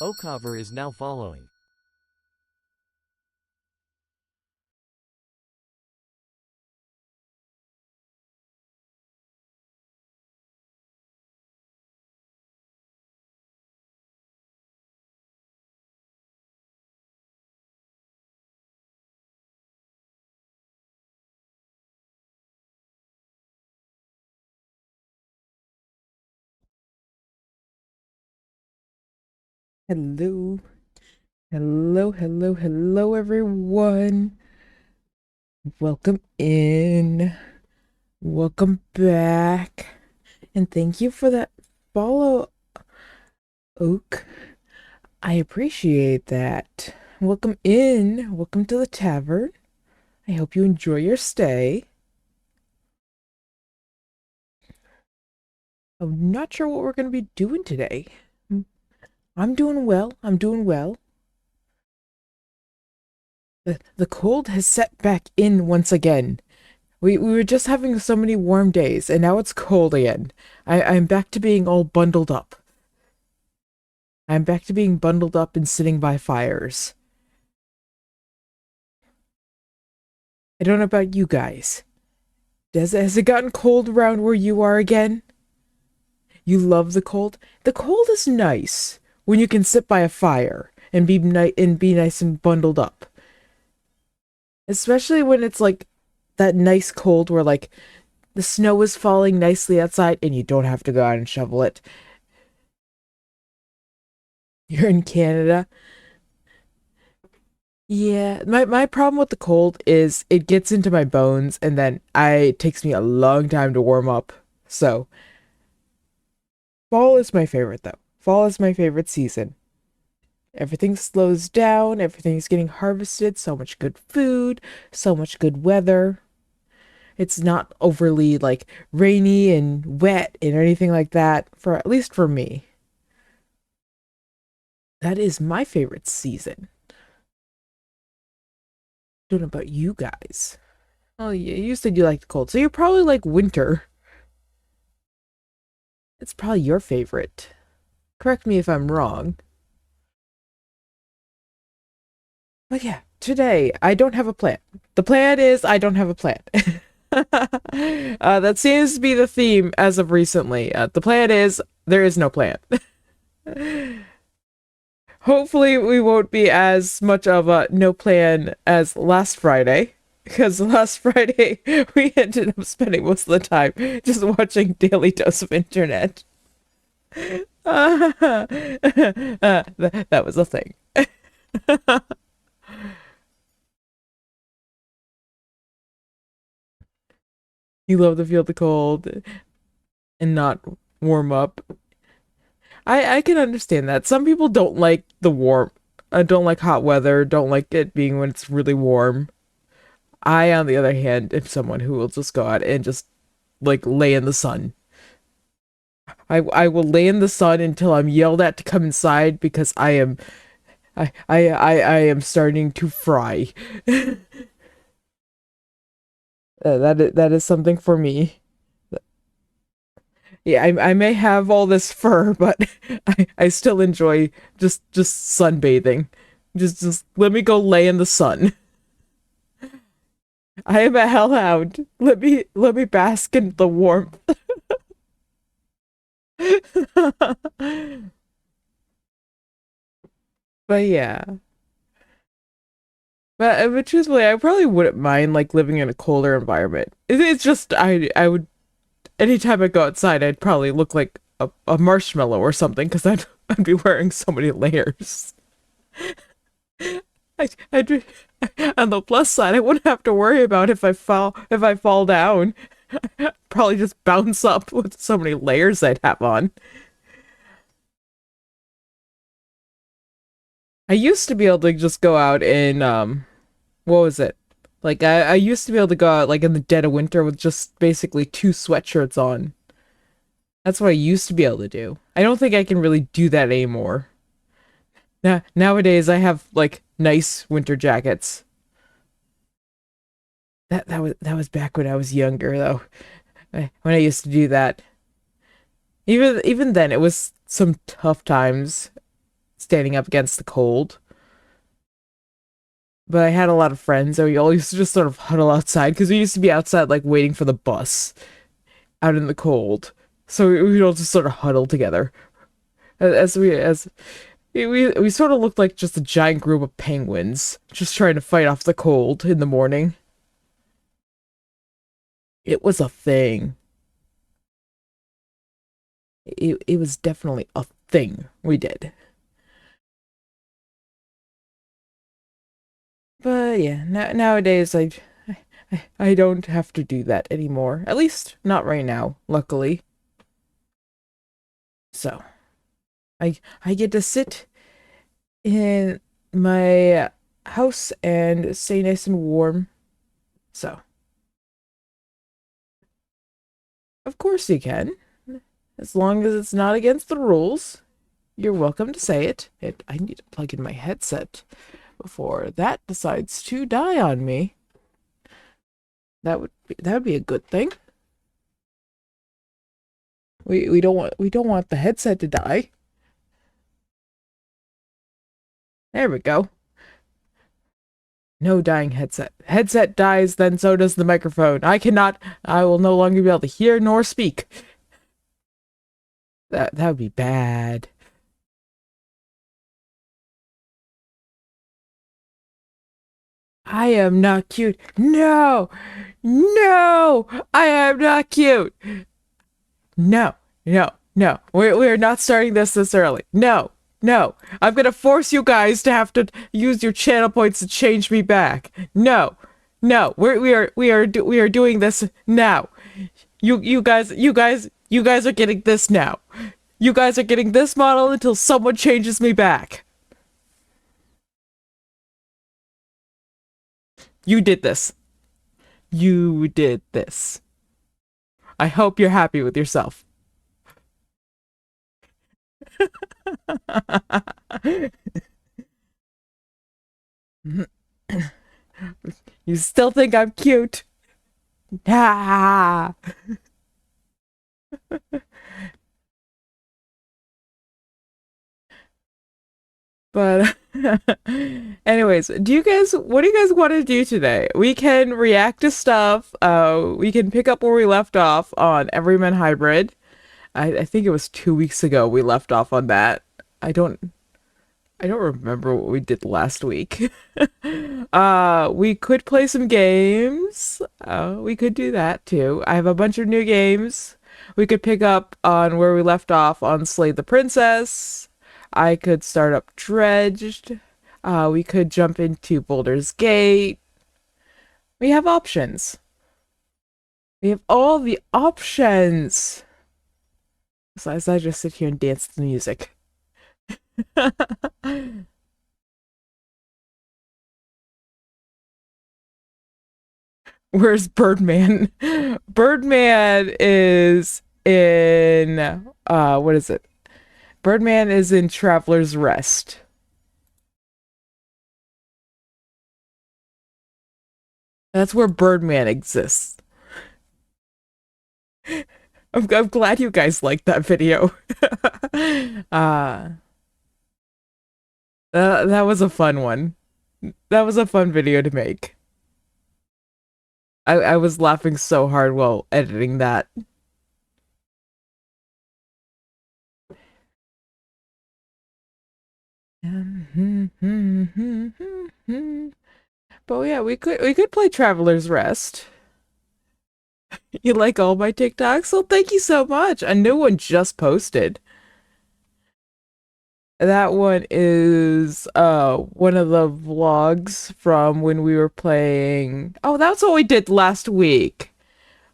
Okavar is now following. Hello, hello, everyone. Welcome in. Welcome back. And thank you for that follow, Oak. I appreciate that. Welcome in. Welcome to the tavern. I hope you enjoy your stay. I'm not sure what we're going to be doing today. I'm doing well. I'm doing well. The cold has set back in once again. We were just having so many warm days, and now it's cold again. I'm back to being all bundled up. I'm back to being bundled up and sitting by fires. I don't know about you guys. Has it gotten cold around where you are again? You love the cold? The cold is nice when you can sit by a fire and be nice and bundled up. Especially when it's like that nice cold where like the snow is falling nicely outside and you don't have to go out and shovel it. You're in Canada. Yeah, my problem with the cold is it gets into my bones and then it takes me a long time to warm up. So, fall is my favorite though. Fall is my favorite season. Everything slows down, everything's getting harvested, so much good food, so much good weather. It's not overly like rainy and wet and anything like that for at least for me. That is my favorite season. Don't know about you guys. Oh, yeah, you said you like the cold, so you're probably like winter. It's probably your favorite. Correct me if I'm wrong. But yeah, today I don't have a plan. The plan is I don't have a plan. That seems to be the theme as of recently. The plan is there is no plan. Hopefully, we won't be as much of a no plan as last Friday. Because last Friday, we ended up spending most of the time just watching Daily Dose of Internet. That was a thing. You love to feel the cold and not warm up. I can understand that. Some people don't like the warm, don't like hot weather, don't like it being when it's really warm. I, on the other hand, am someone who will just go out and just like lay in the sun. I will lay in the sun until I'm yelled at to come inside because I am starting to fry. That is something for me. Yeah, I may have all this fur, but I still enjoy just sunbathing. Just let me go lay in the sun. I am a hellhound. Let me bask in the warmth. But yeah. But truthfully, I probably wouldn't mind like living in a colder environment. It's just I would anytime I go outside, I'd probably look like a marshmallow or something because I'd be wearing so many layers. I'd on the plus side, I wouldn't have to worry about if I fall down. Probably just bounce up with so many layers I'd have on. I used to be able to just go out in what was it? Like I used to be able to go out like in the dead of winter with just basically two sweatshirts on. That's what I used to be able to do. I don't think I can really do that anymore. Nowadays I have like nice winter jackets. That was back when I was younger though. When I used to do that. Even then it was some tough times. standing up against the cold. But I had a lot of friends, so we all used to just sort of huddle outside because we used to be outside, like waiting for the bus out in the cold. So we'd all just sort of huddle together as we sort of looked like just a giant group of penguins just trying to fight off the cold in the morning. It was a thing. It was definitely a thing we did. But yeah, nowadays I don't have to do that anymore. At least not right now, luckily. So I get to sit in my house and stay nice and warm. So of course you can, as long as it's not against the rules. You're welcome to say it. I need to plug in my headset before that decides to die on me. That would be a good thing. We don't want the headset to die. There we go. No dying headset. Headset dies, then so does the microphone. I will no longer be able to hear nor speak. That would be bad. I am not cute. No! No! I am not cute! No, no, no. We're not starting this early. No, no. I'm gonna force you guys to have to use your channel points to change me back. No, no. We are doing this now. You guys are getting this now. You guys are getting this model until someone changes me back. You did this. You did this. I hope you're happy with yourself. You still think I'm cute? Ah. But anyways, what do you guys want to do today? We can react to stuff. We can pick up where we left off on Everyman Hybrid. I think it was 2 weeks ago we left off on that. I don't I don't remember what we did last week. We could play some games. We could do that too. I have a bunch of new games. We could pick up on where we left off on Slay the Princess. I could start up Dredged. We could jump into Boulder's Gate. We have options. We have all the options. Besides, I just sit here and dance to the music. Where's Birdman? Birdman is in what is it? Birdman is in Traveler's Rest. That's where Birdman exists. I'm glad you guys liked that video. uh that was a fun one. That was a fun video to make. I was laughing so hard while editing that. But yeah, we could play Traveler's Rest. You like all my TikToks? Well, thank you so much. A new one just posted. That one is one of the vlogs from when we were playing. Oh, that's what we did last week.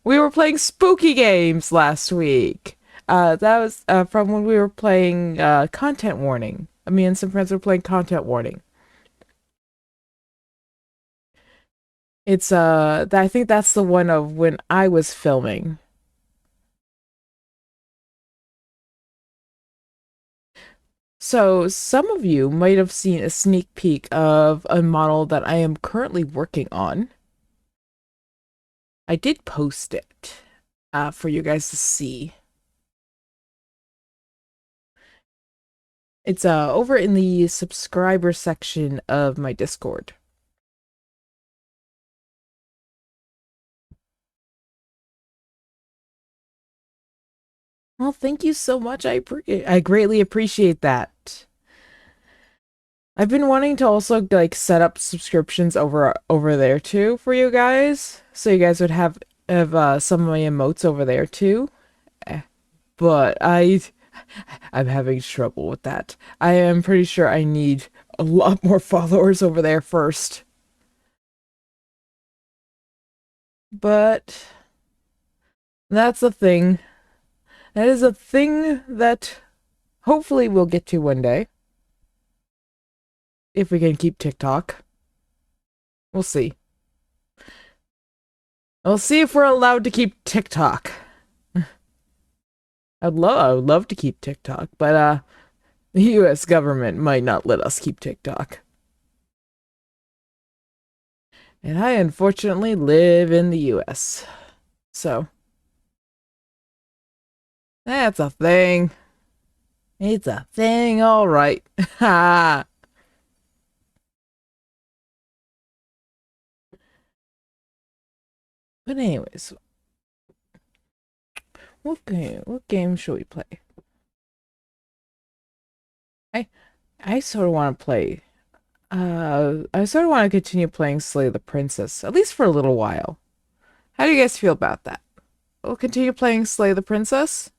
We were playing spooky games last week. That was from when we were playing Content Warning. Me and some friends were playing Content Warning. It's I think that's the one of when I was filming. So some of you might have seen a sneak peek of a model that I am currently working on. I did post it for you guys to see. It's over in the subscriber section of my Discord. Well, thank you so much. I greatly appreciate that. I've been wanting to also like set up subscriptions over there too for you guys, so you guys would have some of my emotes over there too. Eh, But I'm having trouble with that. I am pretty sure I need a lot more followers over there first. But that's a thing. That is a thing that hopefully we'll get to one day. If we can keep TikTok. We'll see. We'll see if we're allowed to keep TikTok. I would love to keep TikTok, but the US government might not let us keep TikTok. And I unfortunately live in the US. So that's a thing. It's a thing, all right. Ha. But anyways, what game should we play? I I sort of want to play. I sort of want to continue playing Slay the Princess, at least for a little while. How do you guys feel about that? We'll continue playing Slay the Princess.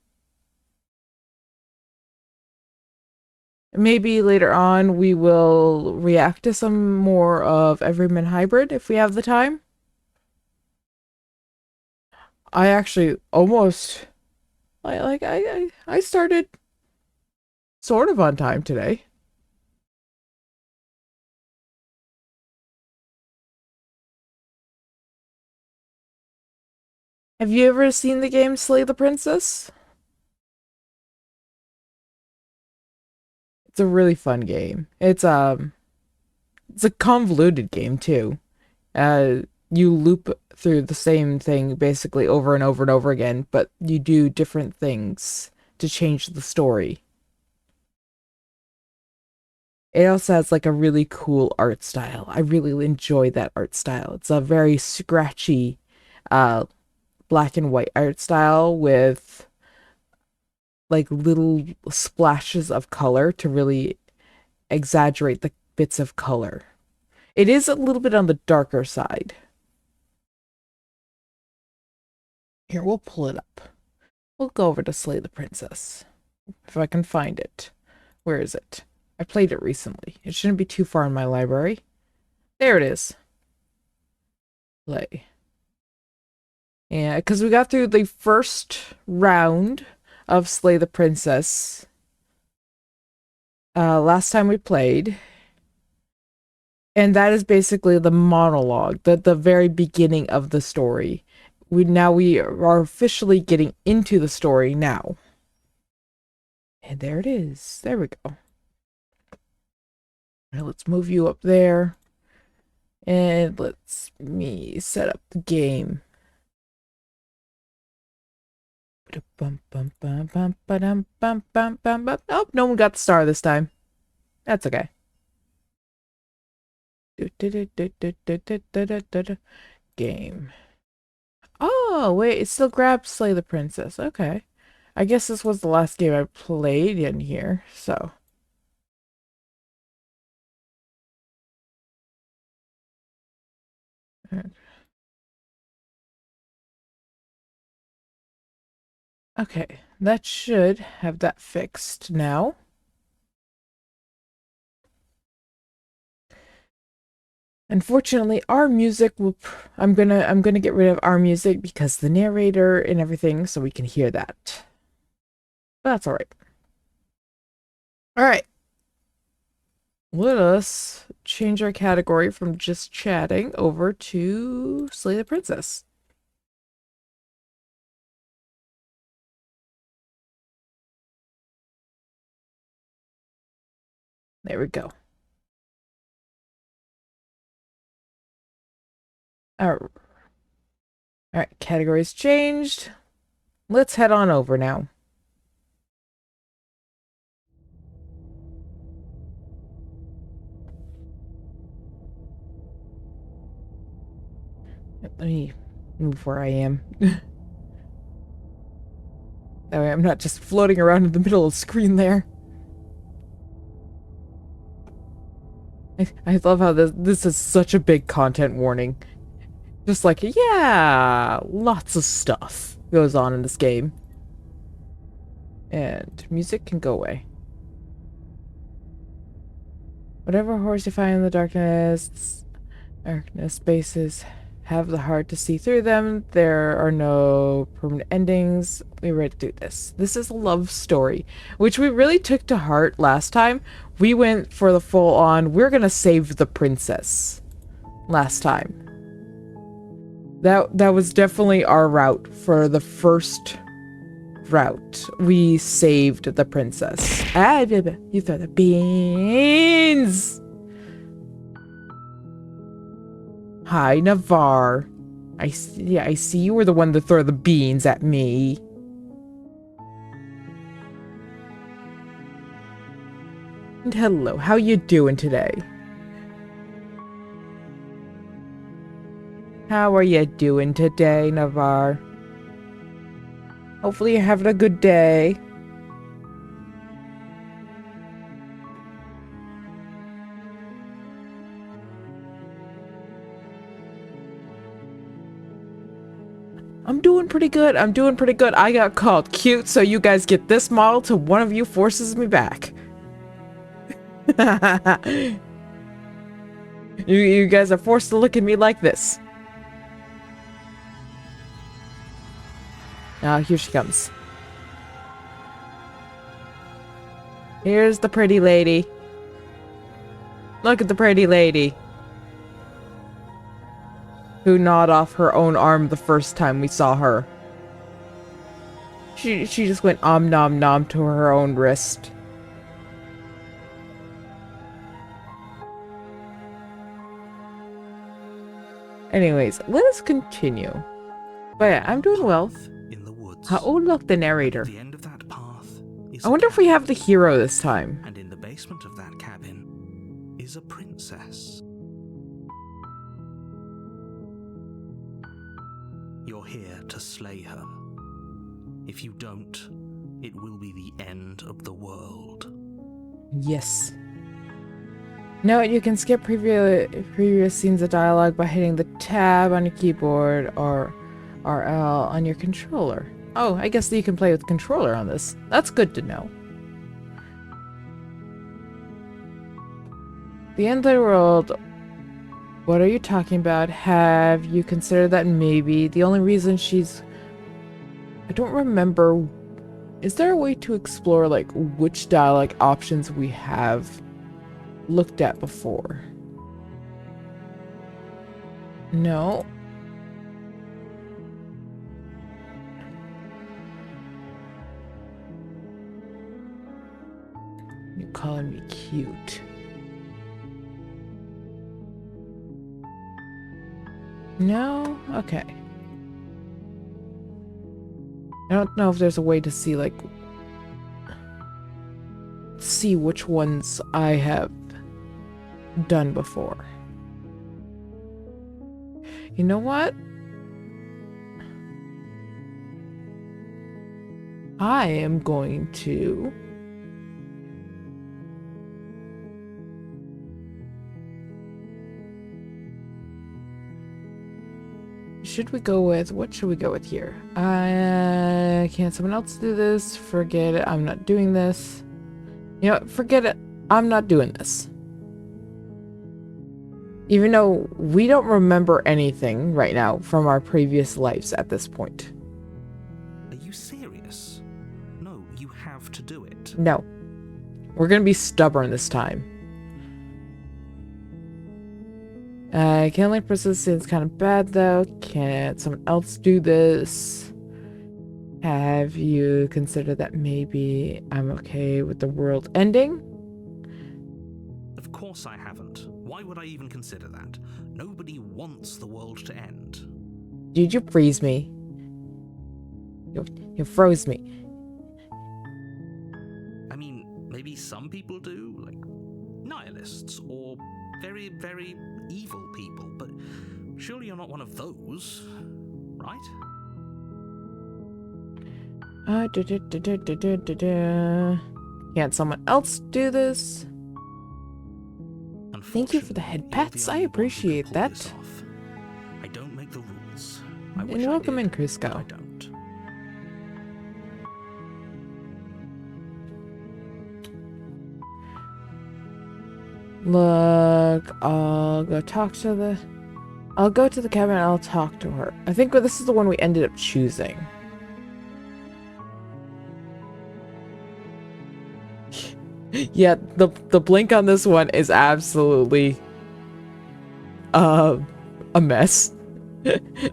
Maybe later on we will react to some more of Everyman Hybrid if we have the time. I actually almost I started sort of on time today. Have you ever seen the game Slay the Princess? It's a really fun game. It's a convoluted game too. Uh you loop through the same thing basically over and over and over again, but you do different things to change the story. It also has like a really cool art style. I really enjoy that art style. It's a very scratchy uh black and white art style with like little splashes of color to really exaggerate the bits of color. It is a little bit on the darker side. Here, we'll pull it up. We'll go over to Slay the Princess. If I can find it. Where is it? I played it recently. It shouldn't be too far in my library. There it is. Play. Yeah, because we got through the first round of Slay the Princess last time we played. And that is basically the monologue, the very beginning of the story. We are officially getting into the story now. And there it is. There we go. Now let's move you up there. And let's me set up the game. Oh, no one got the star this time. That's okay. Game. Oh, wait, it still grabs Slay the Princess. Okay. I guess this was the last game I played in here, so. Okay, that should have that fixed now. Unfortunately, our music will I'm gonna get rid of our music because the narrator and everything so we can hear that. But that's all right. All right. Let us change our category from just chatting over to Slay the Princess. There we go. All right, categories changed. Let's head on over now. Let me move where I am. That way I'm not just floating around in the middle of the screen there. I love how this is such a big content warning. Just like, yeah, lots of stuff goes on in this game. And music can go away. Whatever horrors you find in the darkness spaces have the heart to see through them. There are no permanent endings. We read through this. This is a love story, which we really took to heart last time. We went for the full on, we're gonna save the princess last time. That was definitely our route for the first route. We saved the princess. Ah, you throw the beans! Hi, Navarre. I see you were the one to throw the beans at me. And hello, how you doing today? How are you doing today, Navarre? Hopefully you're having a good day. I'm doing pretty good. I'm doing pretty good. I got called cute, so you guys get this model till one of you forces me back. You guys are forced to look at me like this. Ah, here she comes. Here's the pretty lady. Look at the pretty lady. Who gnawed off her own arm the first time we saw her. She just went nom nom to her own wrist. Anyways, let us continue. But yeah, I'm doing well. In the woods. Oh, look, the narrator. At the end of that path is I wonder if we have the hero this time. And in the basement of that cabin is a princess. You're here to slay her. If you don't, it will be the end of the world. Yes. Note, you can skip previous scenes of dialogue by hitting the tab on your keyboard or RL on your controller. Oh, I guess you can play with the controller on this. That's good to know. The end of the world. What are you talking about? Have you considered that maybe the only reason she's... I don't remember. Is there a way to explore, like, which dialogue options we have looked at before? No. You're calling me cute. No? Okay. I don't know if there's a way to see, like... see which ones I have done before. You know what? I am going to... Should we go with... what should we go with here? Can't someone else do this? Forget it. I'm not doing this. You know what? Forget it. I'm not doing this. Even though we don't remember anything right now from our previous lives at this point. Are you serious? No, you have to do it. No. We're gonna be stubborn this time. Killing princess seems kind of bad though. Can't someone else do this? Have you considered that maybe I'm okay with the world ending? Of course I haven't. Why would I even consider that? Nobody wants the world to end. Did you freeze me? You froze me. I mean, maybe some people do, like nihilists or very, very evil people, but Surely you're not one of those, right? Can't someone else do this? Thank you for the head pats. I appreciate that. I don't make the rules. I wish And I welcome did, in, but Crisco. I don't. Look, I'll go to the cabin and I'll talk to her. I think this is the one we ended up choosing. Yeah, the blink on this one is absolutely a mess.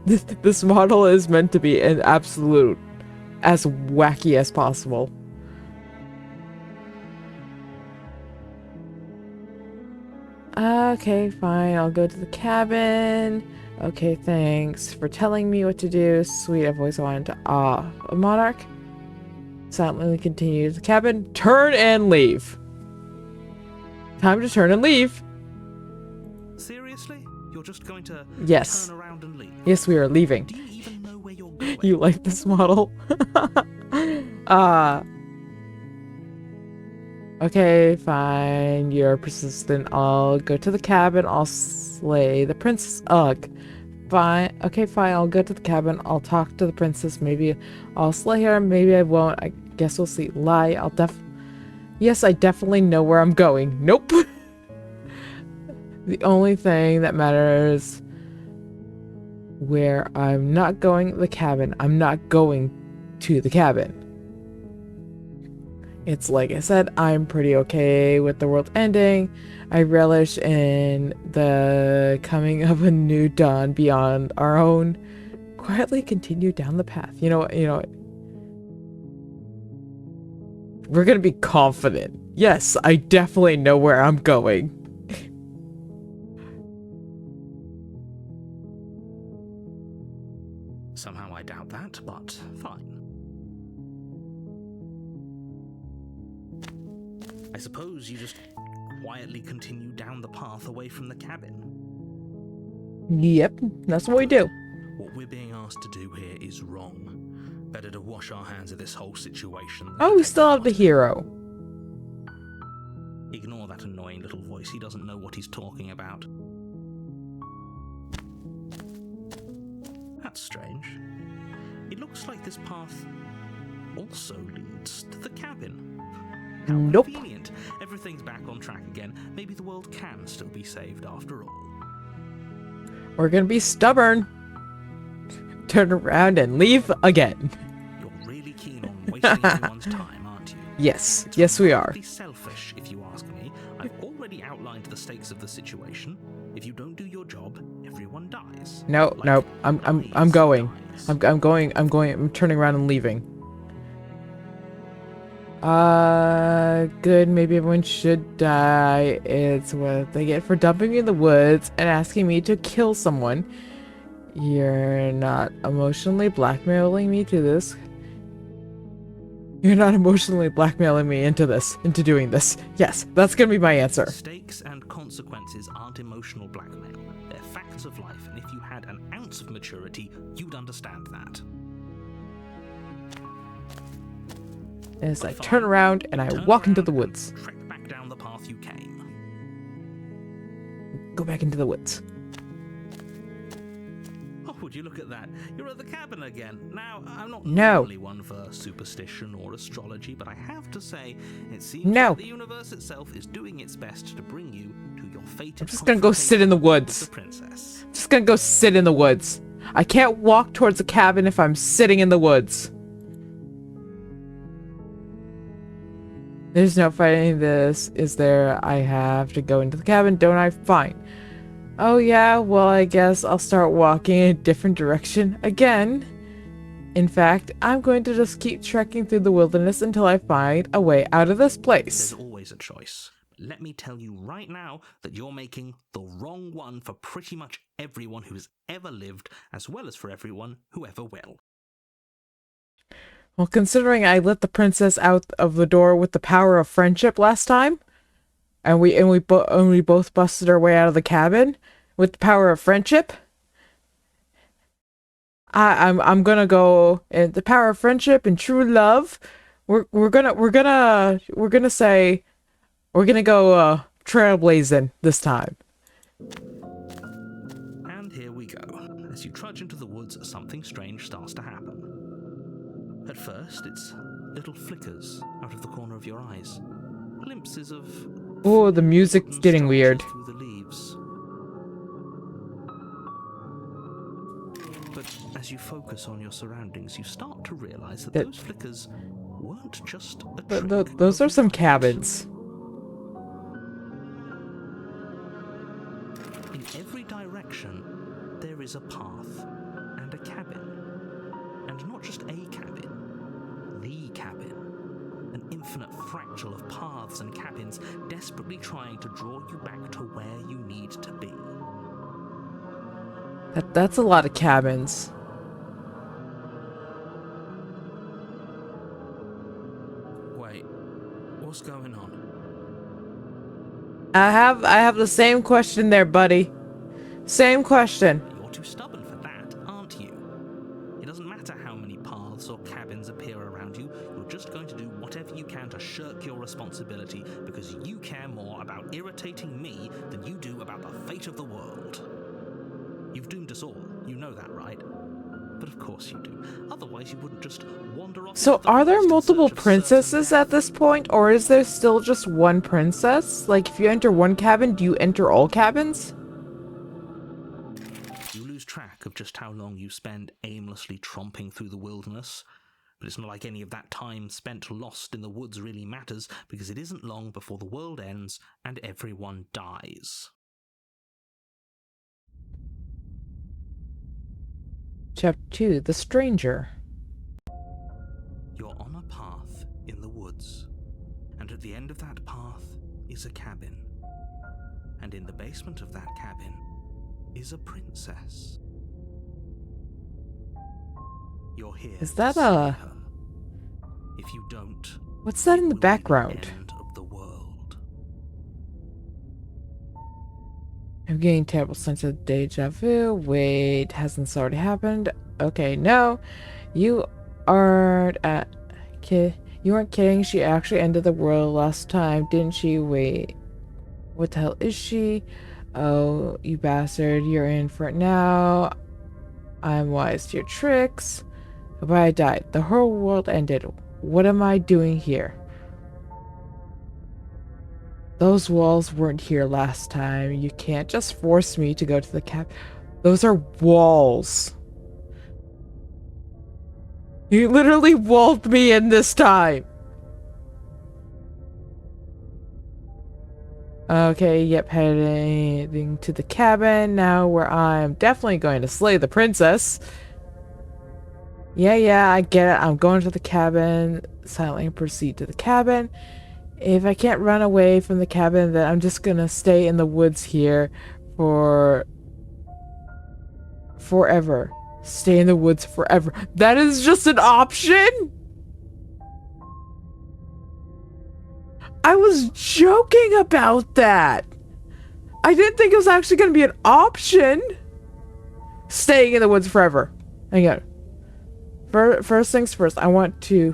This model is meant to be an absolute as wacky as possible. Okay, fine. I'll go to the cabin. Okay, thanks for telling me what to do. Sweet, I've always wanted to... a monarch. Silently continue to the cabin. Turn and leave. Time to turn and leave. Seriously? You're just going to Yes. turn around and leave? Yes, we are leaving. Do you even know where you're going? You like this model? Okay, fine. You're persistent. I'll go to the cabin. I'll slay the princess. Ugh. Fine. Okay, fine. I'll go to the cabin. I'll talk to the princess. Maybe I'll slay her. Maybe I won't. I guess we'll see. Lie. Yes, I definitely know where I'm going. Nope. The only thing that matters where I'm not going the cabin. I'm not going to the cabin. It's like I said, I'm pretty okay with the world ending. I relish in the coming of a new dawn beyond our own. Quietly continue down the path. You know what? We're gonna be confident. Yes, I definitely know where I'm going. Somehow I doubt that, but fine. I suppose you just quietly continue down the path away from the cabin. Yep, that's what we do. What we're being asked to do here is wrong. Better to wash our hands of this whole situation. than Oh, to we take still have part the in it. hero. Ignore that annoying little voice. He doesn't know what he's talking about. That's strange. It looks like this path also leads to the cabin. How Nope. convenient. Everything's back on track again. Maybe the world can still be saved after all. We're gonna be stubborn. Turn around and leave again. You're really keen on wasting everyone's time, aren't you? Yes, It's yes we are. remarkably selfish, if you ask me. I've already outlined the stakes of the situation. If you don't do your job, everyone dies. No, Like no, I'm Lies going. dies. I'm turning around and leaving. Good, maybe everyone should die. It's what they get for dumping me in the woods and asking me to kill someone. You're not emotionally blackmailing me to this. You're not emotionally blackmailing me into doing this. Yes, that's gonna be my answer. Stakes and consequences aren't emotional blackmail. They're facts of life, and if you had an ounce of maturity, you'd understand that. As I Fine. turn around and I Turn walk into around the and woods. Trek back down the path you came. Go back into the woods. Oh, would you look at that? You're at the cabin again. Now, I'm not No. normally one for superstition or astrology, but I have to say, it seems No. like the universe itself is doing its best to bring you to your fate. I'm just gonna go sit in the woods. The princess. Just gonna go sit in the woods. I can't walk towards the cabin if I'm sitting in the woods. There's no fighting this, is there? I have to go into the cabin, don't I? Fine. Oh yeah, well I guess I'll start walking in a different direction again. In fact, I'm going to just keep trekking through the wilderness until I find a way out of this place. There's always a choice. Let me tell you right now that you're making the wrong one for pretty much everyone who has ever lived, as well as for everyone who ever will. Well, considering I let the princess out of the door with the power of friendship last time, and we both busted our way out of the cabin with the power of friendship, I'm gonna go in the power of friendship and true love. We're gonna say we're gonna go trailblazing this time. And here we go. As you trudge into the woods, something strange starts to happen. At first, it's little flickers out of the corner of your eyes. Glimpses of... Oh, the music's getting weird. Through the leaves. But as you focus on your surroundings, you start to realize that those flickers weren't just a trick. Those are some cabins. In every direction, there is a path and a cabin. And not just a cabin, the cabin. An infinite fractal of paths and cabins desperately trying to draw you back to where you need to be. That's a lot of cabins. Wait, what's going on? I have the same question there, buddy. Same question. You're too stubborn for that, aren't you? It doesn't matter how many paths or cabins appear around you, you're just going to do whatever you can to shirk your responsibility because you care more about irritating me than you do about the fate of the world. You've doomed us all, you know that, right? But of course you do. Otherwise you wouldn't just wander off. So are there multiple princesses at this point, or is there still just one princess? Like, if you enter one cabin, do you enter all cabins? You lose track of just how long you spend aimlessly tromping through the wilderness. But it's not like any of that time spent lost in the woods really matters, because it isn't long before the world ends and everyone dies. Chapter 2, The Stranger. You're on a path in the woods, and at the end of that path is a cabin. And in the basement of that cabin is a princess. You're here. Is that to a... save her. If you don't, What's that in the it will be background? the end of the world. I'm getting terrible sense of deja vu. Wait, hasn't this already happened? Okay, no. You aren't you weren't kidding. She actually ended the world last time, didn't she? Wait. What the hell is she? Oh, you bastard. You're in for it now. I'm wise to your tricks. But I died. The whole world ended. What am I doing here? Those walls weren't here last time. You can't just force me to go to the cap. Those are walls. You literally walled me in this time. Okay, yep, heading to the cabin now, where I'm definitely going to slay the princess. Yeah, I get it. I'm going to the cabin. Silently proceed to the cabin. If I can't run away from the cabin, then I'm just gonna stay in the woods here for forever. Stay in the woods forever. That is just an option? I was joking about that. I didn't think it was actually gonna be an option. Staying in the woods forever. Hang on. First things first, I want to...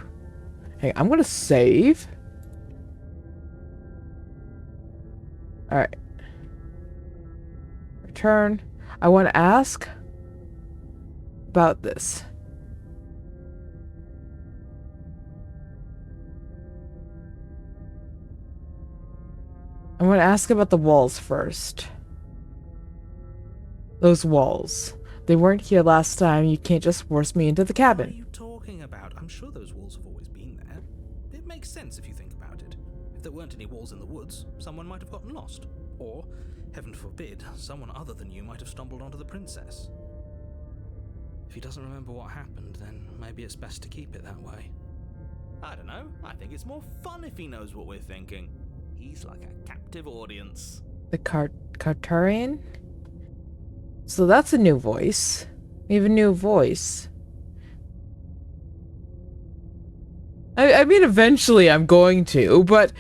Hey, I'm gonna save. Alright. Return. I want to ask about this. I want to ask about the walls first. Those walls. They weren't here last time. You can't just force me into the What are cabin. you talking about? I'm sure those walls have always been there. It makes sense if you think about it. If there weren't any walls in the woods, someone might have gotten lost. Or, heaven forbid, someone other than you might have stumbled onto the princess. If he doesn't remember what happened, then maybe it's best to keep it that way. I don't know. I think it's more fun if he knows what we're thinking. He's like a captive audience. The Cartarian? So that's a new voice. We have a new voice. I mean, eventually I'm going to, but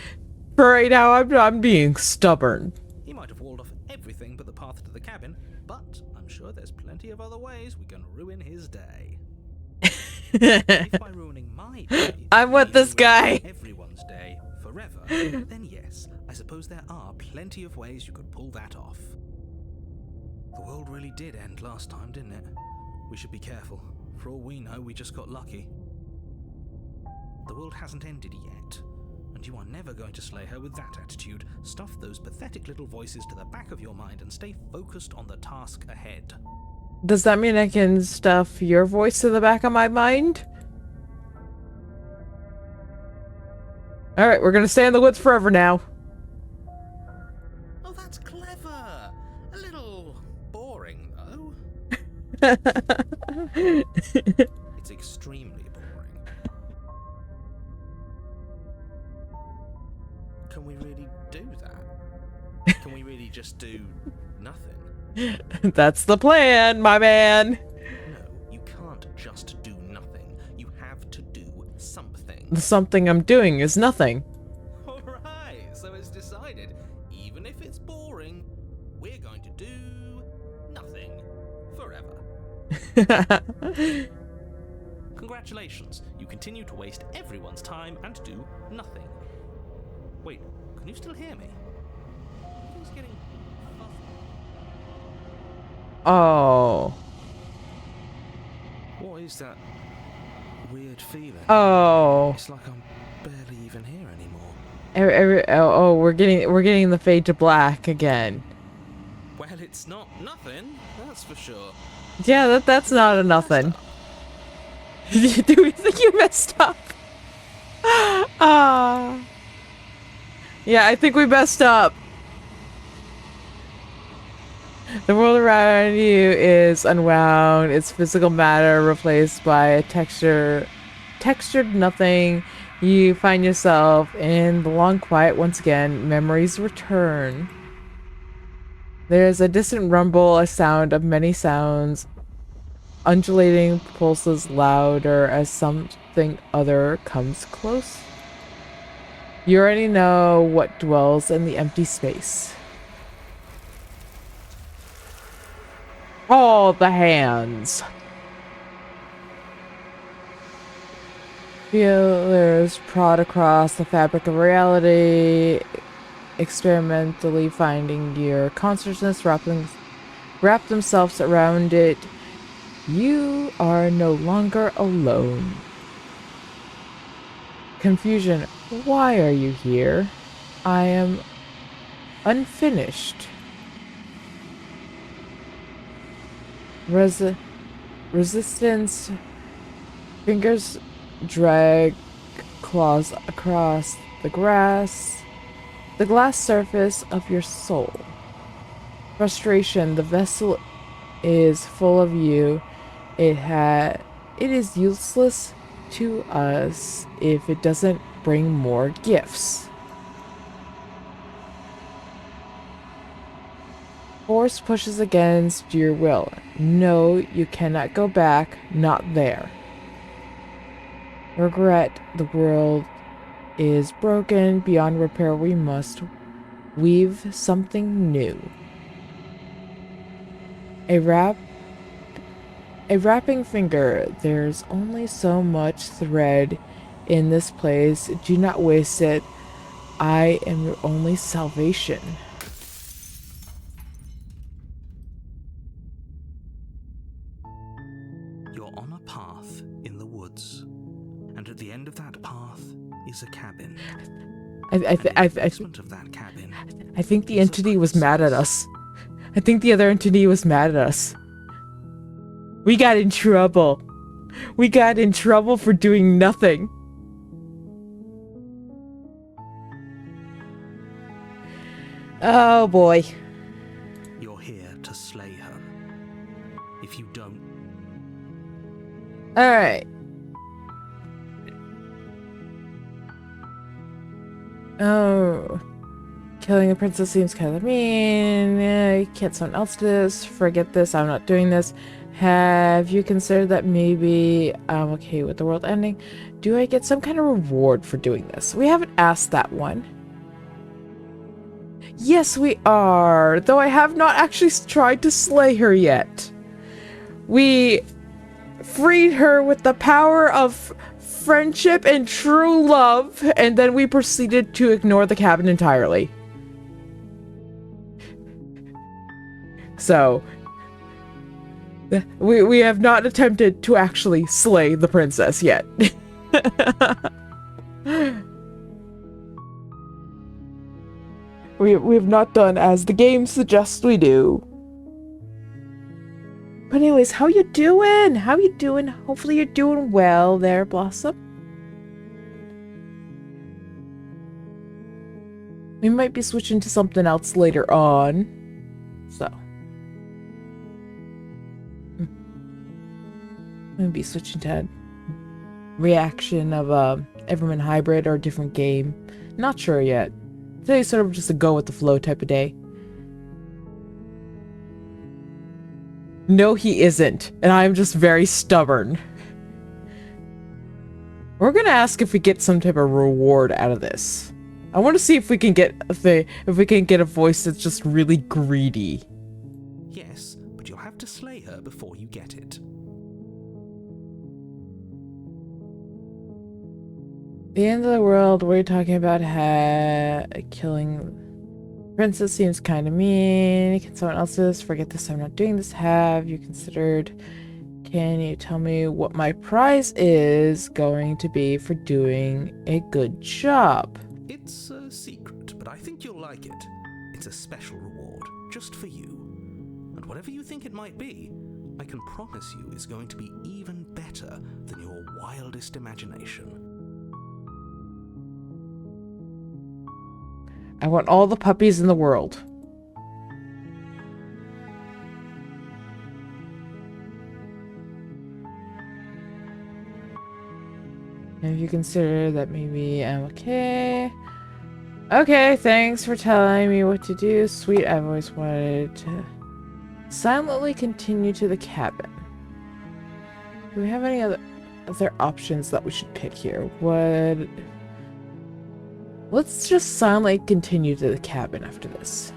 for right now, I'm being stubborn. He might have walled off everything but the path to the cabin, but I'm sure there's plenty of other ways we can ruin his day. If by ruining my day, I'm with you this guy. ruin everyone's day forever, then yes, I suppose there are plenty of ways you could pull that off. The world really did end last time, didn't it? We should be careful. For all we know, we just got lucky. The world hasn't ended yet, and you are never going to slay her with that attitude. Stuff those pathetic little voices to the back of your mind and stay focused on the task ahead. Does that mean I can stuff your voice to the back of my mind? Alright, we're gonna stay in the woods forever now. Oh, that's clever! A little boring, though. It's extremely boring. Can we really do that? Can we really just do nothing? That's the plan, my man. No, you can't just do nothing. You have to do something. The something I'm doing is nothing. Alright, so it's decided. Even if it's boring, we're going to do nothing forever. Congratulations, you continue to waste everyone's time and do nothing. Wait, can you still hear me? Everything's getting fuzzy. Oh. What is that weird feeling? Oh. It's like I'm barely even here anymore. Oh, we're getting the fade to black again. Well, it's not nothing, that's for sure. Yeah, that's not a nothing. Do we think you messed up? Yeah, I think we messed up. The world around you is unwound, its physical matter replaced by a textured nothing. You find yourself in the long quiet once again. Memories return. There's a distant rumble, a sound of many sounds, undulating pulses louder as something other comes close. You already know what dwells in the empty space. All the hands. Feelers prod across the fabric of reality, experimentally finding your consciousness wrap themselves around it. You are no longer alone. Confusion. Why are you here? I am unfinished. Resistance. Fingers drag claws across the glass surface of your soul. Frustration. The vessel is full of you. It is useless to us if it doesn't bring more gifts. Force pushes against your will. No, you cannot go back. Not there. Regret. The world is broken beyond repair. We must weave something new. A wrapping finger. There's only so much thread in this place. Do not waste it. I am your only salvation. You're on a path in the woods, and at the end of that path is a cabin. I think the entity was mad at us. I think the other entity was mad at us. We got in trouble. We got in trouble for doing nothing. Oh boy. You're here to slay her. If you don't... Alright. Oh. Killing a princess seems kind of mean. Can't someone else do this? Forget this. I'm not doing this. Have you considered that maybe I'm okay with the world ending? Do I get some kind of reward for doing this? We haven't asked that one. Yes, we are. Though I have not actually tried to slay her yet. We freed her with the power of friendship and true love, and then we proceeded to ignore the cabin entirely. So, we have not attempted to actually slay the princess yet. we have not done as the game suggests we do. But anyways, how you doing? How you doing? Hopefully you're doing well there, Blossom. We might be switching to something else later on. So. Maybe switching to reaction of Everman Hybrid or a different game. Not sure yet. Today's sort of just a go with the flow type of day. No, he isn't, and I'm just very stubborn. We're gonna ask if we get some type of reward out of this. I want to see if we can get a voice that's just really greedy. Yes, but you'll have to slay her before you get it. The end of the world, what are you talking about? Killing princess seems kind of mean. Can someone else do this? Forget this, I'm not doing this. Have you considered? Can you tell me what my prize is going to be for doing a good job? It's a secret, but I think you'll like it. It's a special reward, just for you. And whatever you think it might be, I can promise you is going to be even better than your wildest imagination. I want all the puppies in the world. If you consider that maybe I'm okay. Okay, thanks for telling me what to do. Sweet, I've always wanted to silently continue to the cabin. Do we have any other options that we should pick here? Let's just silently continue to the cabin after this.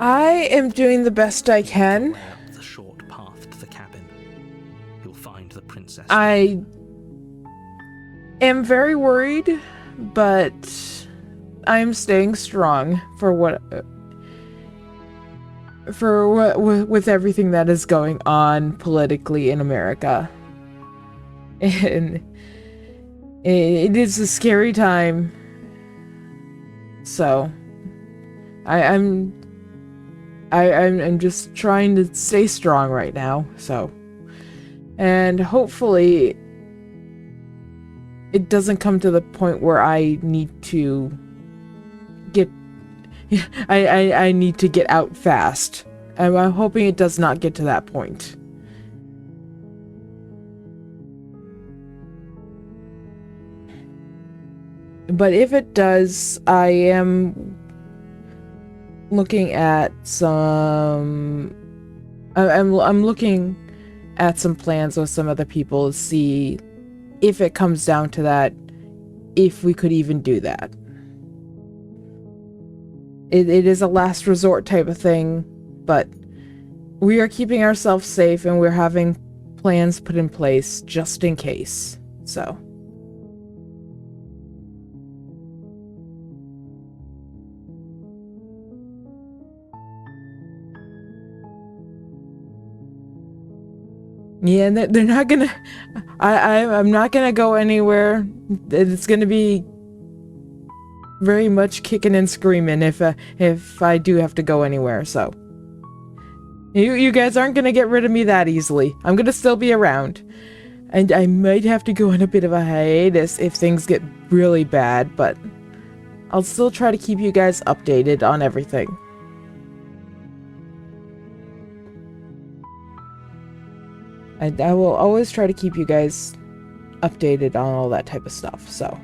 I am doing the best I can. Way up the short path to the cabin. You'll find the princess. I am very worried, but I'm staying strong with everything that is going on politically in America. And it is a scary time. So I'm just trying to stay strong right now, so. And hopefully it doesn't come to the point where I need to get I need to get out fast. And I'm hoping it does not get to that point. But if it does, I am looking at some I'm looking at some plans with some other people to see if it comes down to that, if we could even do that. It is a last resort type of thing, but we are keeping ourselves safe and we're having plans put in place just in case. So yeah, and they're not gonna I'm not gonna go anywhere. It's gonna be very much kicking and screaming if I do have to go anywhere. So you guys aren't gonna get rid of me that easily. I'm gonna still be around, and I might have to go on a bit of a hiatus if things get really bad, but I'll still try to keep you guys updated on everything. I will always try to keep you guys updated on all that type of stuff, so.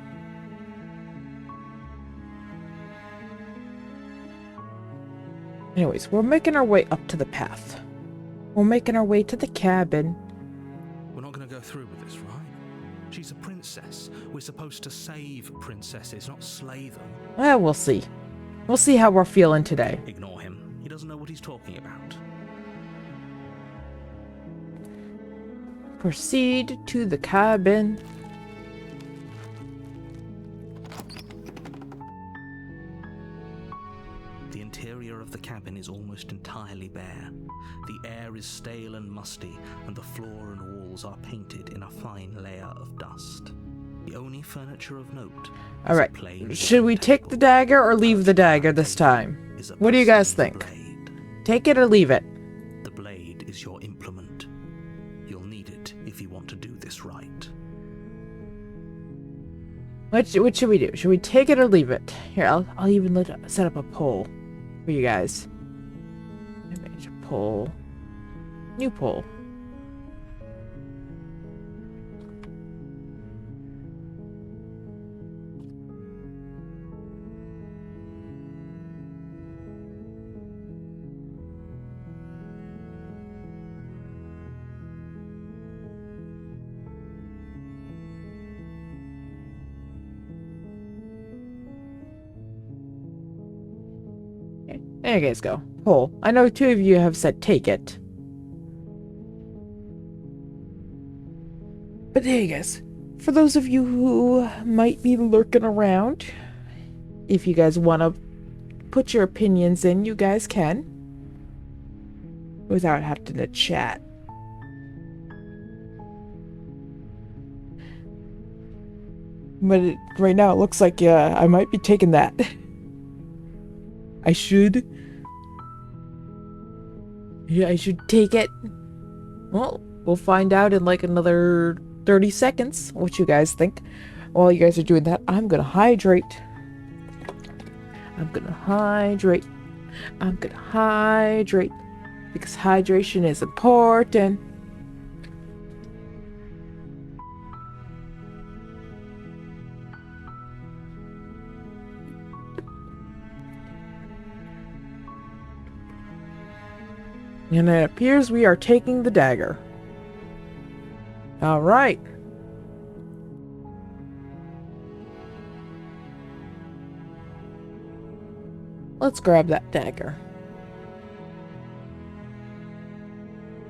Anyways, we're making our way up to the path. We're making our way to the cabin. We're not going to go through with this, right? She's a princess. We're supposed to save princesses, not slay them. Well, we'll see. We'll see how we're feeling today. Ignore him. He doesn't know what he's talking about. Proceed to the cabin. The interior of the cabin is almost entirely bare. The air is stale and musty, and the floor and walls are painted in a fine layer of dust. The only furniture of note All is a right. plain Should we wooden take the table. dagger or leave the dagger this time? Is a What do you guys pristine think? blade. Take it or leave it? The blade is your implement. You'll need it if you want to do this right. What should we do? Should we take it or leave it? Here, I'll even set up a poll for you guys. Image poll. New poll. There you guys go. Poll. I know 2 of you have said take it. But there you guys. For those of you who might be lurking around, if you guys want to put your opinions in, you guys can. Without having to chat. But right now it looks like I might be taking that. I should. Yeah, I should take it. Well, we'll find out in like another 30 seconds what you guys think. While you guys are doing that, I'm gonna hydrate. I'm gonna hydrate. I'm gonna hydrate. Because hydration is important. And it appears we are taking the dagger. Alright. Let's grab that dagger.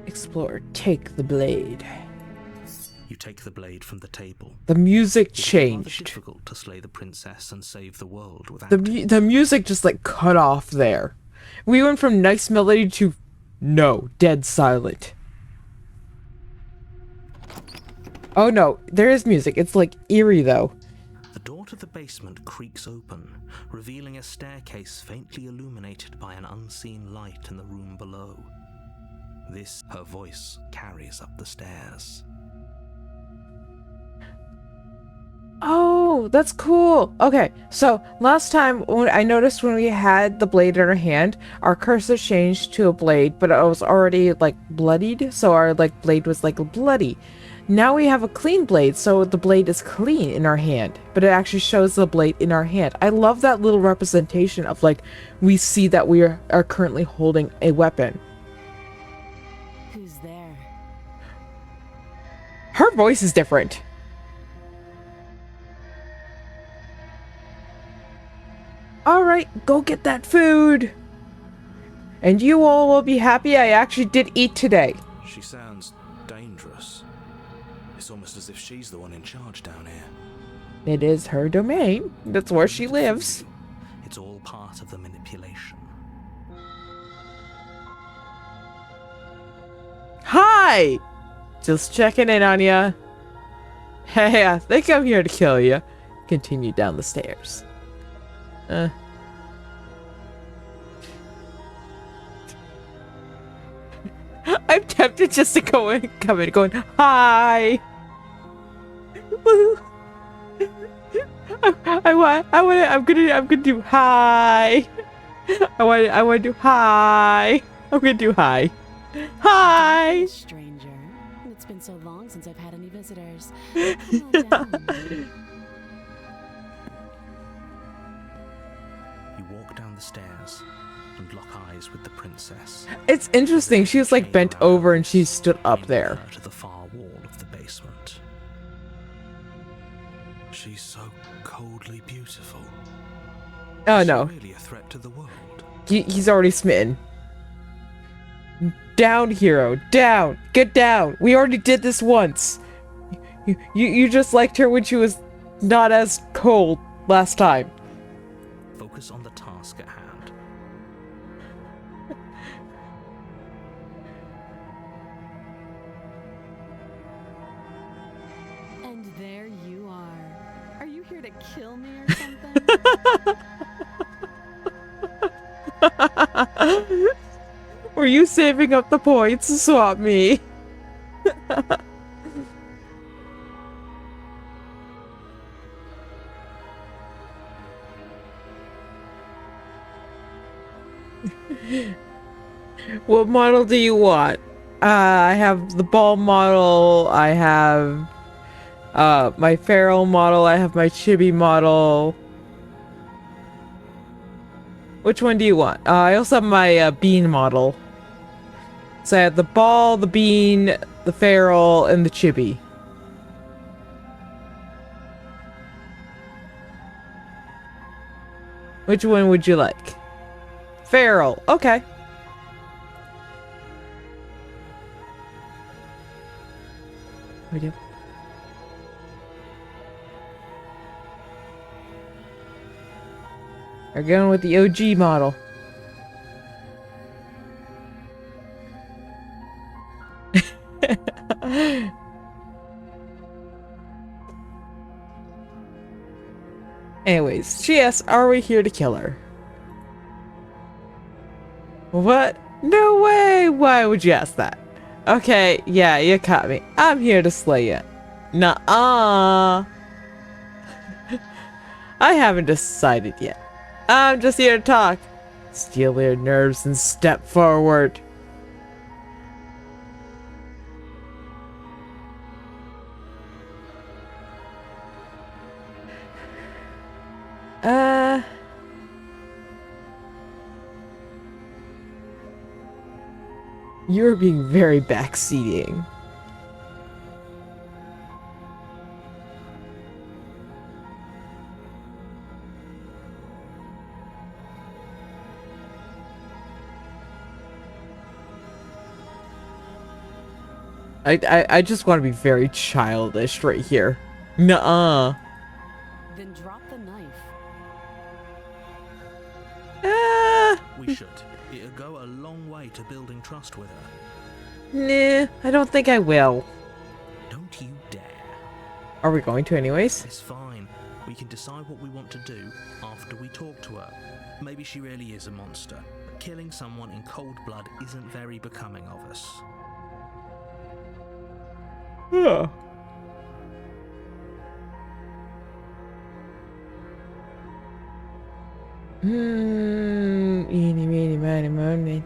Explore, take the blade. You take the blade from the table. The music It is rather changed. difficult to slay the princess and save the world without The music just like cut off there. We went from nice melody to no, dead silent. Oh no, there is music. It's like eerie though. The door to the basement creaks open, revealing a staircase faintly illuminated by an unseen light in the room below. This, her voice, carries up the stairs. Oh, that's cool. Okay, so last time I noticed when we had the blade in our hand, our cursor changed to a blade, but it was already like bloodied, so our like blade was like bloody. Now we have a clean blade, so the blade is clean in our hand, but it actually shows the blade in our hand. I love that little representation of like we see that we are currently holding a weapon. Who's there? Her voice is different. Alright, go get that food. And you all will be happy I actually did eat today. She sounds dangerous. It's almost as if she's the one in charge down here. It is her domain. That's where she lives. It's all part of the manipulation. Hi! Just checking in on ya. Hey, I think I'm here to kill you. Continue down the stairs. I'm tempted just to go in, come in, going, hi. I'm gonna do hi. I want to do hi. I'm gonna do hi. Hi. Stranger. It's been so long since I've had any visitors. Come on down. You walk down the the stairs and lock eyes with the princess. It's interesting. She was like bent over and she stood up Bringing there. her to the far wall of the basement. She's so coldly beautiful. Oh Is she no, really a threat to the world? he's already smitten. Down, hero. Down. Get down. We already did this once. You just liked her when she was not as cold last time. Focus on the task at hand. And there you are. Are you here to kill me or something? Were you saving up the points to swap me? What model do you want? I have the ball model, I have my feral model, I have my chibi model. Which one do you want? I also have my bean model. So I have the ball, the bean, the feral, and the chibi. Which one would you like? Feral, okay. We do. We're going with the OG model. Anyways, she asks, are we here to kill her? What? No way! Why would you ask that? Okay, yeah, you caught me. I'm here to slay you. Nuh-uh. I haven't decided yet. I'm just here to talk. Steel your nerves and step forward. You're being very backseating. I just want to be very childish right here. Nuh-uh. Then drop the knife. We should. It'll go a long way to building trust with her. Nah, I don't think I will. Don't you dare. Are we going to anyways? It's fine. We can decide what we want to do after we talk to her. Maybe she really is a monster, but killing someone in cold blood isn't very becoming of us. Yeah. Eeny, meeny, miny, moiny,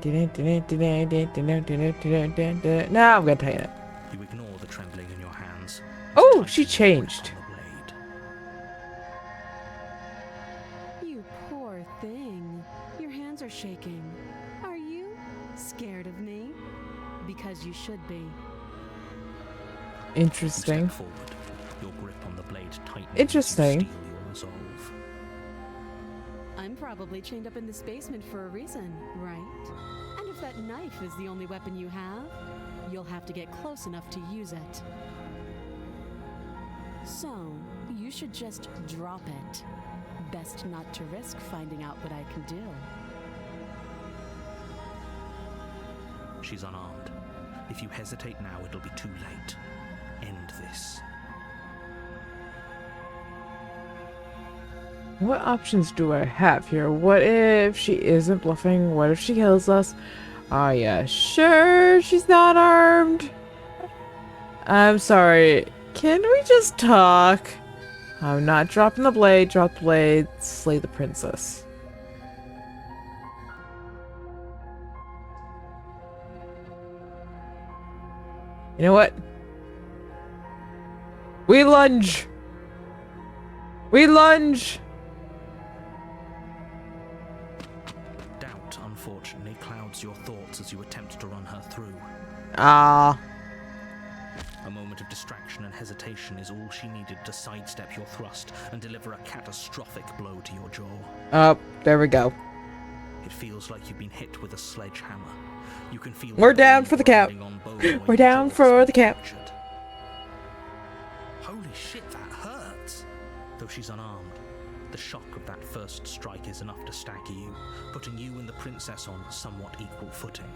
Now I'm gonna tell you. You ignore the trembling in your hands. Oh, Tighten she your grip changed. on the blade. You poor thing. Your hands are shaking. Are you scared of me? Because you should be. You Interesting. step forward, your grip on the blade tightening as you Interesting. steel your resolve. I'm probably chained up in this basement for a reason, right? And if that knife is the only weapon you have, you'll have to get close enough to use it. So, you should just drop it. Best not to risk finding out what I can do. She's unarmed. If you hesitate now, it'll be too late. End this. What options do I have here? What if she isn't bluffing? What if she kills us? Are you sure she's not armed? I'm sorry. Can we just talk? I'm not dropping the blade. Drop the blade. Slay the princess. You know what? We lunge! We lunge! unfortunately, clouds your thoughts as you attempt to run her through. Ah. A moment of distraction and hesitation is all she needed to sidestep your thrust and deliver a catastrophic blow to your jaw. Oh, there we go. It feels like you've been hit with a sledgehammer. You can feel We're down for the count. We're down for the count. Holy shit, that hurts! Though she's unarmed, the shock of that first strike is enough to stagger you, putting you and the princess on somewhat equal footing.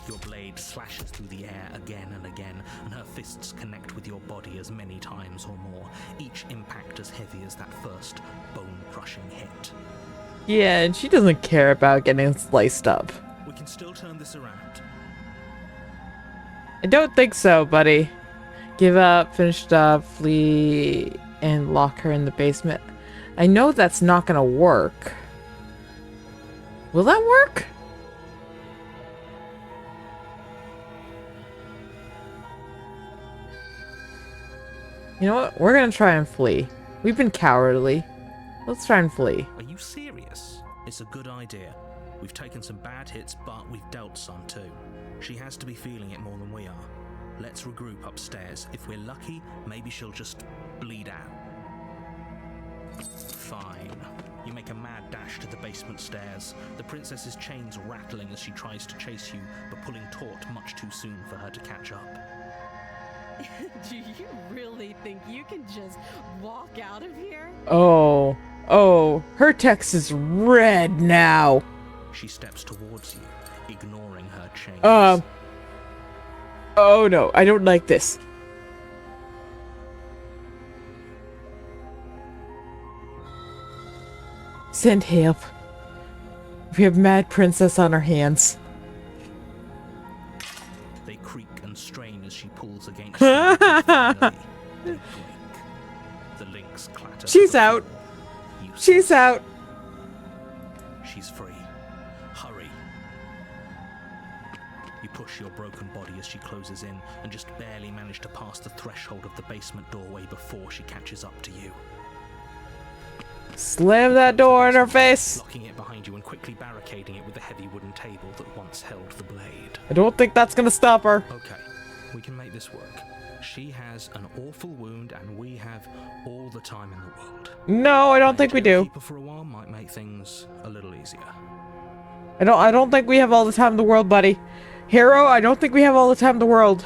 Your blade slashes through the air again and again, and her fists connect with your body as many times or more, each impact as heavy as that first bone-crushing hit. Yeah, and she doesn't care about getting sliced up. We can still turn this around. I don't think so, buddy. Give up, finish up, flee, and lock her in the basement. I know that's not gonna work. Will that work? You know what? We're gonna try and flee. We've been cowardly. Let's try and flee. Are you serious? It's a good idea. We've taken some bad hits, but we've dealt some too. She has to be feeling it more than we are. Let's regroup upstairs. If we're lucky, maybe she'll just bleed out. Fine. You make a mad dash to the basement stairs, the princess's chains rattling as she tries to chase you, but pulling taut much too soon for her to catch up. Do you really think you can just walk out of here? Oh. Oh. Her text is red now. She steps towards you, ignoring her chains. Oh no. I don't like this. Send help. We have Mad Princess on our hands. They creak and strain as she pulls against you. Finally, they break. The links clatter. She's out. She's out. She's free. Hurry. You push your broken body as she closes in and just barely manage to pass the threshold of the basement doorway before she catches up to you. Slam that door in her face. Locking it behind you and quickly barricading it with the heavy wooden table that once held the blade. I don't think that's gonna stop her. Okay, we can make this work. She has an awful wound and we have all the time in the world. No, I don't think we do. Keep her for a while might make things a little easier. I don't think we have all the time in the world, buddy. Hero, I don't think we have all the time in the world.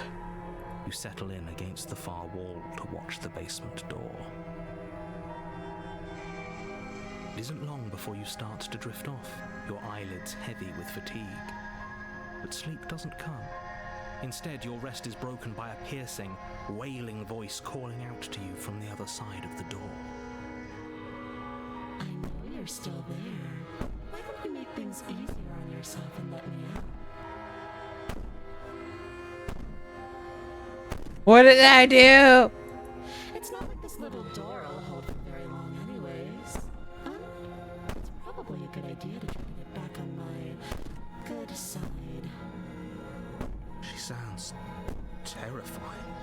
You settle in against the far wall to watch the basement door. It isn't long before you start to drift off, your eyelids heavy with fatigue. But sleep doesn't come. Instead, your rest is broken by a piercing, wailing voice calling out to you from the other side of the door. I know you're still there. Why don't you make things easier on yourself and let me out? What did I do? It's not like this little door will hold for very long anyways. It's probably a good idea to try to get back on my good side. She sounds terrifying.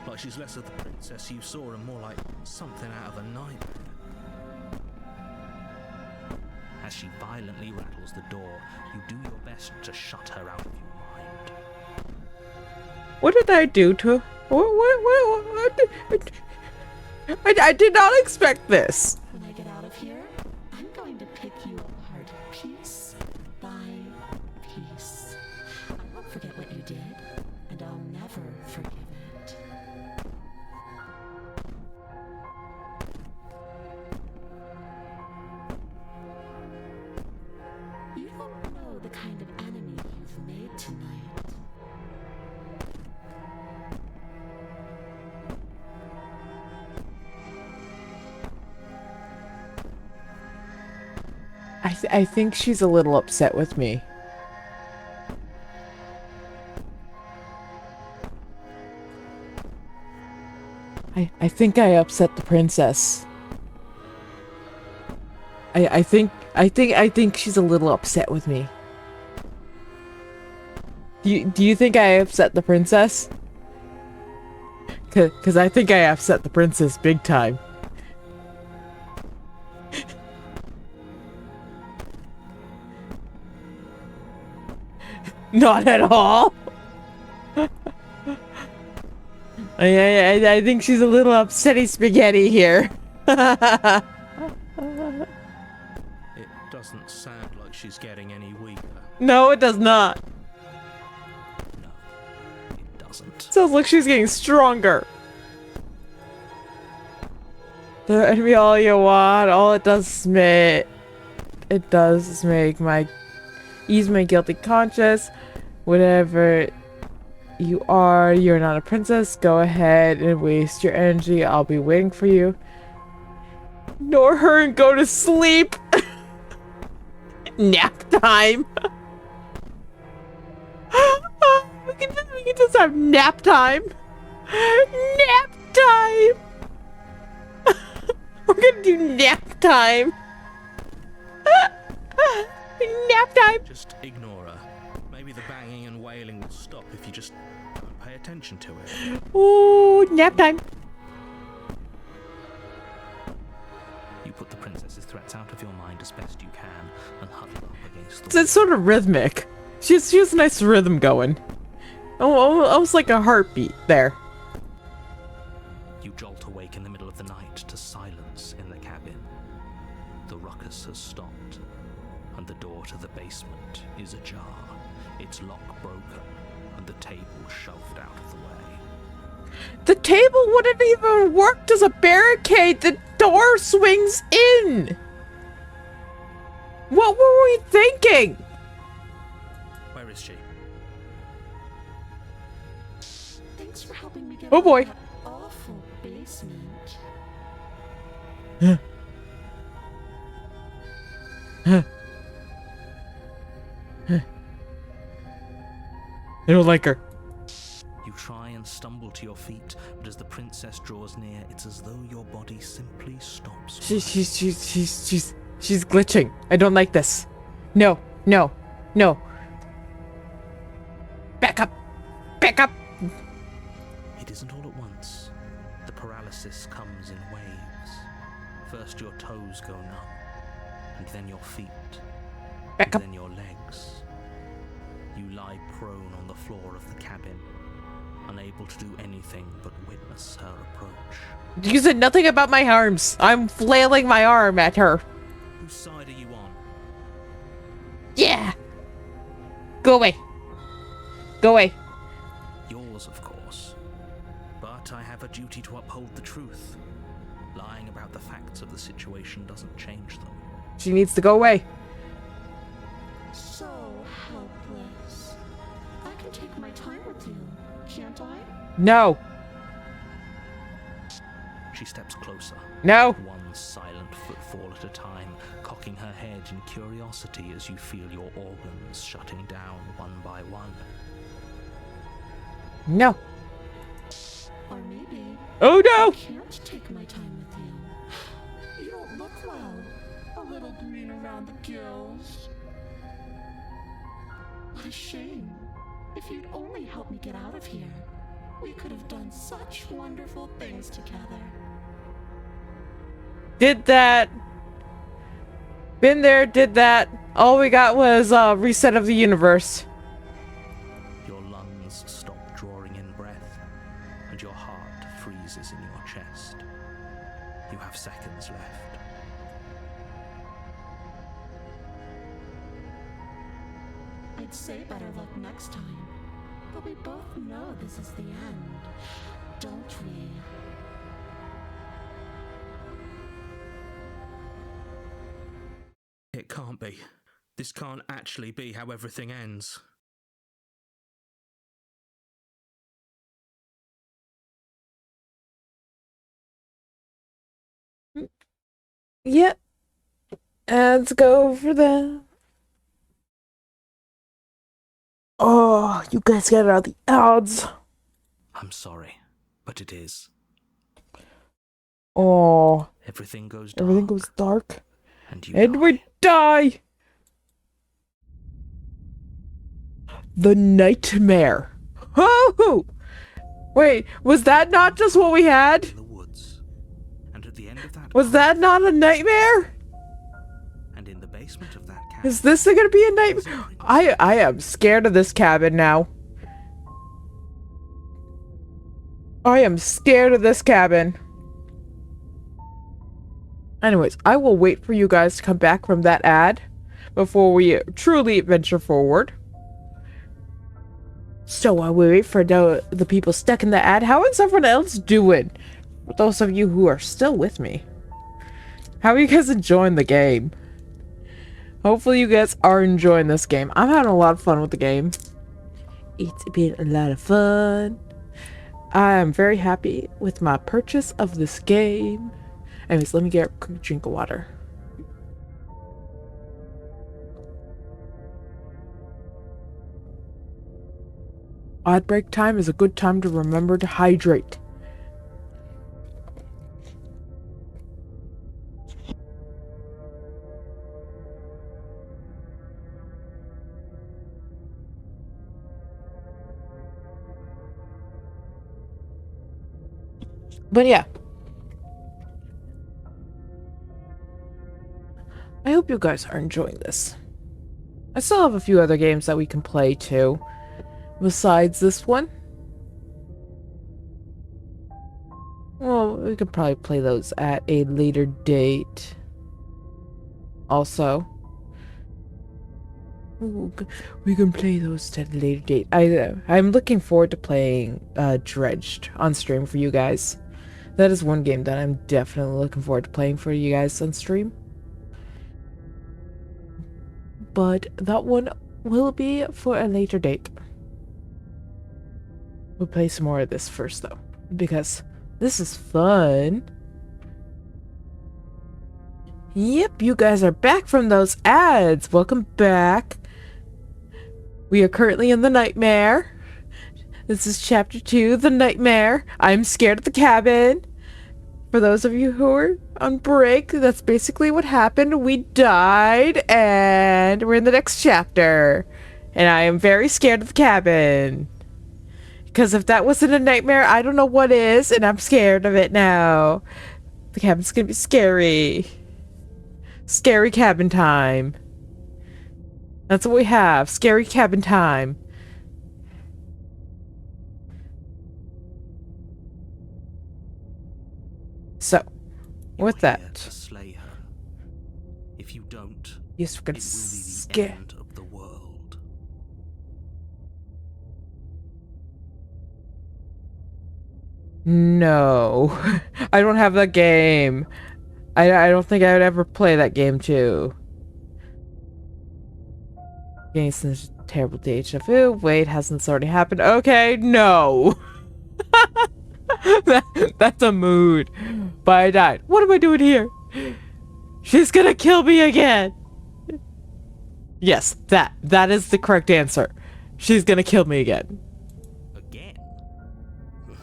Like she's less of the princess you saw and more like something out of a nightmare. As she violently rattles the door, you do your best to shut her out of your mind. What did I do to her? I did not expect this. When I get out of here, I'm going to pick you apart piece by piece. I won't forget what you did, and I'll never forgive it. You don't know the kind of enemy you've made tonight. I think she's a little upset with me. I think I upset the princess. I think she's a little upset with me. Do you think I upset the princess? Cause I think I upset the princess big time. Not at all. I think she's a little upsetty spaghetti here. It doesn't sound like she's getting any weaker. No, it does not. No, it doesn't. Sounds like she's getting stronger. Let me all you want. All it does is make my ease my guilty conscience. Whatever you are, you're not a princess. Go ahead and waste your energy. I'll be waiting for you. Ignore her and go to sleep. Nap time. we can just have nap time. Nap time. We're gonna do nap time. Nap time. Just ignore her. Maybe the banging and wailing will stop if you just don't pay attention to it. Ooh, nap time. You put the princess's threats out of your mind as best you can and huddle up against the It's sort of rhythmic. She has a nice rhythm going. Almost like a heartbeat there. You jolt awake in the middle of the night to silence in the cabin. The ruckus has stopped, and the door to the basement is ajar, its lock broken, and the table shoved out of the way. The table wouldn't even work as a barricade. The door swings in. What were we thinking? Where is she? Thanks for helping me get Oh out of boy. that awful basement. I don't like her. You try and stumble to your feet, but as the princess draws near, it's as though your body simply stops. She's glitching. I don't like this. No. Back up. Back up. It isn't all at once. The paralysis comes in waves. First your toes go numb, and then your feet, Back up. and then your legs. You lie prone on the floor of the cabin, unable to do anything but witness her approach. You said nothing about my arms. I'm flailing my arm at her. Whose side are you on? Yeah. Go away. Go away. Yours, of course. But I have a duty to uphold the truth. Lying about the facts of the situation doesn't change them. She needs to go away. So helpless. I can take my time with you, can't I? No. She steps closer. No. One silent footfall at a time, cocking her head in curiosity as you feel your organs shutting down one by one. No. Or maybe Oh I no. can't take my time with you. You don't look well. A little green around the gills. What a shame. If you'd only helped me get out of here, we could have done such wonderful things together. Did that. Been there, did that. All we got was a reset of the universe. Your lungs stop drawing in breath, and your heart freezes in your chest. You have seconds left. I'd say better luck next time, but we both know this is the end, don't we? It can't be. This can't actually be how everything ends. Yep. Let's go for that. Oh, you guys got all the odds. I'm sorry, but it is. Oh, Everything goes dark. everything goes dark. And you Edward, die. die! The nightmare. Oh! Wait, was that not just what we had? In the woods. And at the end of that Was that not a nightmare? And in the basement of that Is this gonna be a nightmare? I am scared of this cabin now. I am scared of this cabin. Anyways, I will wait for you guys to come back from that ad before we truly venture forward. So while we wait for the people stuck in the ad, how is everyone else doing? For those of you who are still with me, how are you guys enjoying the game? Hopefully you guys are enjoying this game. I'm having a lot of fun with the game. It's been a lot of fun. I am very happy with my purchase of this game. Anyways, let me get a quick drink of water. Ad break time is a good time to remember to hydrate. But yeah. I hope you guys are enjoying this. I still have a few other games that we can play too, besides this one. Well, we could probably play those at a later date. Also. Ooh, we can play those at a later date. I'm looking forward to playing Dredged on stream for you guys. That is one game that I'm definitely looking forward to playing for you guys on stream. But that one will be for a later date. We'll play some more of this first though, because this is fun. Yep, you guys are back from those ads. Welcome back. We are currently in the nightmare. This is chapter 2, the nightmare. I'm scared of the cabin. For those of you who are on break, that's basically what happened. We died, and we're in the next chapter. And I am very scared of the cabin. Because if that wasn't a nightmare, I don't know what is, and I'm scared of it now. The cabin's gonna be scary. Scary cabin time. That's what we have. Scary cabin time. So, with You're here that, to slay her. If you don't, yes, we're gonna it will be the scare. end of the world. No, I don't have that game. I don't think I would ever play that game too. Getting some terrible deja vu. Wait, hasn't this already happened? Okay, no. That's a mood. But I died. What am I doing here? She's gonna kill me again. Yes, that is the correct answer. She's gonna kill me again. Again?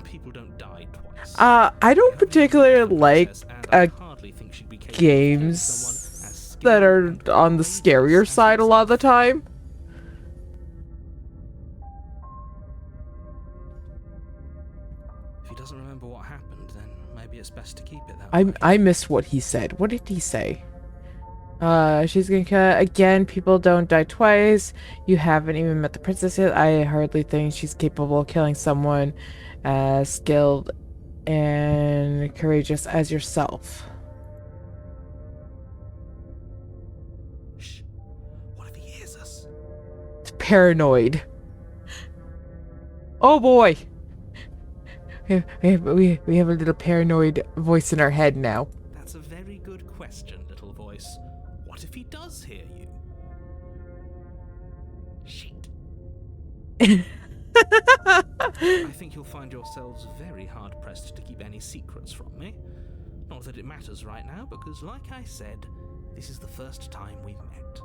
People don't die twice. I don't particularly like I hardly think she'd be capable of killing someone as games skilled that are and on the scarier as side a lot of the time. If he doesn't remember what happened, then maybe it's best to keep it that way. I missed what he said. What did he say? She's gonna kill again. People don't die twice. You haven't even met the princess yet. I hardly think she's capable of killing someone as skilled and courageous as yourself. Shh. What if he hears us? It's paranoid. Oh boy. We have a little paranoid voice in our head now. That's a very good question, little voice. What if he does hear you? Shit. I think you'll find yourselves very hard-pressed to keep any secrets from me. Not that it matters right now, because like I said, this is the first time we've met.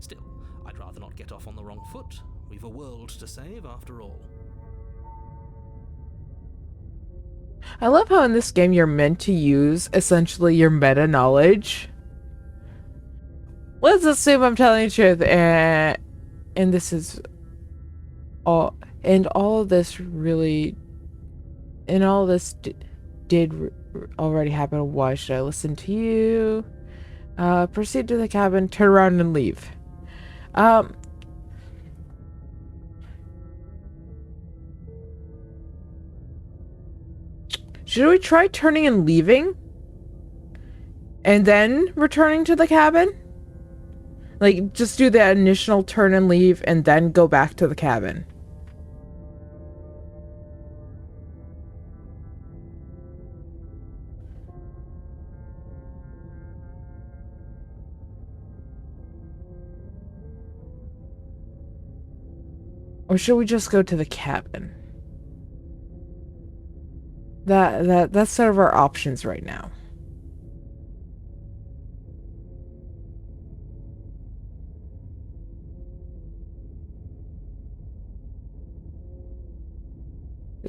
Still, I'd rather not get off on the wrong foot. We've a world to save after all. I love how in this game you're meant to use essentially your meta knowledge. Let's assume I'm telling the truth, and this is all, and all of this really, and all this did already happen. Why should I listen to you? Proceed to the cabin, turn around and leave. Um. Should we try turning and leaving? And then returning to the cabin? Like, just do the initial turn and leave and then go back to the cabin. Or should we just go to the cabin? That's sort of our options right now.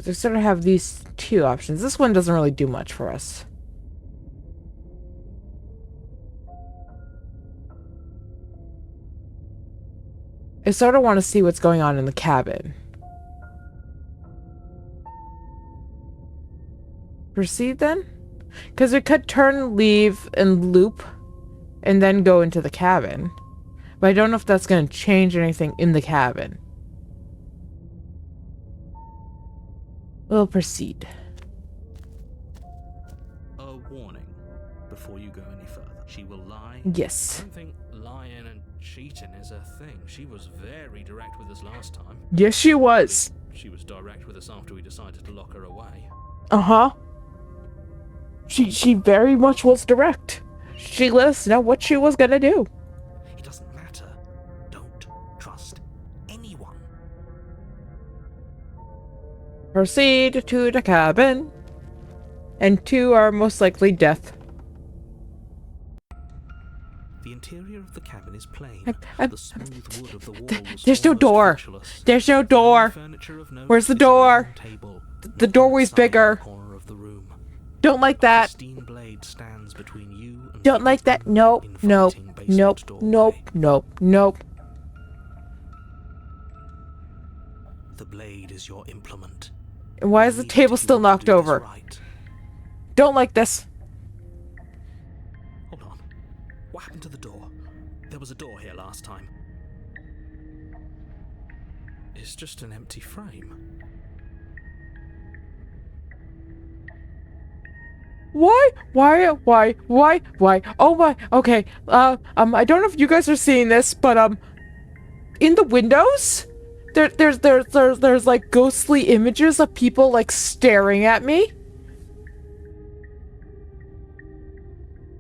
We sort of have these two options. This one doesn't really do much for us. I sort of want to see what's going on in the cabin. Proceed then? Because we could turn, leave, and loop, and then go into the cabin. But I don't know if that's going to change anything in the cabin. We'll proceed. A warning before you go any further. She will lie. Yes. I don't think lying and cheating is a thing. She was very direct with us last time. Yes, she was. She was direct with us after we decided to lock her away. Uh-huh. She very much was direct. She let us know what she was gonna do. It doesn't matter. Don't trust anyone. Proceed to the cabin. And to our most likely death. The interior of the cabin is plain. I'm- The smooth wood of the walls. There's no door. There's no door. Where's the door? The doorway's bigger. Corner of the room. Don't like that. Pristine blade stands between you and Don't like that. Nope. Nope. inviting basement Nope. doorway. Nope. Nope. Nope. The blade is your implement. And why is the You need table to still knocked do this over? right. Don't like this. Hold on. What happened to the door? There was a door here last time. It's just an empty frame. Why? Oh my, okay, I don't know if you guys are seeing this, but, in the windows, there's like ghostly images of people, like, staring at me.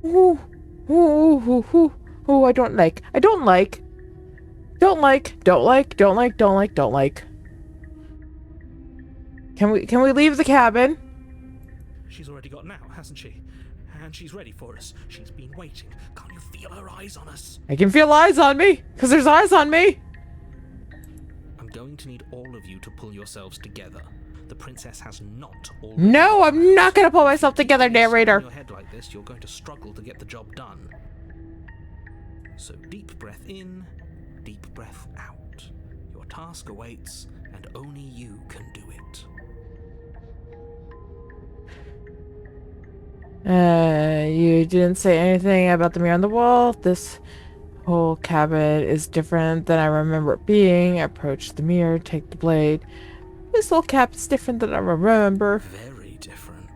Ooh, I don't like. Can we leave the cabin? She's already gotten out, hasn't she? And she's ready for us. She's been waiting. Can't you feel her eyes on us? I can feel eyes on me, because there's eyes on me. I'm going to need all of you to pull yourselves together. The princess has not already... No, I'm not gonna pull myself together, In narrator. your head like this, you're going to struggle to get the job done. So deep breath in, deep breath out. Your task awaits, and only you can do it. You didn't say anything about the mirror on the wall. This whole cabin is different than I remember it being. Approach the mirror, take the blade. This whole cabin is different than I remember. Very different.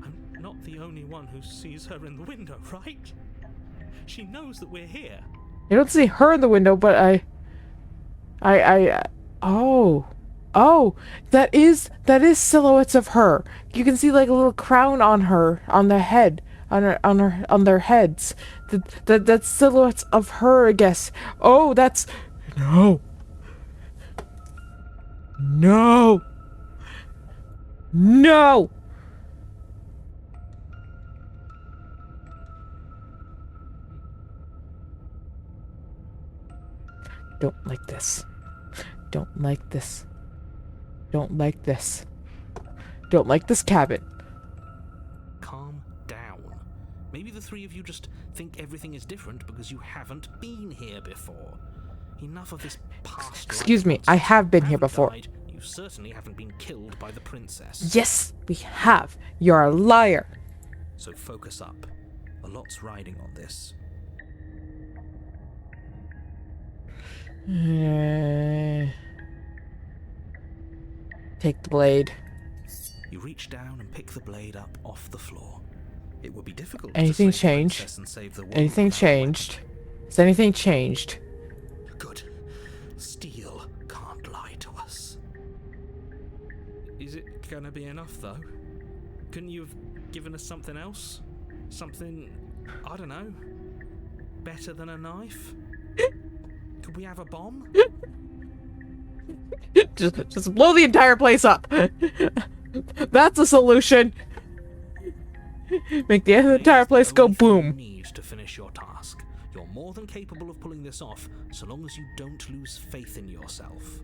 I'm not the only one who sees her in the window, right? She knows that we're here. I don't see her in the window, but oh, that is silhouettes of her. You can see like a little crown on her, on their head, on their heads. That's silhouettes of her, I guess. Oh, that's no. Don't like this. Don't like this. Don't like this. Don't like this cabin. Calm down. Maybe the three of you just think everything is different because you haven't been here before. Enough of this past. Excuse me, life I nonsense. have been You here haven't before. died. You certainly haven't been killed by the princess. Yes, we have. You're a liar. So focus up. A lot's riding on this. Take the blade. You reach down and pick the blade up off the floor. It would be difficult Anything to save the changed? princess and save the world Anything without a weapon. changed? Has anything changed? Good. Steel can't lie to us. Is it gonna be enough, though? Couldn't you have given us something else? Something, I don't know, better than a knife? Could we have a bomb? Just blow the entire place up. That's a solution. Make the entire place go Only thing you boom. need to finish your task. You're more than capable of pulling this off, so long as you don't lose faith in yourself.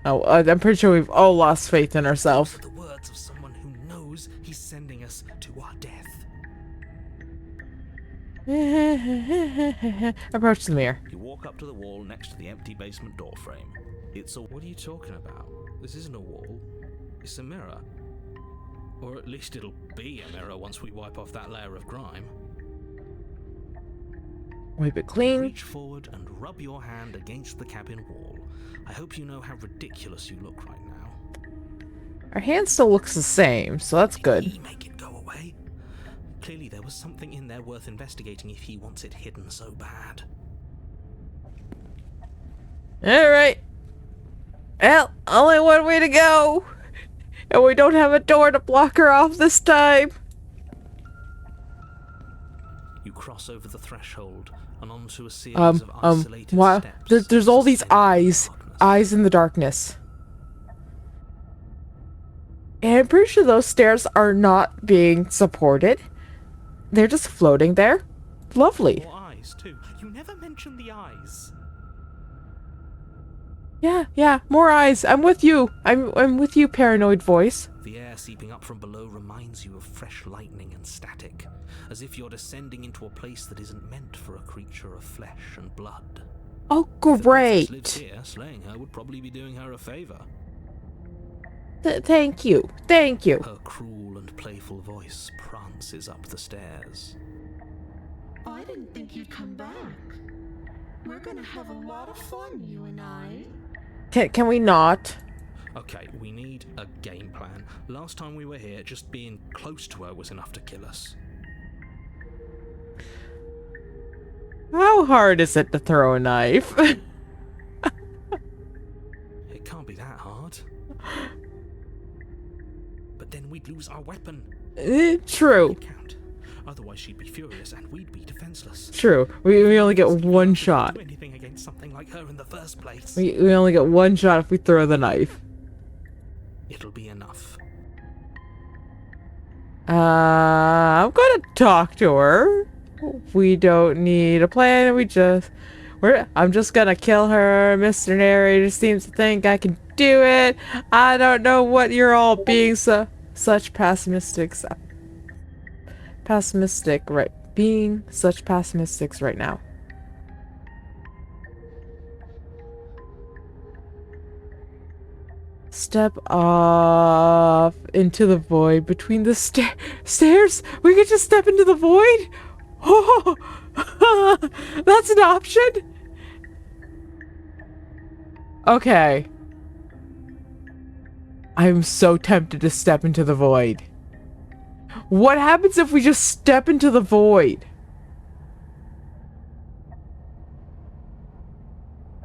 Oh, I'm pretty sure we've all lost faith in ourselves. Those are the words of someone who knows he's sending us to our death. Approach the mirror. You walk up to the wall next to the empty basement door frame. It's a... What are you talking about? This isn't a wall. It's a mirror. Or at least it'll be a mirror once we wipe off that layer of grime. Wipe it clean. Reach forward and rub your hand against the cabin wall. I hope you know how ridiculous you look right now. Our hand still looks the same, so that's Did good. he make it go away? Clearly there was something in there worth investigating if he wants it hidden so bad. Alright. Well, only one way to go. And we don't have a door to block her off this time. You cross over the threshold and onto a series of isolated wow. steps. There's all these sustained by eyes. darkness. Eyes in the darkness. And I'm pretty sure those stairs are not being supported. They're just floating there. Lovely. More eyes, too. You never mentioned the eyes. Yeah, more eyes. I'm with you. I'm with you, paranoid voice. The air seeping up from below reminds you of fresh lightning and static, as if you're descending into a place that isn't meant for a creature of flesh and blood. Oh, If the princess lived great. here, slaying her would probably be doing her a favor. Thank you. Thank you. Her cruel and playful voice prances up the stairs. I didn't think you'd come back. We're gonna have a lot of fun, you and I. Can we not? Okay, we need a game plan. Last time we were here, just being close to her was enough to kill us. How hard is it to throw a knife? It can't be that hard. But then we'd lose our weapon. True. It count. Otherwise she'd be furious and we'd be defenseless. True. We only get one shot. Do anything against something like her in the first place. We only get one shot if we throw the knife. It'll be enough. I'm gonna talk to her. We don't need a plan. I'm just gonna kill her. Mr. Narrator seems to think I can do it. I don't know what you're all being such pessimistics. Being such pessimistics right now. Step off into the void between the stairs. We could just step into the void. Oh, that's an option. Okay. I'm so tempted to step into the void. What happens if we just step into the void?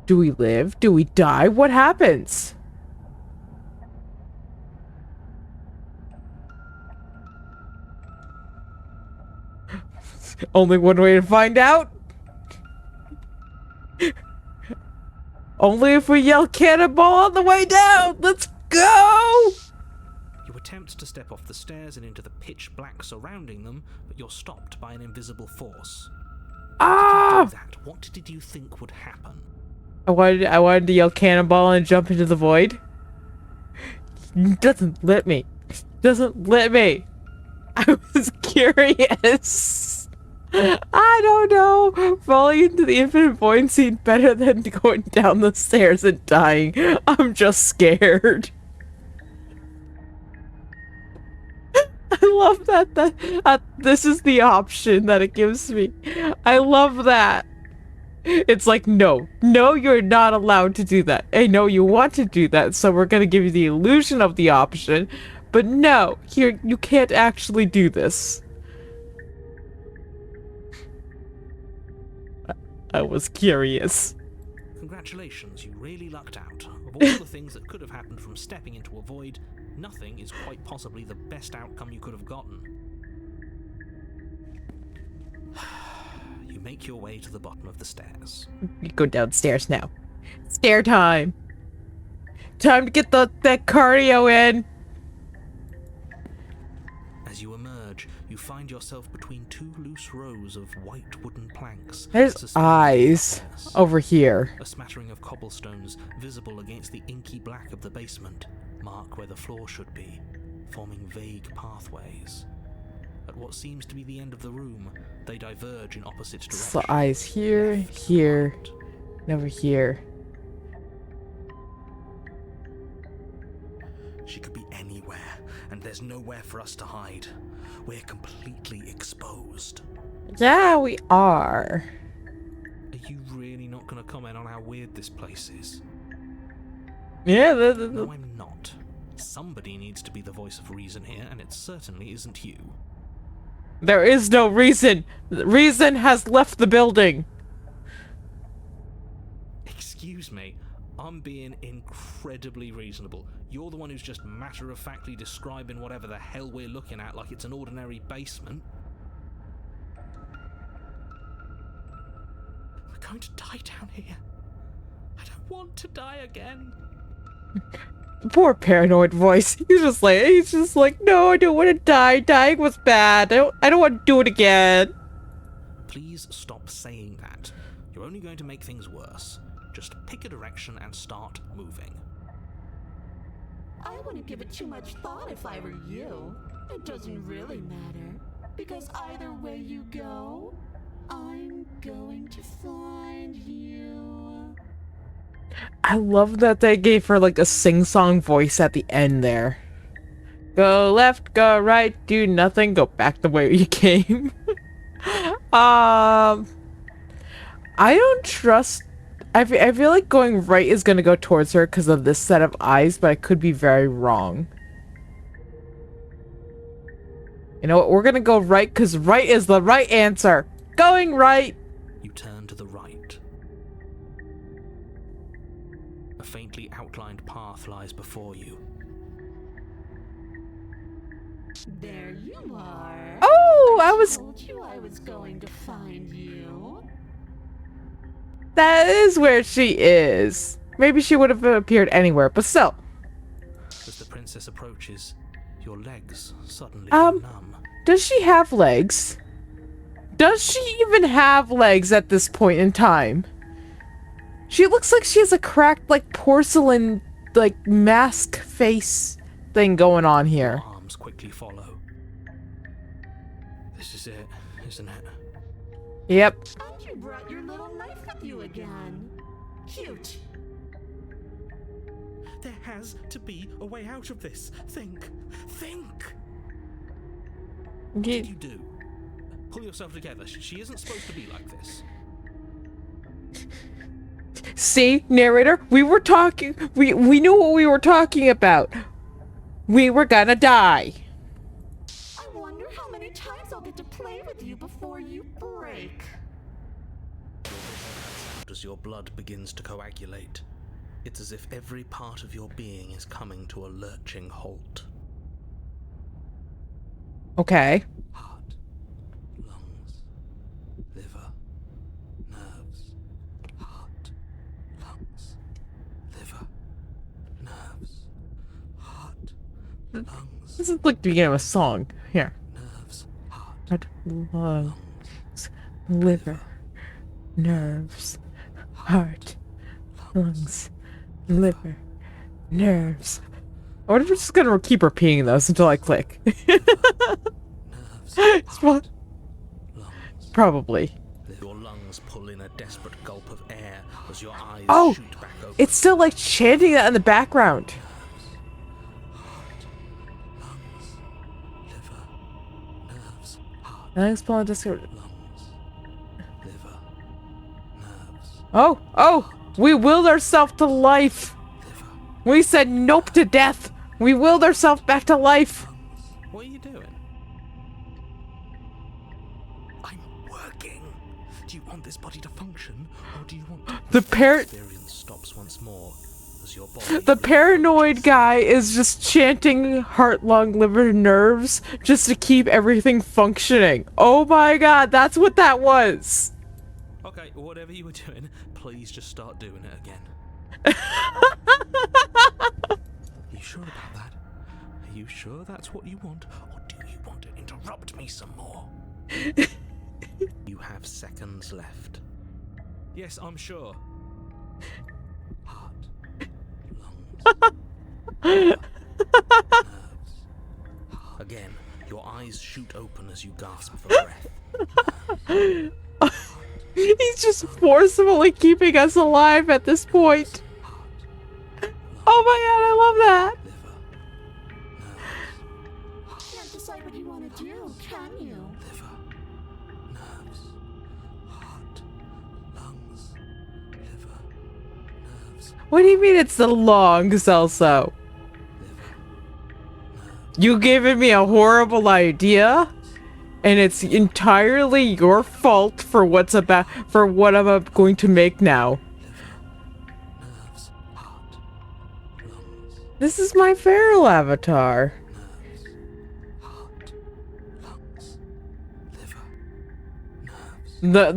Do we live? Do we die? What happens? Only one way to find out. Only if we yell cannonball on the way down. Let's go! You attempt to step off the stairs and into the pitch black surrounding them, but you're stopped by an invisible force. Ah! Do that. What did you think would happen? I wanted to yell cannonball and jump into the void. Doesn't let me. Doesn't let me. I was curious. I don't know. Falling into the infinite void seemed better than going down the stairs and dying. I'm just scared. I love that this is the option that it gives me. I love that. It's like, no, you're not allowed to do that. I know you want to do that, so we're gonna give you the illusion of the option, but no, you can't actually do this. I was curious. Congratulations, you really lucked out. Of all the things that could have happened from stepping into a void, nothing is quite possibly the best outcome you could have gotten. You make your way to the bottom of the stairs. You go downstairs now. Stair time. Time to get that cardio in. As you emerge, you find yourself between two loose rows of white wooden planks. There's suspended eyes from the over here. A smattering of cobblestones visible against the inky black of the basement mark where the floor should be, forming vague pathways. At what seems to be the end of the room, they diverge in opposite directions. So eyes here, here, and over here. She could be anywhere, and there's nowhere for us to hide. We're completely exposed. Yeah, we are. Are you really not going to comment on how weird this place is? Yeah, No, I'm not. Somebody needs to be the voice of reason here, and it certainly isn't you. there is no reason. Reason has left the building. Excuse me, I'm being incredibly reasonable. You're the one who's just matter-of-factly describing whatever the hell we're looking at like it's an ordinary basement. We're going to die down here. I don't want to die again. Poor paranoid voice. He's just like, no, I don't want to die. Dying was bad. I don't want to do it again. Please stop saying that. You're only going to make things worse. Just pick a direction and start moving. I wouldn't give it too much thought if I were you. It doesn't really matter. Because either way you go, I'm going to find you. I love that they gave her like a sing-song voice at the end there. Go left, go right, do nothing, go back the way you came. I don't trust. I feel like going right is gonna go towards her because of this set of eyes, but I could be very wrong. You know what? We're gonna go right because right is the right answer. Going right. You turn to the right. A faintly outlined path lies before you. There you are. Oh, I was. Told you I was going to find you. That is where she is. Maybe she would have appeared anywhere, but still. As the princess approaches, your legs suddenly go numb. Does she have legs? Does she even have legs at this point in time? She looks like she has a cracked, like, porcelain, like, mask face thing going on here. Arms quickly follow. This is it, isn't it? Yep. And you brought your little knife with you again. Cute. There has to be a way out of this. Think. What did you do? Pull yourself together. She isn't supposed to be like this. See, narrator, we were talking. We knew what we were talking about. We were gonna die. I wonder how many times I'll get to play with you before you break. As your blood begins to coagulate, it's as if every part of your being is coming to a lurching halt. Okay. Heart, lungs, liver, nerves. Heart, lungs, liver, nerves. Heart, lungs, This is like the beginning of a song. Here. nerves, heart, Heart, lungs, liver, nerves, heart, lungs, liver, nerves. I wonder if we're just gonna keep repeating those until I click. nerves, It's heart, lungs. probably. Your lungs pull in a desperate gulp of air as your eyes Oh, shoot back open. it's still like chanting that in the background. Lungs, liver, nerves, heart, Lungs, pollen, disc- lungs, liver, nerves, Oh, we willed ourselves to life. We said nope to death. We willed ourselves back to life. What are you doing? I'm working. Do you want this body to function, or do you want The experience stops once more as your body? The paranoid guy is just chanting heart, lung, liver, nerves just to keep everything functioning. Oh my god, that's what that was. Okay, whatever you were doing, please just start doing it again. You sure about that? Are you sure that's what you want, or do you want to interrupt me some more? You have seconds left. Yes, I'm sure. Heart, lungs, nerves. Again, your eyes shoot open as you gasp for breath. He's just forcibly keeping us alive at this point. Oh my god, I love that. Liver, nerves, Can't decide what you want to do, can you? liver, nerves, heart, lungs, liver, nerves, What do you mean it's the lungs also? liver, nerves. You giving me a horrible idea? And it's entirely your fault for what I'm going to make now. Nerves, heart, lungs, This is my feral avatar. nerves, heart, lungs, liver, nerves.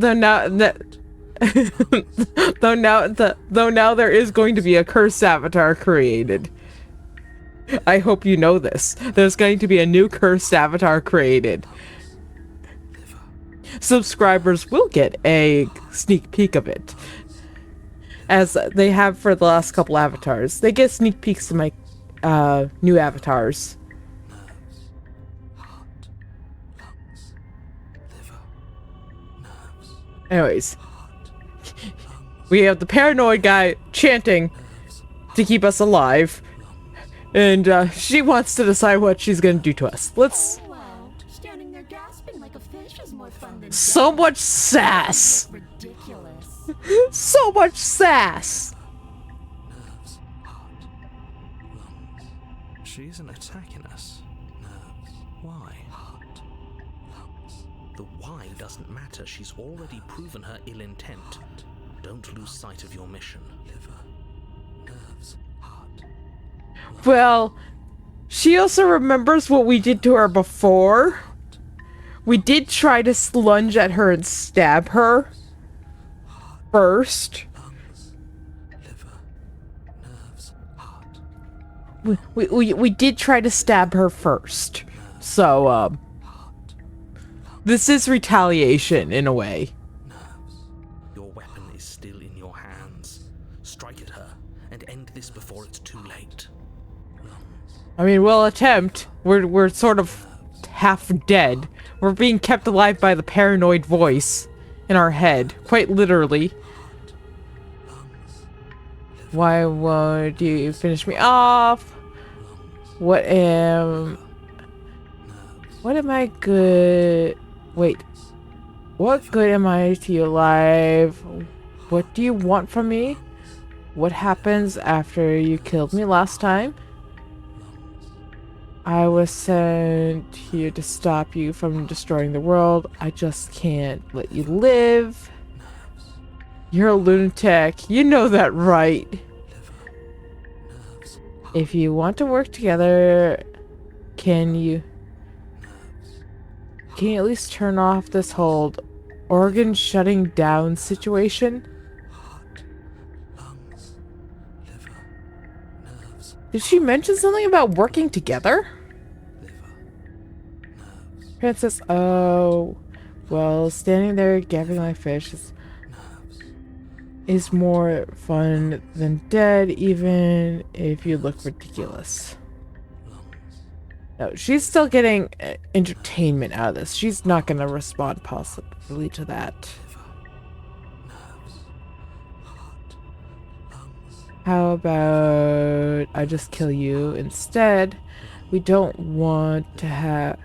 Though now there is going to be a cursed avatar created. I hope you know this. There's going to be a new cursed avatar created. Subscribers will get a sneak peek of it, as they have for the last couple avatars. They get sneak peeks of my new avatars. Heart, lungs, liver, nerves, Anyways, heart, we have the paranoid guy chanting to keep us alive, and she wants to decide what she's gonna do to us. Let's. Oh, well, standing there gasping like a fish is more fun than So much sass! ridiculous. So much sass! nerves, heart, lungs. She isn't attacking us. Nerves. Why? Heart, lungs. The why doesn't matter. She's already proven her ill intent. Don't lose sight of your mission. Liver, nerves, heart. Well, she also remembers what we did to her before. We did try to lunge at her and stab her first. Lungs, liver, nerves, heart. We did try to stab her first. So, this is retaliation in a way. Nerves. Your weapon is still in your hands. Strike at her and end this before it's too late. Lungs. I mean, we'll attempt. We're sort of half dead. We're being kept alive by the paranoid voice in our head, quite literally. Why won't you finish me off? What am I good? Wait. What good am I to you alive? What do you want from me? What happens after you killed me last time? I was sent here to stop you from destroying the world. I just can't let you live. You're a lunatic. You know that, right? If you want to work together, can you at least turn off this whole organ shutting down situation? Lungs, liver, nerves, Did she mention something about working together? liver, nerves, Princess, oh, well, standing there gabbing like fish nerves, is more fun than dead, even if you look ridiculous. lungs, No, she's still getting entertainment out of this. She's not gonna respond positively to that. liver, nerves, heart, lungs, How about I just kill you instead? We don't want to have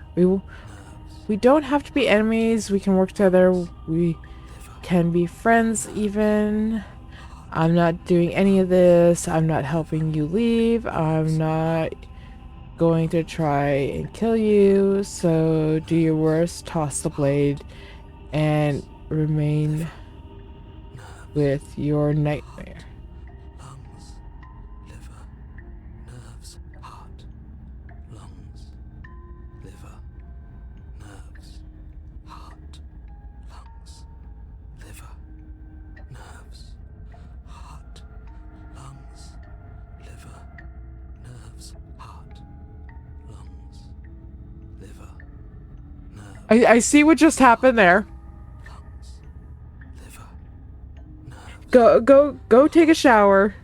we don't have to be enemies. We can work together. We can be friends even. I'm not doing any of this. I'm not helping you leave. I'm not going to try and kill you. So do your worst, toss the blade, and remain with your nightmare. Lungs, liver, nerves, heart, lungs, liver, nerves, heart, lungs, liver, nerves, heart, lungs, liver, nerves, heart, lungs, liver, nerves, I see what just happened there. lungs, liver, nerves, Go take a shower.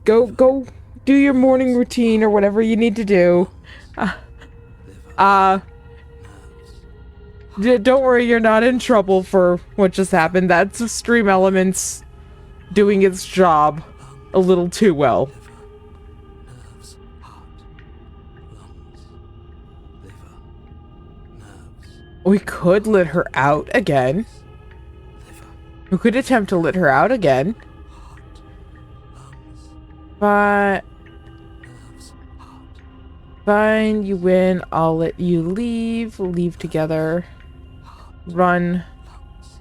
Go do your morning routine or whatever you need to do. Don't worry, you're not in trouble for what just happened. That's the Stream Elements doing its job a little too well. nerves, heart, lungs, liver, nerves, We could let her out again. liver, We could attempt to let her out again. heart, lungs, But nerves, heart, fine, you win. I'll let you leave. Leave together. Run. lungs,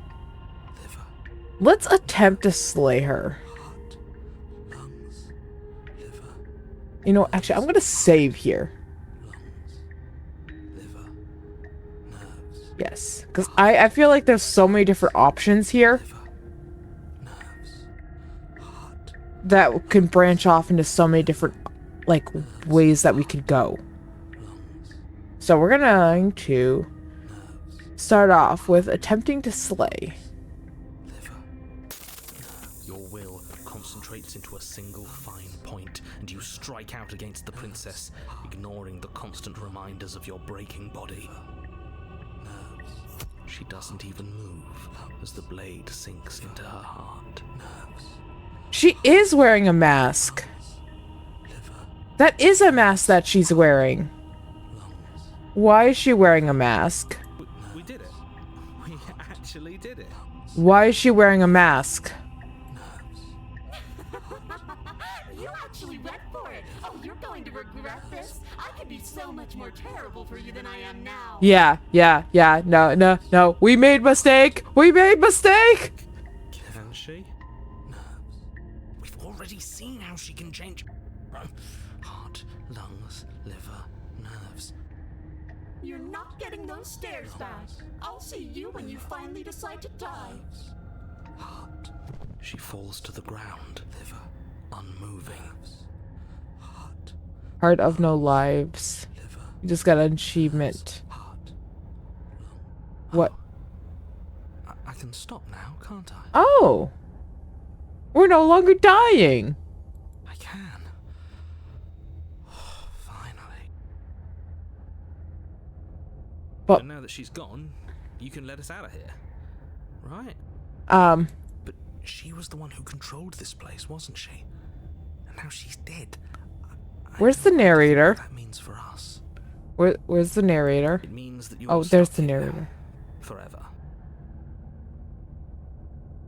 liver, Let's attempt to slay her. heart, lungs, liver, You know, actually, I'm gonna save here. lungs, liver, nerves, Yes, because I feel like there's so many different options here liver, nerves, heart, that can branch off into so many different, like, ways that we could go. lungs, So we're going to nerves, start off with attempting to slay. liver. Your will concentrates into a single fine point, and you strike out against the princess, ignoring the constant reminders of your breaking body. Nerves. She doesn't even move as the blade sinks into her heart. Nerves. She is wearing a mask. Liver. That is a mask that she's wearing. Lungs. Why is she wearing a mask? We did it. We actually did it. Why is she wearing a mask? You actually went for it. Oh, you're going to regret this. I could be so much more terrible for you than I am now. Yeah. No. We made mistake. We made mistake. Can she? Nerves. We've already seen how she can change. Heart, lungs, liver, nerves. You're not getting those stairs back. I'll see you when you finally decide to die. Heart. She falls to the ground. Liver. Unmoving. Heart. Heart of no lives. Liver. You just got an achievement. Heart. What? I can stop now, can't I? Oh. We're no longer dying. I can. Finally. But- And now that she's gone, you can let us out of here. Right? But she was the one who controlled this place, wasn't she? And now she's dead. I Where's the don't know narrator? what that means for us. Where's the narrator? It means that you Oh, are there's stuck the here narrator. forever.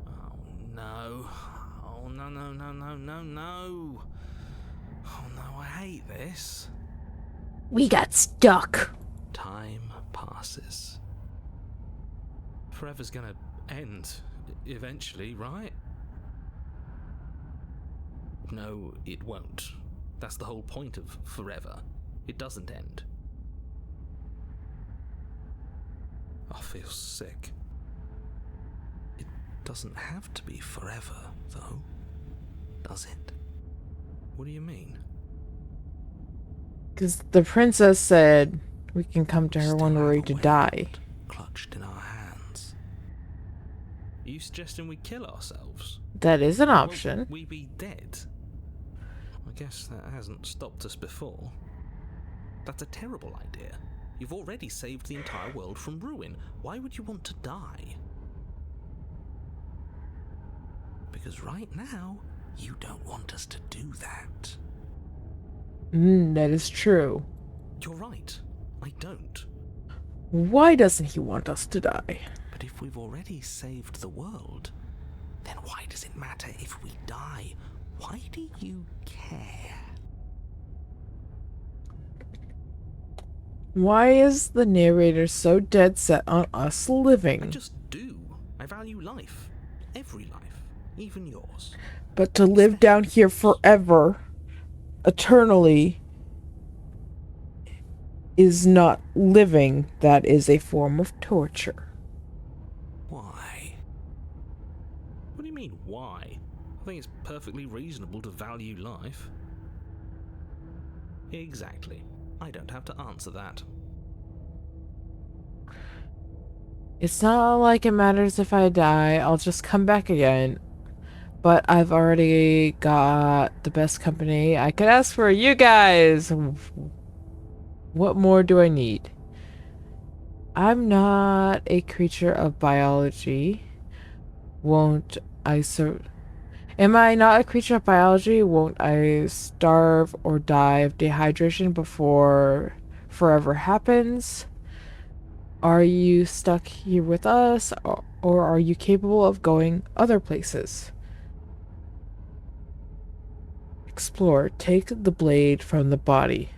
Oh no. Oh no. Oh no, I hate this. We got stuck. Time passes. Forever's gonna end eventually, right? No, it won't. That's the whole point of forever. It doesn't end. I feel sick. It doesn't have to be forever, though, does it? What do you mean? Because the princess said we can come to her Still when we're ready have to a way die. out, clutched in our hands. Are you suggesting we kill ourselves? That is an Well, option. we be dead. I guess that hasn't stopped us before. That's a terrible idea. You've already saved the entire world from ruin. Why would you want to die? Because right now, you don't want us to do that. That is true. You're right. I don't. Why doesn't he want us to die? But if we've already saved the world, then why does it matter if we die? Why do you care? Why is the narrator so dead set on us I living? just do. I value life. Every life. Even yours. But to live down here forever, eternally, is not living. That is a form of torture. Why? What do you mean, why? I think it's perfectly reasonable to value life. Exactly. I don't have to answer that. It's not like it matters if I die, I'll just come back again. But I've already got the best company I could ask for. You guys! What more do I need? I'm not a creature of biology. Won't I Am I not a creature of biology? Won't I starve or die of dehydration before forever happens? Are you stuck here with us, or are you capable of going other places? Explore. Take the blade from the body.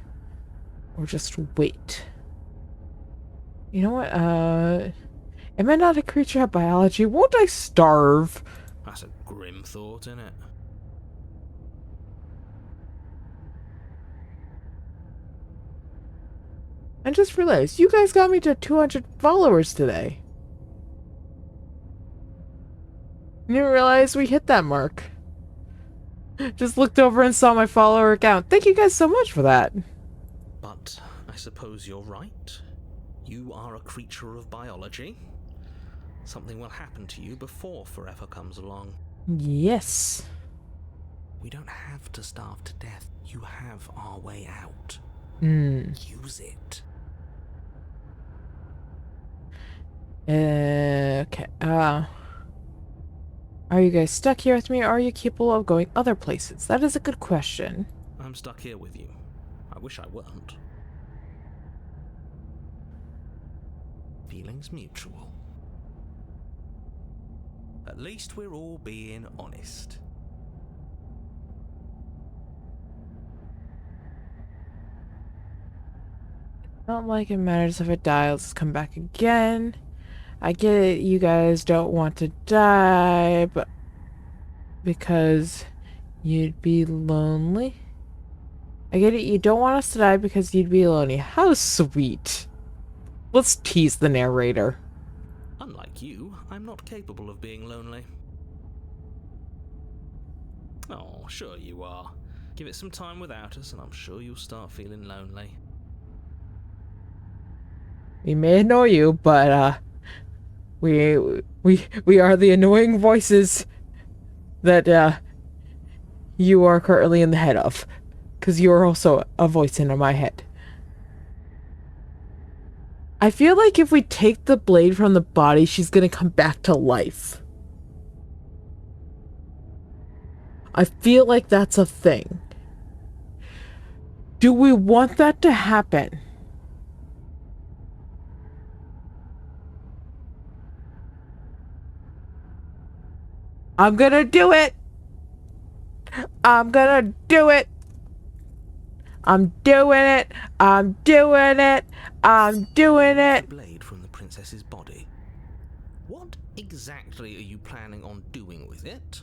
Or just wait. You know what? Am I not a creature of biology? Won't I starve? That's a grim thought, isn't it? I just realized you guys got me to 200 followers today. Didn't realize we hit that mark. Just looked over and saw my follower count. Thank you guys so much for that. But I suppose you're right. You are a creature of biology. Something will happen to you before forever comes along. Yes. We don't have to starve to death. You have our way out. Use it. Okay. Are you guys stuck here with me, or are you capable of going other places? That is a good question. I'm stuck here with you. I wish I weren't. Feelings mutual. At least we're all being honest. Not like it matters if I die, let's come back again. I get it, you guys don't want to die, but because you'd be lonely. I get it, you don't want us to die because you'd be lonely. How sweet. Let's tease the narrator. Unlike you, I'm not capable of being lonely. Oh, sure you are. Give it some time without us, and I'm sure you'll start feeling lonely. We may annoy you, but we are the annoying voices that you are currently in the head of, because you are also a voice in my head. I feel like if we take the blade from the body, she's gonna come back to life. I feel like that's a thing. Do we want that to happen? I'm gonna do it! I'm gonna do it! I'm doing it! I'm doing it! I'm doing it! The blade from the princess's body. What exactly are you planning on doing with it?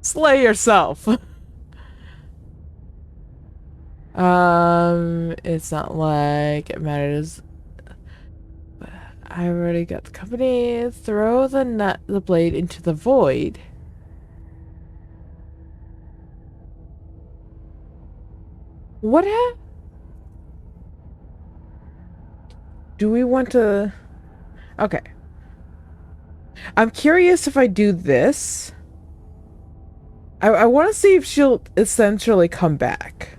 Slay yourself! It's not like it matters. I already got the company. Throw the blade into the void. What do we want to... Okay. I'm curious if I do this. I want to see if she'll essentially come back.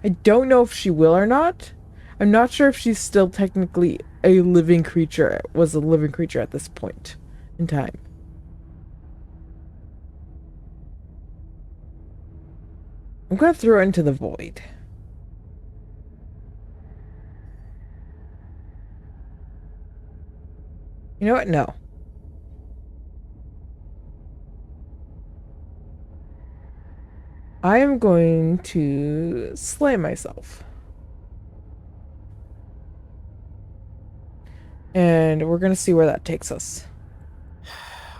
I don't know if she will or not. I'm not sure if she's still technically a living creature, was a living creature at this point in time. I'm gonna throw it into the void. You know what? No. I am going to slay myself. And we're going to see where that takes us.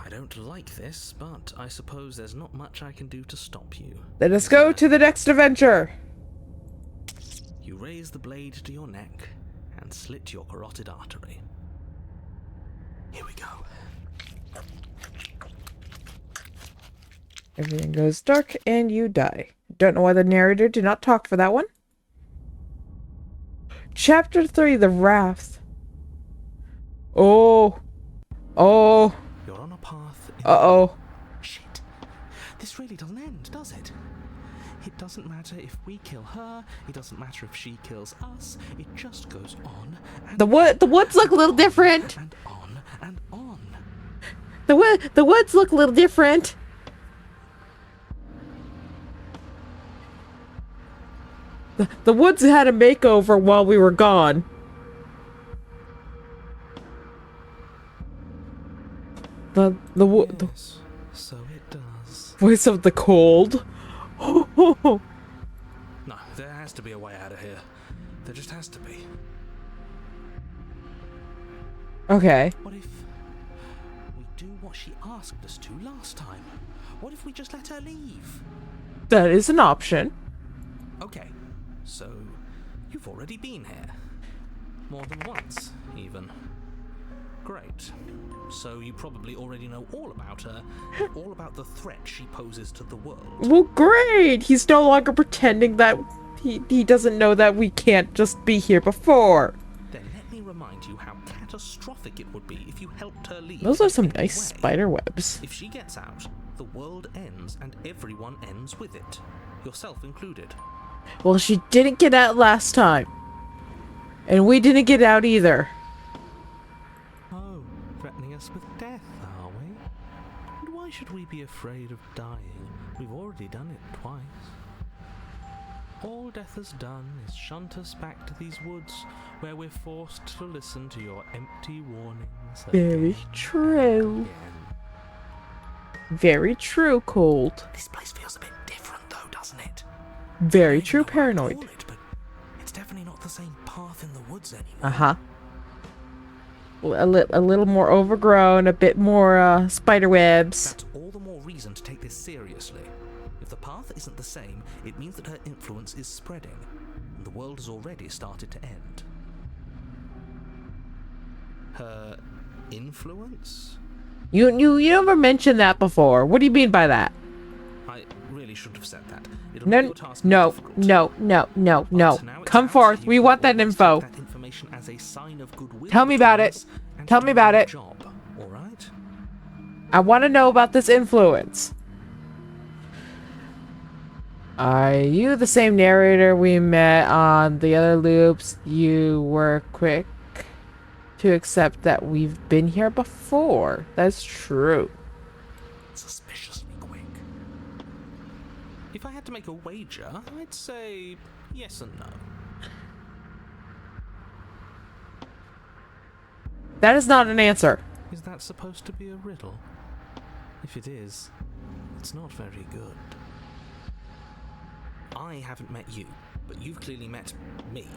I don't like this, but I suppose there's not much I can do to stop you. Let us go to the next adventure. You raise the blade to your neck and slit your carotid artery. Here we go. Everything goes dark and you die. Don't know why the narrator did not talk for that one. Chapter 3, The Wrath. Oh. Oh. You're on a path. Uh-oh. Shit. This really doesn't end, does it? It doesn't matter if we kill her. It doesn't matter if she kills us. It just goes on and The woods look a little different. and on and on. The woods look a little different. The woods had a makeover while we were gone. The Yes, so it does. voice of the cold. No, there has to be a way out of here. There just has to be. Okay. What if we do what she asked us to last time? What if we just let her leave? That is an option. Okay, so you've already been here. More than once, even. Great. So you probably already know all about her, all about the threat she poses to the world. Well, great. He's no longer pretending that he doesn't know that we can't just be here before. Then let me remind you how catastrophic it would be if you helped her leave. Those are in some any nice way. spider webs. If she gets out, the world ends and everyone ends with it. Yourself included. Well, she didn't get out last time. And we didn't get out either. Oh, threatening us with death, are we? And why should we be afraid of dying? We've already done it twice. All death has done is shunt us back to these woods, where we're forced to listen to your empty warnings. Very again true. and again. Very true, Cold. This place feels a bit different, though, doesn't it? Very I don't true, know what to paranoid. call it, but it's definitely not the same path in the woods anymore. Uh-huh. A little more overgrown, a bit more spider webs. That's all the more reason to take this seriously. If the path isn't the same, it means that her influence is spreading, and the world has already started to end. Her influence? You never mentioned that before. What do you mean by that? I really shouldn't have said that. It'll No, make your task more no, difficult. no, no, no, But no. now it's Come out, forth. you We can want that always info. take that information as a sign of goodwill Tell me about between it. us and Tell do me about your it. Job, all right? I want to know about this influence. Are you the same narrator we met on the other loops? You were quick to accept that we've been here before. That's true. Suspiciously quick. If I had to make a wager, I'd say yes and no. That is not an answer. Is that supposed to be a riddle? If it is, it's not very good. I haven't met you, but you've clearly met me.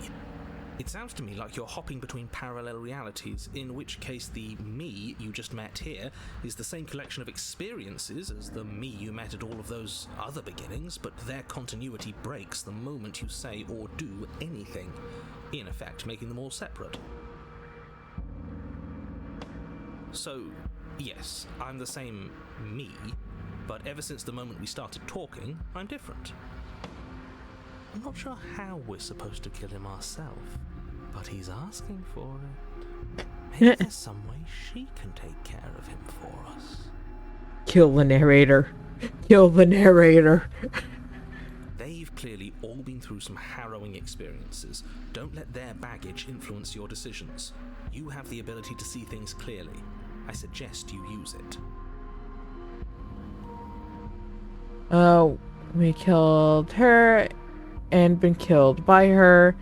It sounds to me like you're hopping between parallel realities, in which case the me you just met here is the same collection of experiences as the me you met at all of those other beginnings, but their continuity breaks the moment you say or do anything, in effect making them all separate. So, yes, I'm the same me, but ever since the moment we started talking, I'm different. I'm not sure how we're supposed to kill him ourselves, but he's asking for it. Maybe there's some way she can take care of him for us. Kill the narrator. Kill the narrator. They've clearly all been through some harrowing experiences. Don't let their baggage influence your decisions. You have the ability to see things clearly. I suggest you use it. We killed her and been killed by her,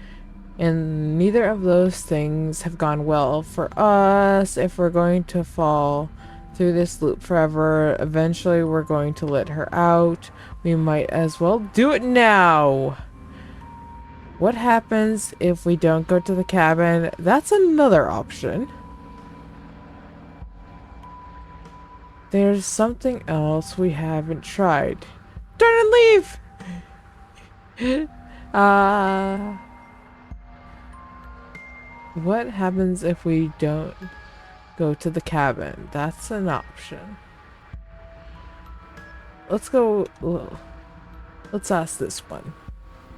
And neither of those things have gone well for us. If we're going to fall through this loop forever, eventually we're going to let her out. We might as well do it now. What happens if we don't go to the cabin? That's another option. There's something else we haven't tried. Turn and leave! What happens if we don't go to the cabin? That's an option. Let's go. Let's ask this one.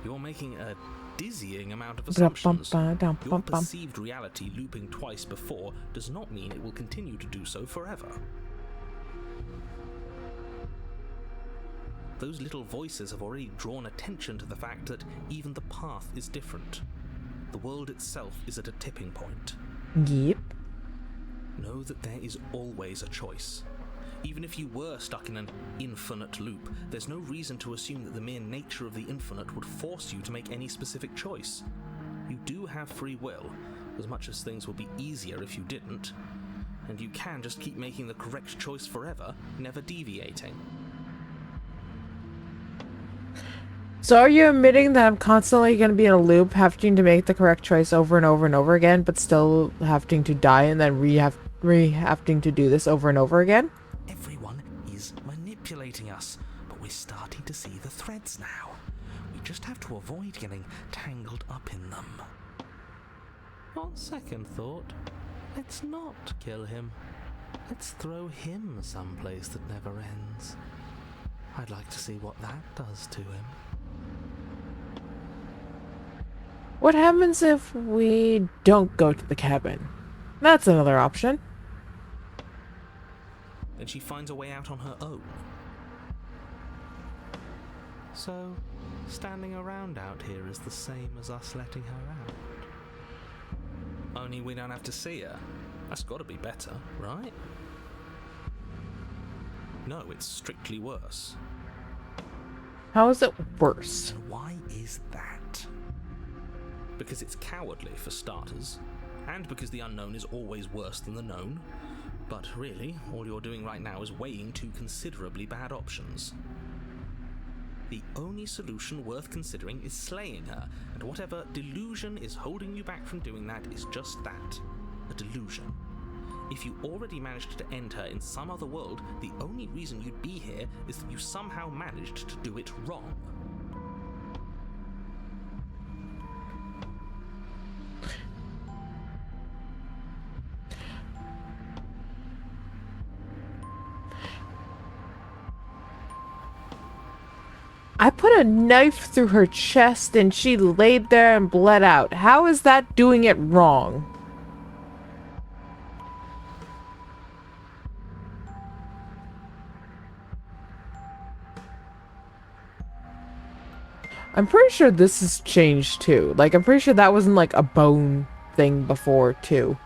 You're making a dizzying amount of assumptions. Your perceived reality looping twice before does not mean it will continue to do so forever. Those little voices have already drawn attention to the fact that even the path is different. The world itself is at a tipping point. Yep. Know that there is always a choice. Even if you were stuck in an infinite loop, there's no reason to assume that the mere nature of the infinite would force you to make any specific choice. You do have free will, as much as things would be easier if you didn't. And you can just keep making the correct choice forever, never deviating. So are you admitting that I'm constantly going to be in a loop, having to make the correct choice over and over and over again, but still having to die and then having to do this over and over again? Everyone is manipulating us, but we're starting to see the threads now. We just have to avoid getting tangled up in them. On second thought, let's not kill him. Let's throw him someplace that never ends. I'd like to see what that does to him. What happens if we don't go to the cabin? That's another option. Then she finds a way out on her own. So, standing around out here is the same as us letting her out. Only we don't have to see her. That's got to be better, right? No, it's strictly worse. How is it worse? And why is that? Because it's cowardly, for starters, and because the unknown is always worse than the known. But really, all you're doing right now is weighing two considerably bad options. The only solution worth considering is slaying her, and whatever delusion is holding you back from doing that is just that, a delusion. If you already managed to end her in some other world, the only reason you'd be here is that you somehow managed to do it wrong. I put a knife through her chest and she laid there and bled out. How is that doing it wrong? I'm pretty sure this has changed too. Like, I'm pretty sure that wasn't like a bone thing before too.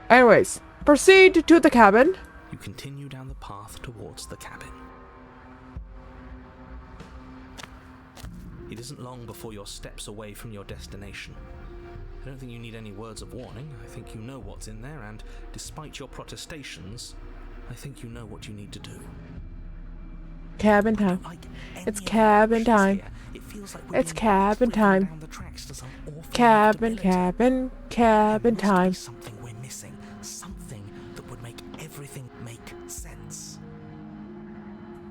Anyways, proceed to the cabin. You continue down the path towards the cabin. It isn't long before you're steps away from your destination. I don't think you need any words of warning. I think you know what's in there, and despite your protestations, I think you know what you need to do. Cabin time. It's cabin time. It's cabin time. Cabin time. Something we're missing. Something that would make everything make sense.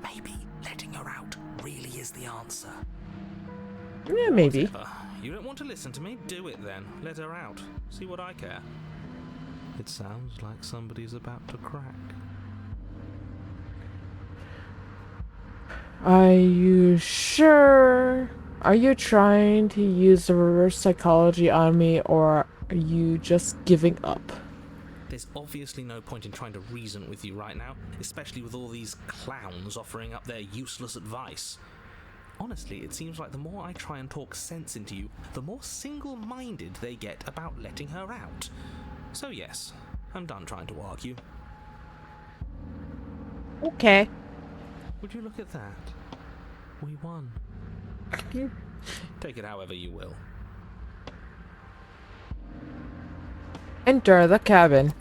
Maybe letting her out really is the answer. Yeah, maybe. Whatever. You don't want to listen to me? Do it then. Let her out. See what I care. It sounds like somebody's about to crack. Are you sure? Are you trying to use the reverse psychology on me, or are you just giving up? There's obviously no point in trying to reason with you right now, especially with all these clowns offering up their useless advice. Honestly, it seems like the more I try and talk sense into you, the more single-minded they get about letting her out. So yes, I'm done trying to argue. Okay. Would you look at that? We won. Take it however you will. Enter the cabin.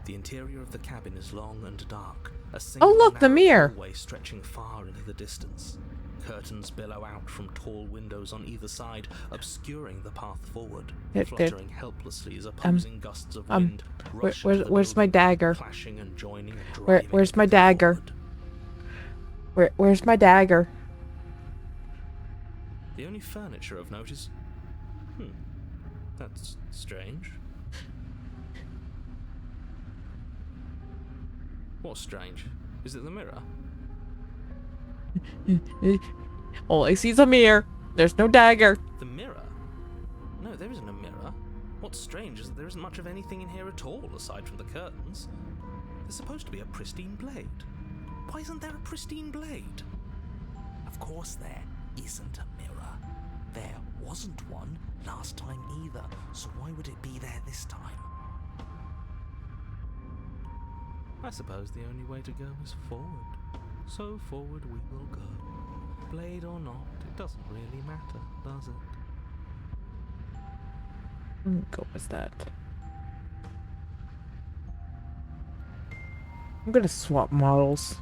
The interior of the cabin is long and dark. A Oh, look, the narrow mirror. hallway stretching far into the distance. Curtains billow out from tall windows on either side, obscuring the path forward, fluttering helplessly as opposing gusts of wind rush into the where's my building, dagger? clashing and joining and driving Where's my everything dagger? forward. Where's my dagger? The only furniture of note is... that's strange. What's strange? Is it the mirror? All I see is a mirror. There's no dagger. The mirror? No, there isn't a mirror. What's strange is that there isn't much of anything in here at all, aside from the curtains. There's supposed to be a pristine blade. Why isn't there a pristine blade? Of course there isn't a mirror. There wasn't one last time either, so why would it be there this time? I suppose the only way to go is forward. So forward we will go. Blade or not, it doesn't really matter, does it? Go with that. I'm gonna swap models.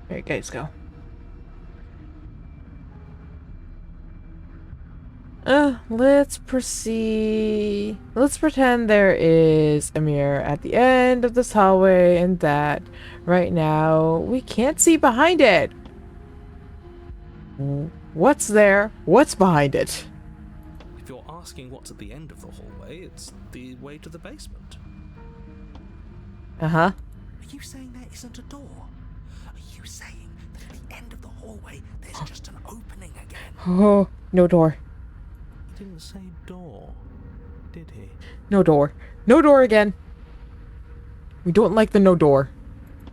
There you guys go. Let's proceed. Let's pretend there is a mirror at the end of this hallway and that right now we can't see behind it. What's there? What's behind it? If you're asking what's at the end of the hallway, it's the way to the basement. Uh-huh. Are you saying there isn't a door? Are you saying that at the end of the hallway there's just an opening again? Oh, no door. He didn't say door, did he? No door. No door again. We don't like the no door.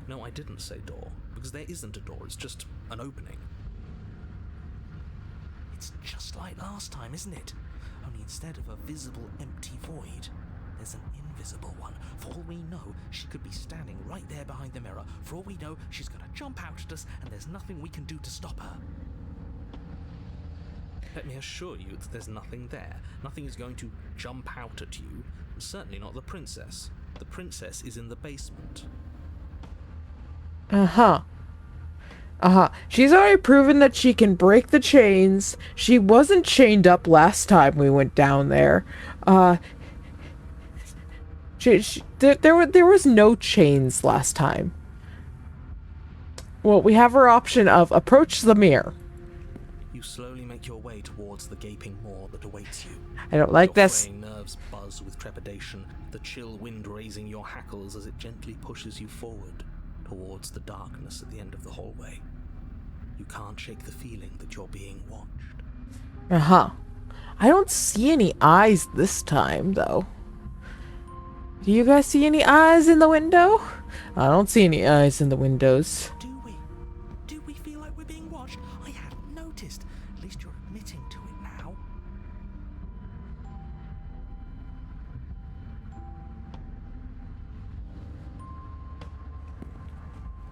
No, I didn't say door, because there isn't a door, it's just an opening. It's just like last time, isn't it? Only instead of a visible empty void, there's an invisible one. For all we know, she could be standing right there behind the mirror. For all we know, she's gonna jump out at us, and there's nothing we can do to stop her. Let me assure you that there's nothing there. Nothing is going to jump out at you, and certainly not the princess. The princess is in the basement. Uh-huh. Uh-huh. She's already proven that she can break the chains. She wasn't chained up last time we went down there. There was no chains last time. Well, we have our option of approach the mirror. You slowly make your way towards the gaping maw that awaits you. I don't like Your this. fraying nerves buzz with trepidation, the chill wind raising your hackles as it gently pushes you forward towards the darkness at the end of the hallway. You can't shake the feeling that you're being watched. Uh-huh. I don't see any eyes this time, though. Do you guys see any eyes in the window? I don't see any eyes in the windows. Do we? Do we feel like we're being watched? I hadn't noticed. At least you're admitting to it now.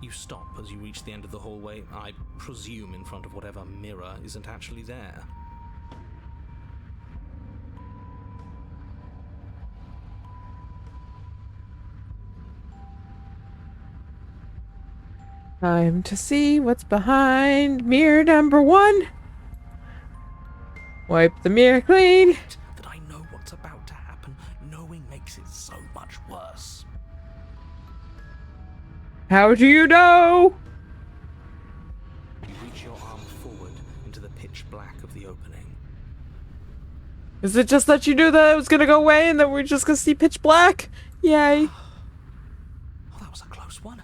You stop as you reach the end of the hallway, I presume in front of whatever mirror isn't actually there. Time to see what's behind mirror number 1. Wipe the mirror clean. That I know what's about to happen. Knowing makes it so much worse. How do you know? You reach your arm forward into the pitch black of the opening. Is it just that you knew that it was gonna go away and that we're just gonna see pitch black? Yay. Oh, that was a close one.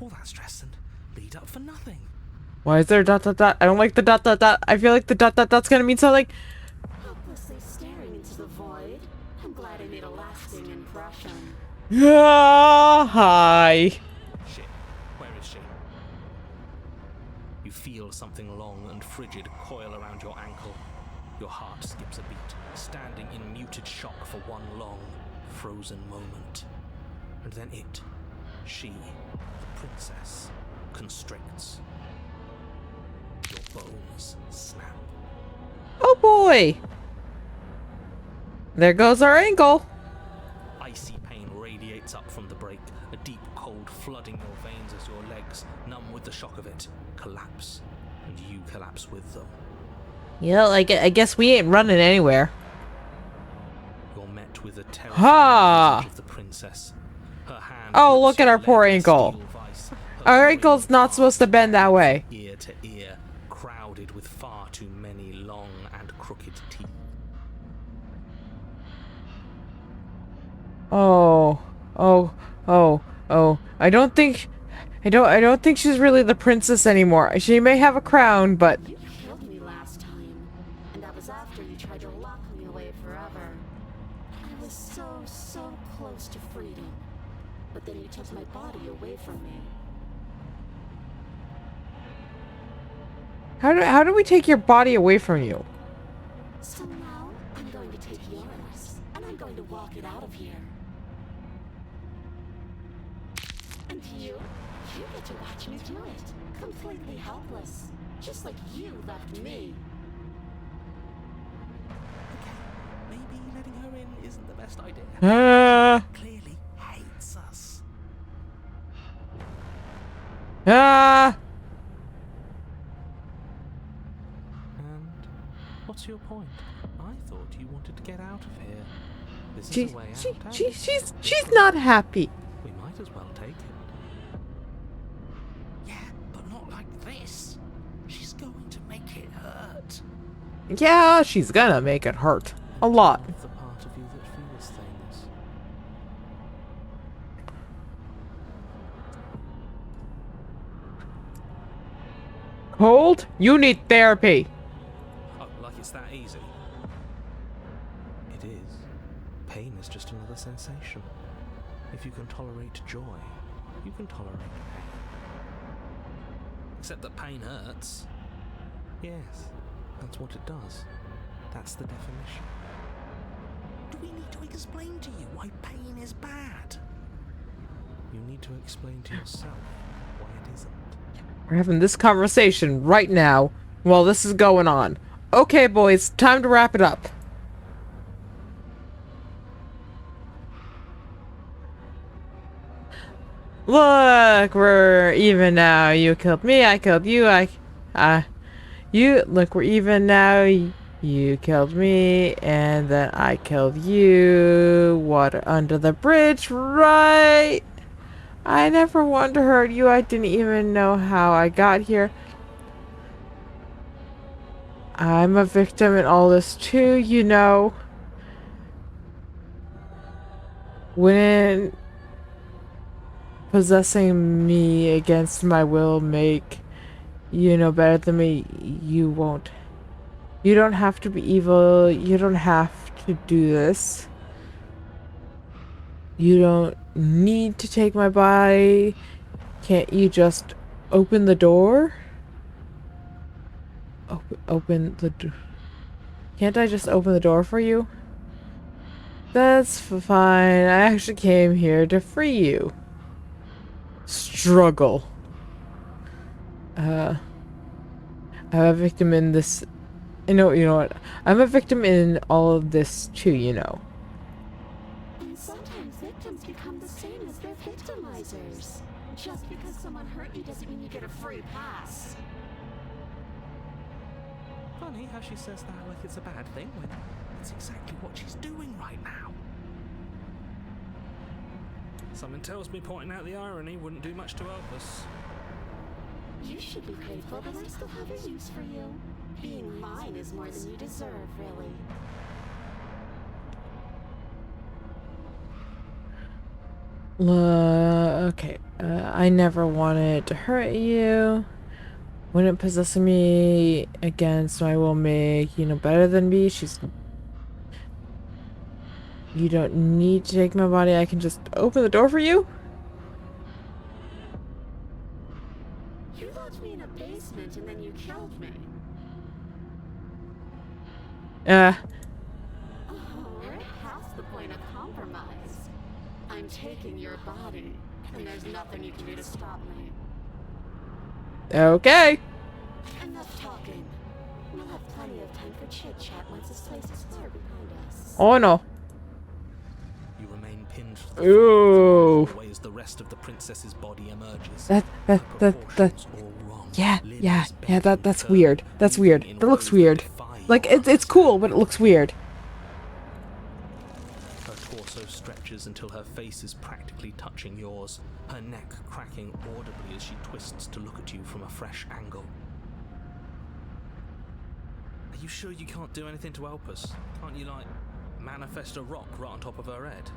All that stress and lead up for nothing. Why is there a dot dot dot? I don't like the dot dot dot. I feel like the dot dot dot's gonna mean something. Hopelessly staring into the void. I'm glad I made a last Ah, hi. Shit, where is she? You feel something long and frigid coil around your ankle. Your heart skips a beat, standing in muted shock for one long, frozen moment. And then she, the princess, constricts. Your bones snap. Oh boy. There goes our ankle. Icy pain radiates up from the break, a deep cold flooding your veins as your legs, numb with the shock of it, collapse, and you collapse with them. Yeah, I guess we ain't running anywhere. You're met with a Ha! terrifying visage of the princess. Her hand Oh, grips look at your our poor leg in a ankle. steel vice, her Our glowing ankle's not heart supposed to bend that way. Ear to ear, crowded with far too many long and crooked teeth. Oh, oh, oh, oh. I don't think she's really the princess anymore. She may have a crown, but You killed me last time, and that was after you tried to lock me away forever. I was so close to freedom, but then you took my body away from me. how do we take your body away from you? So now I'm going to take yours, and I'm going to walk it out of here. And you get to watch me do it, completely helpless, just like you left me. Okay, maybe letting her in isn't the best idea. Ah, Clearly hates us. ah. And what's your point? I thought you wanted to get out of here. This She, is a way she, out. she, she's not happy. We might as well take it. Yeah, but not like this. She's going to make it hurt. Yeah, she's gonna make it hurt a lot. The part of you that feels things. Cold? You need therapy. Oh, like it's that easy. It is. Pain is just another sensation. If you can tolerate joy, you can tolerate pain. Except that pain hurts. Yes, that's what it does. That's the definition. Do we need to explain to you why pain is bad? You need to explain to yourself why it isn't. We're having this conversation right now while this is going on. Okay, boys, time to wrap it up. Look, we're even now. You killed me, I killed you, look, we're even now. You killed me, and then I killed you. Water under the bridge, right? I never wanted to hurt you. I didn't even know how I got here. I'm a victim in all this too, you know. When possessing me against my will make you know better than me, you won't. You don't have to be evil. You don't have to do this. You don't need to take my body. Can't you just open the door? Open the door. Can't I just open the door for you? That's fine. I actually came here to free you. Struggle. I'm a victim in this. You know what? I'm a victim in all of this too, you know. And sometimes victims become the same as their victimizers. Just because someone hurt you doesn't mean you get a free pass. Funny how she says that like it's a bad thing when it's exactly what she's doing right now. Something tells me pointing out the irony wouldn't do much to help us. You should be grateful that I still have a use for you. Being mine is more than you deserve, really. Okay. I never wanted to hurt you. Wouldn't possessing me against my will make you know better than me. You don't need to take my body. I can just open the door for you. You locked me in a basement and then you killed me. Uh, Oh, we're past the point of compromise. I'm taking your body, and there's nothing you can do to stop me. okay. Enough talking. We'll have plenty of time for chit-chat once this place is clear behind us. Oh no. You remain pinned to the Ooh. hallway as the rest of the princess's body emerges. That, Her that. proportions all wrong. Yeah, Limbs yeah, bent and that's curved, weird. That's weird. moving in That looks ways weird. defy Like, your it's cool, but it looks weird. Her torso stretches until her face is practically touching yours, her neck cracking audibly as she twists to look at you from a fresh angle. Are you sure you can't do anything to help us? Can't you, like, manifest a rock right on top of her head?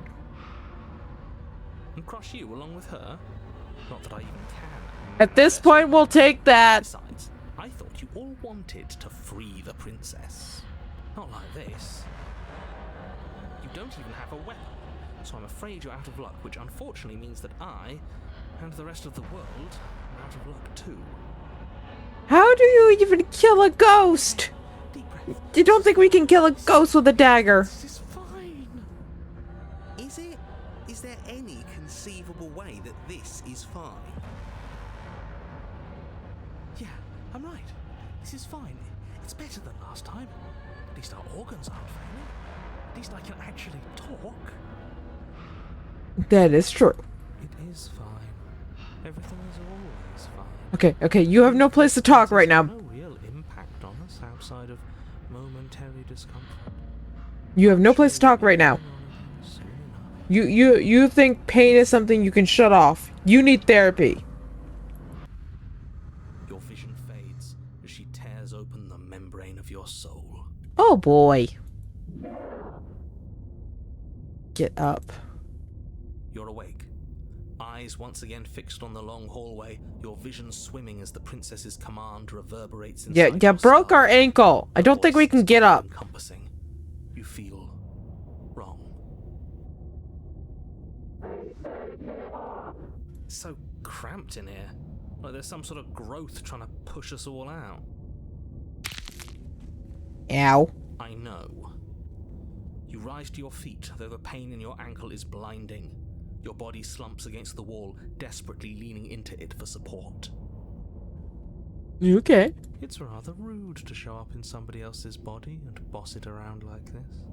And crush you along with her? Not that I even can. At this manifest point, we'll take that. Besides, I thought you all wanted to free the princess. Not like this. You don't even have a weapon, so I'm afraid you're out of luck, which unfortunately means that I, and the rest of the world, are out of luck too. How do you even kill a ghost? Deep breath. You don't think we can kill a ghost with a dagger? This is fine. Is it? Is there any conceivable way that this is fine? Yeah, I'm right. This is fine. It's better than last time. At least our organs aren't failing. At least I can actually talk. That is true. It is fine. Everything is always fine. Okay, you have no place to talk right now. No real impact on us outside of momentary discomfort. You have no place to talk right now. Soon enough. You think pain is something you can shut off. You need therapy. Your vision fades as she tears open the membrane of your soul. Oh boy. Get up. You're awake. Eyes once again fixed on the long hallway, your vision swimming as the princess's command reverberates inside Yeah, your broke skull. our ankle. I Her don't think we voice can is get up. all-encompassing. You feel wrong. It's so cramped in here. Like there's some sort of growth trying to push us all out. Ow. I know. You rise to your feet, though the pain in your ankle is blinding. Your body slumps against the wall, desperately leaning into it for support. Okay. It's rather rude to show up in somebody else's body and boss it around like this.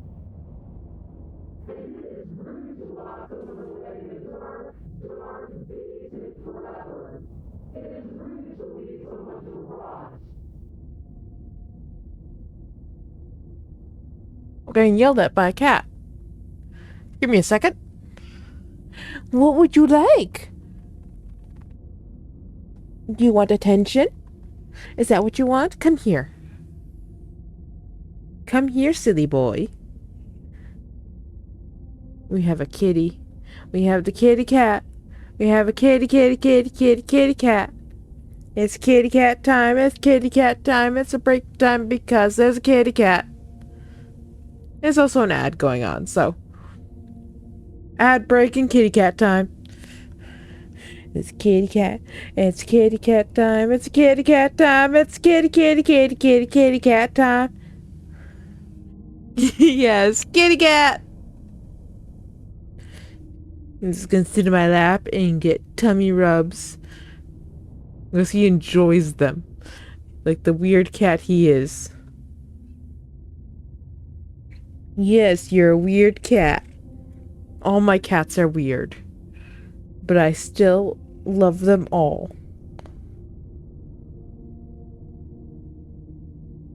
We're getting yelled at by a cat. Give me a second. What would you like? Do you want attention? Is that what you want? Come here. Come here, silly boy. We have a kitty. We have the kitty cat. We have a kitty cat. It's kitty cat time. It's kitty cat time. It's a break time because there's a kitty cat. There's also an ad going on, so. Ad break and kitty cat time. It's kitty cat. It's kitty cat time. It's kitty cat time. It's kitty cat time. Yes, kitty cat. I'm just gonna sit in my lap and get tummy rubs. Because he enjoys them. Like the weird cat he is. Yes, you're a weird cat. All my cats are weird. But I still love them all.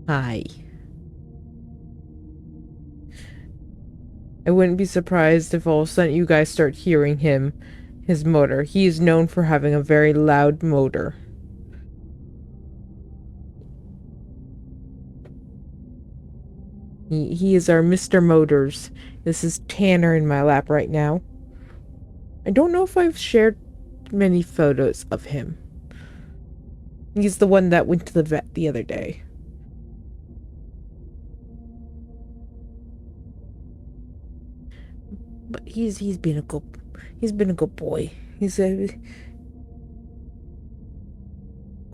Hi. I wouldn't be surprised if all of a sudden you guys start hearing his motor. He is known for having a very loud motor. He is our Mr. Motors. This is Tanner in my lap right now. I don't know if I've shared many photos of him. He's the one that went to the vet the other day. he's been a good boy. He's a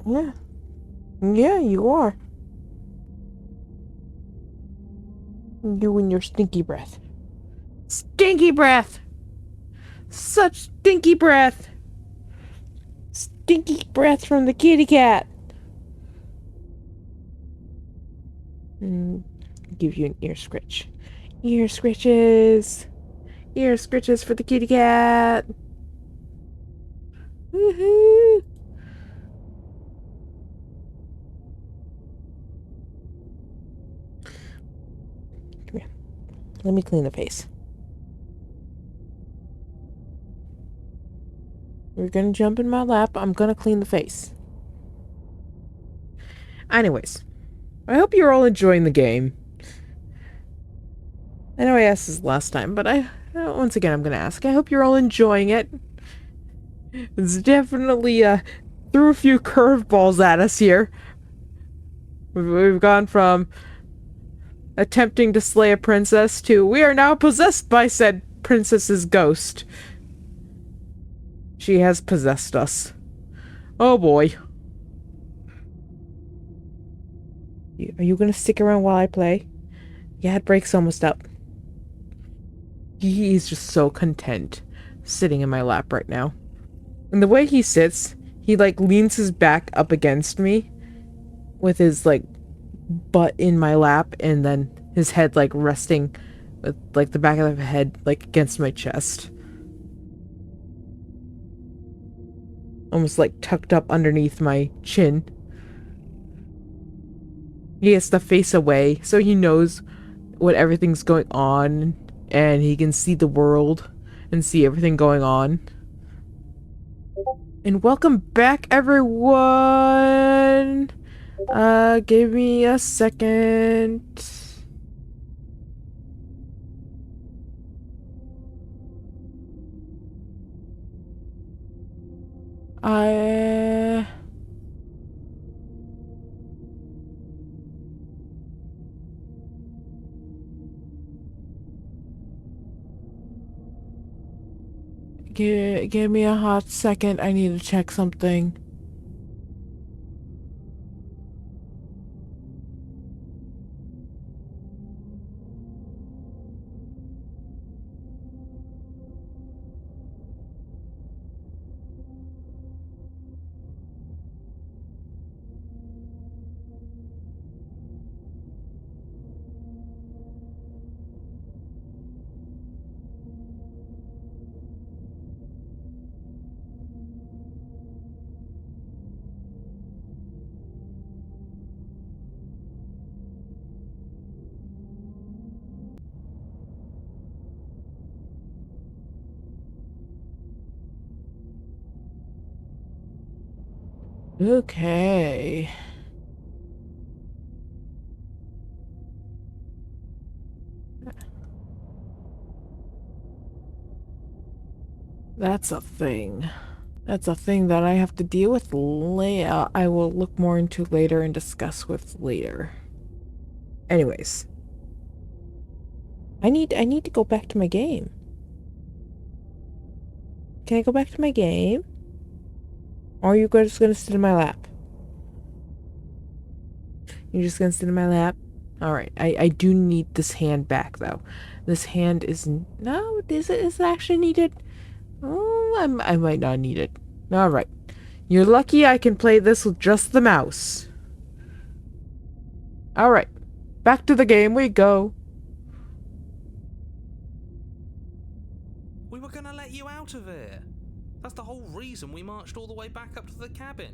yeah. Yeah, you are. You and your stinky breath. Stinky breath! Such stinky breath! Stinky breath from the kitty cat! Give you an ear scritch. Ear scritches! Ear scritches for the kitty cat! Woohoo! Come here. Let me clean the face. You're gonna jump in my lap. I'm gonna clean the face. Anyways, I hope you're all enjoying the game. I know I asked this last time, but once again I'm gonna ask. I hope you're all enjoying it. It's definitely threw a few curveballs at us here. We've gone from attempting to slay a princess to we are now possessed by said princess's ghost. She has possessed us. Oh boy. Are you gonna stick around while I play? Yeah, it break's almost up. He's just so content sitting in my lap right now. And the way he sits, he like leans his back up against me with his like butt in my lap and then his head like resting with like the back of the head like against my chest. Almost like tucked up underneath my chin. He has to face away so he knows what everything's going on and he can see the world and see everything going on. And welcome back, everyone! Give me a second. Give me a hot second. I need to check something. Okay. That's a thing. That's a thing that I have to deal with later. I will look more into later and discuss with later. Anyways. I need to go back to my game. Can I go back to my game? Or are you just gonna sit in my lap? You're just gonna sit in my lap? Alright, I do need this hand back though. This hand is no, is it actually needed? Oh, I might not need it. Alright. You're lucky I can play this with just the mouse. Alright. Back to the game we go. We were gonna let you out of here. That's the whole reason we marched all the way back up to the cabin.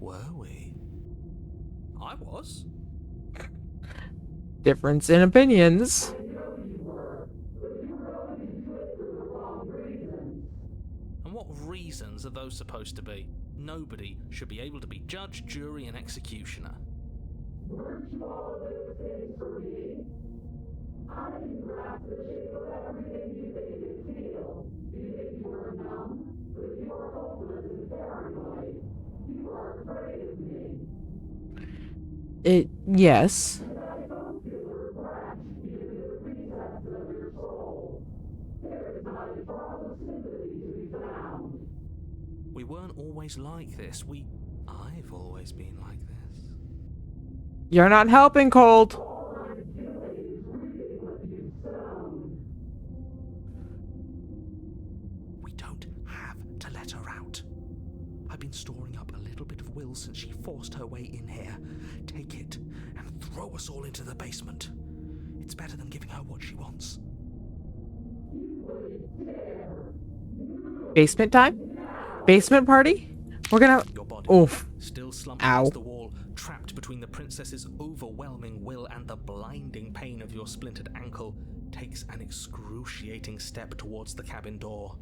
Were we? I was. Difference in opinions. And what reasons are those supposed to be? Nobody should be able to be judge, jury, and executioner. Yes. like this. I've always been like this. You're not helping, Cold. We don't have to let her out. I've been storing up a little bit of will since she forced her way in here. Take it and throw us all into the basement. It's better than giving her what she wants. Basement time? Basement party? We're gonna... Your body, Oof. still slumped Ow. against the wall, trapped between the princess's overwhelming will and the blinding pain of your splintered ankle, takes an excruciating step towards the cabin door.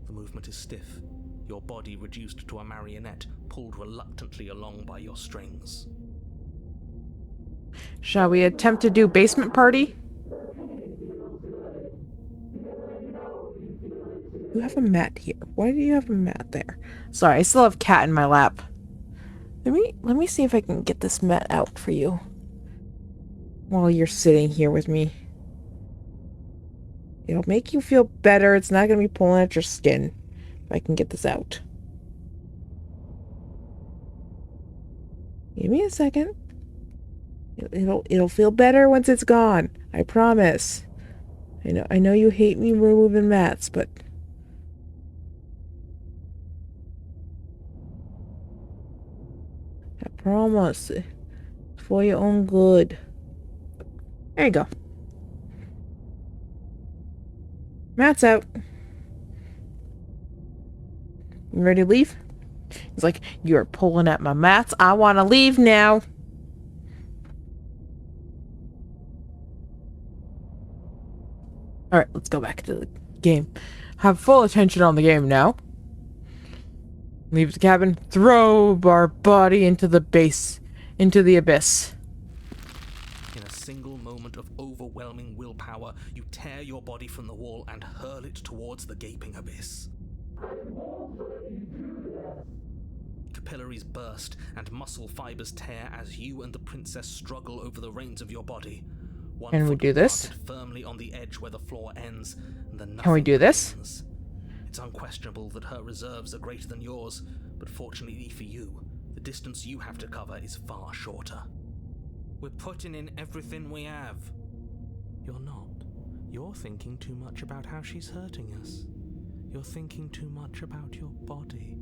The movement is stiff, your body reduced to a marionette, pulled reluctantly along by your strings. Shall we attempt to do basement party? You have a mat here. Why do you have a mat there? Sorry, I still have cat in my lap. Let me see if I can get this mat out for you. While you're sitting here with me. It'll make you feel better. It's not gonna be pulling at your skin. If I can get this out. Give me a second. It'll feel better once it's gone. I promise. I know you hate me removing mats, but I promise. For your own good. There you go. Mat's out. You ready to leave? He's like, you're pulling at my mats. I want to leave now. Alright, let's go back to the game. Have full attention on the game now. Leave the cabin. Throw our body into the abyss. In a single moment of overwhelming willpower, you tear your body from the wall and hurl it towards the gaping abyss. Capillaries burst and muscle fibers tear as you and the princess struggle over the reins of your body. One Can we foot do this? planted firmly on the edge where the floor ends, and then Can we do this? begins. It's unquestionable that her reserves are greater than yours, but fortunately for you, the distance you have to cover is far shorter. We're putting in everything we have. You're not. You're thinking too much about how she's hurting us. You're thinking too much about your body.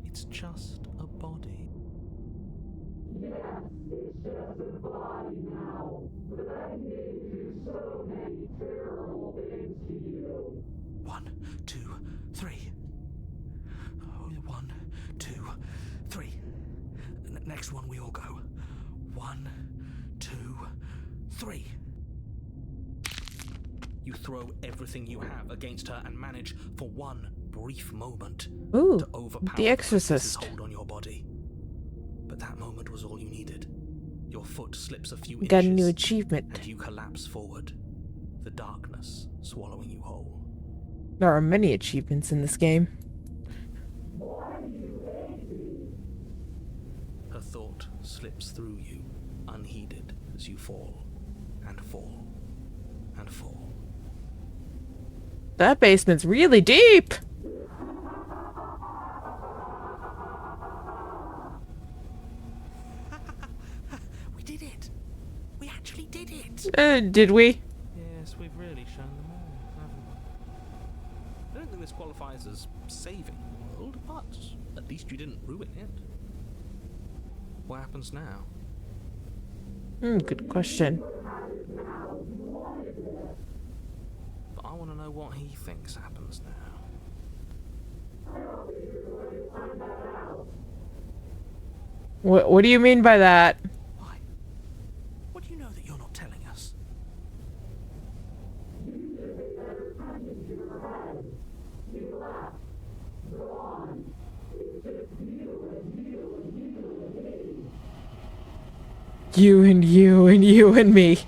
It's just a body. 1, 2, 3. 1, 2, 3. Next one we all go. 1, 2, 3. You throw everything you have against her and manage, for one brief moment, Ooh, to overpower The Exorcist. Princess's hold on your body. But that moment was all you needed. Your foot slips a few Got a inches, new achievement. and you collapse forward, the darkness swallowing you whole. There are many achievements in this game. Her thought slips through you, unheeded, as you fall, and fall, and fall. That basement's really deep! We did it! We actually did it! Did we? Yes, we've really shown them all, haven't we? I don't think this qualifies as saving the world, but at least you didn't ruin it. What happens now? Good question. But I want to know what he thinks happens now. What do you mean by that? Why? What do you know that you're not telling us? You and you and you and me.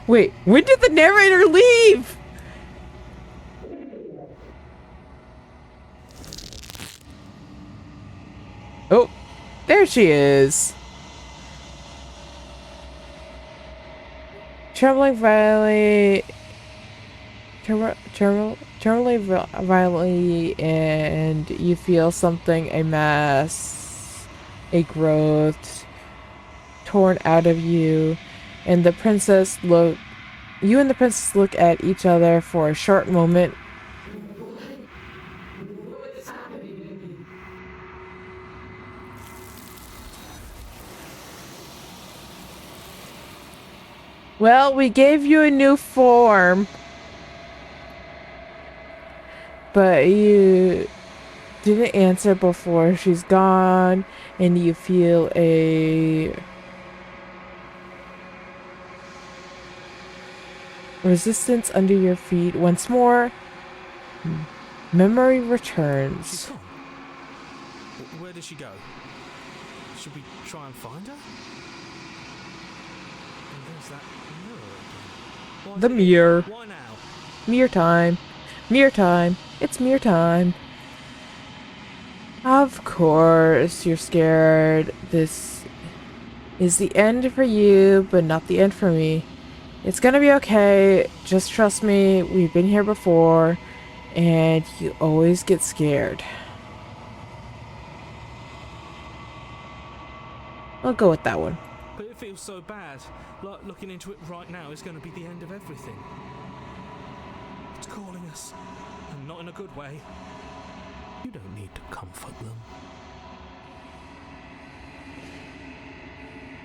Wait, when did the narrator leave? Oh, there she is. Traveling valley. Travel. Terminally violently, and you feel something, a mass, a growth torn out of you, and the princess look. You and the princess look at each other for a short moment. Well, we gave you a new form, but you didn't answer before she's gone, and you feel a resistance under your feet once more. Memory She's returns. gone. Where did she go? Should we try and find her? And there's that mirror again. Why The did- mirror. Why now? Mirror time. Mirror time. It's mirror time. Of course, you're scared. This is the end for you, but not the end for me. It's gonna be okay. Just trust me. We've been here before, and you always get scared. I'll go with that one. But it feels so bad. Like looking into it right now is going to be the end of everything. It's calling us, and not in a good way. You don't need to comfort them.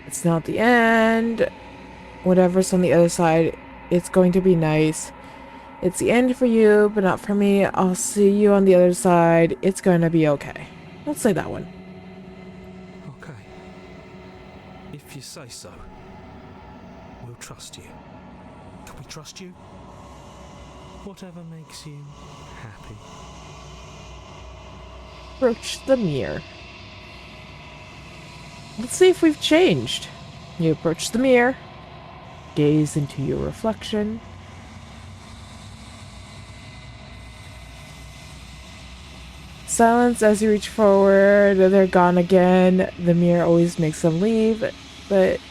It's not the end. Whatever's on the other side, it's going to be nice. It's the end for you, but not for me. I'll see you on the other side. It's going to be okay. Let's say that one. Okay. If you say so, we'll trust you. Can we trust you? Whatever makes you happy. Approach the mirror. Let's see if we've changed. You approach the mirror. Gaze into your reflection. Silence as you reach forward. They're gone again. The mirror always makes them leave, but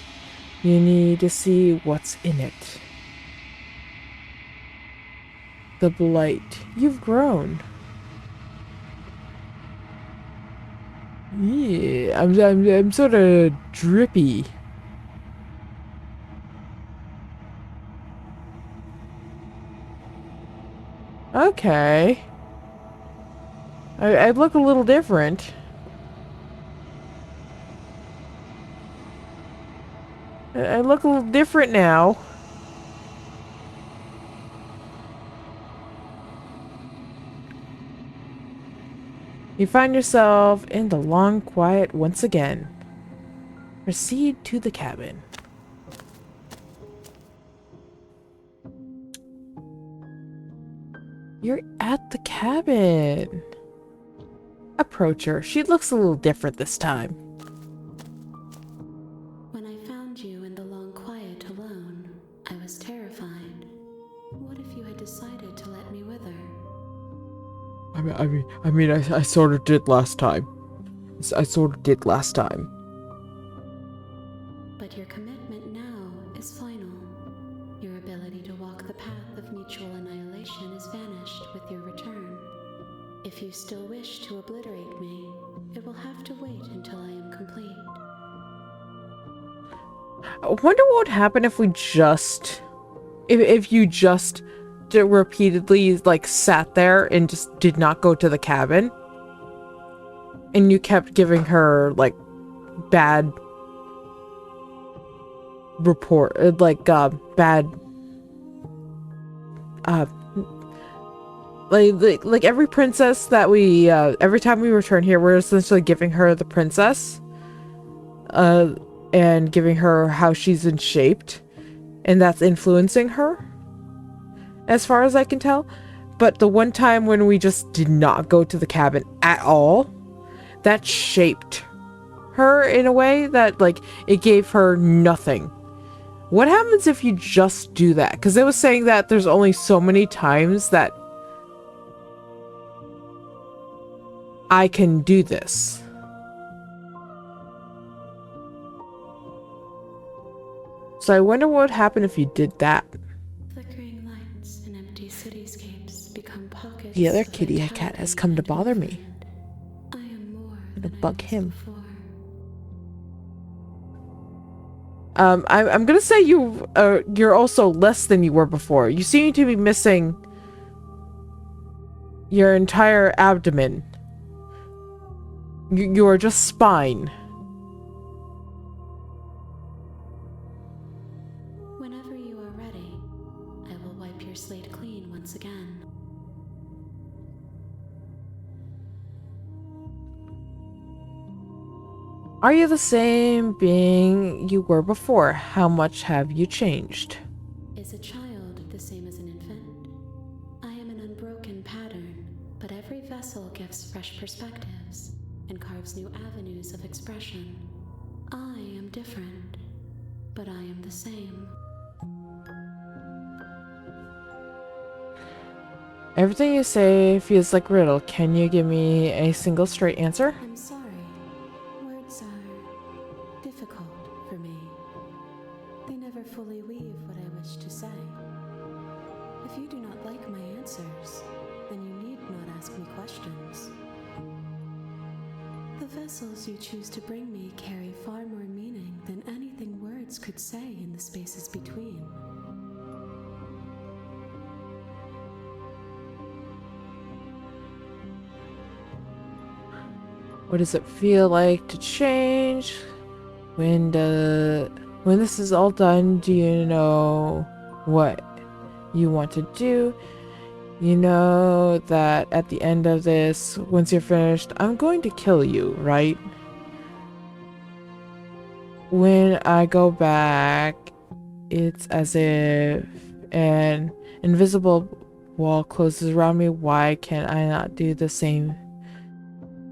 you need to see what's in it. The blight. You've grown. Yeah, I'm sort of drippy. Okay. I look a little different. I look a little different now. You find yourself in the long quiet once again. Proceed to the cabin. You're at the cabin. Approach her. She looks a little different this time. When I found you in the long quiet alone, I was terrified. What if you had decided to let me wither? I sort of did last time. I sort of did last time. But your commitment now is final. Your ability to walk the path of mutual annihilation is vanished with your return. If you still wish to obliterate me, it will have to wait until I am complete. I wonder what would happen if we just... If you just repeatedly, like, sat there and just did not go to the cabin. And you kept giving her, like, bad... report... like, bad... Like every princess that we, every time we return here, we're essentially giving her the princess, and giving her how she's been shaped, and that's influencing her, as far as I can tell. But the one time when we just did not go to the cabin at all, that shaped her in a way that, like, it gave her nothing. What happens if you just do that? Because it was saying that there's only so many times that I can do this. So I wonder what would happen if you did that. Flickering lights and empty cityscapes become The other kitty cat has come to bother me. I am more I'm gonna than I bug was him. before. I'm gonna say you're also less than you were before. You seem to be missing your entire abdomen. You are just spine. Whenever you are ready, I will wipe your slate clean once again. Are you the same being you were before? How much have you changed? Is a child the same as an infant? I am an unbroken pattern, but every vessel gives fresh perspectives and carves new avenues of expression. I am different, but I am the same. Everything you say feels like riddle. Can you give me a single straight answer? I'm sorry. Words are difficult for me. They never fully weave what I wish to say. If you do not like my answers, then you need not ask me questions. The vessels you choose to bring me carry far more meaning than anything words could say in the spaces between. What does it feel like to change? When this is all done, do you know what you want to do? You know that at the end of this, once you're finished, I'm going to kill you, right? When I go back, it's as if an invisible wall closes around me. Why can't I not do the same?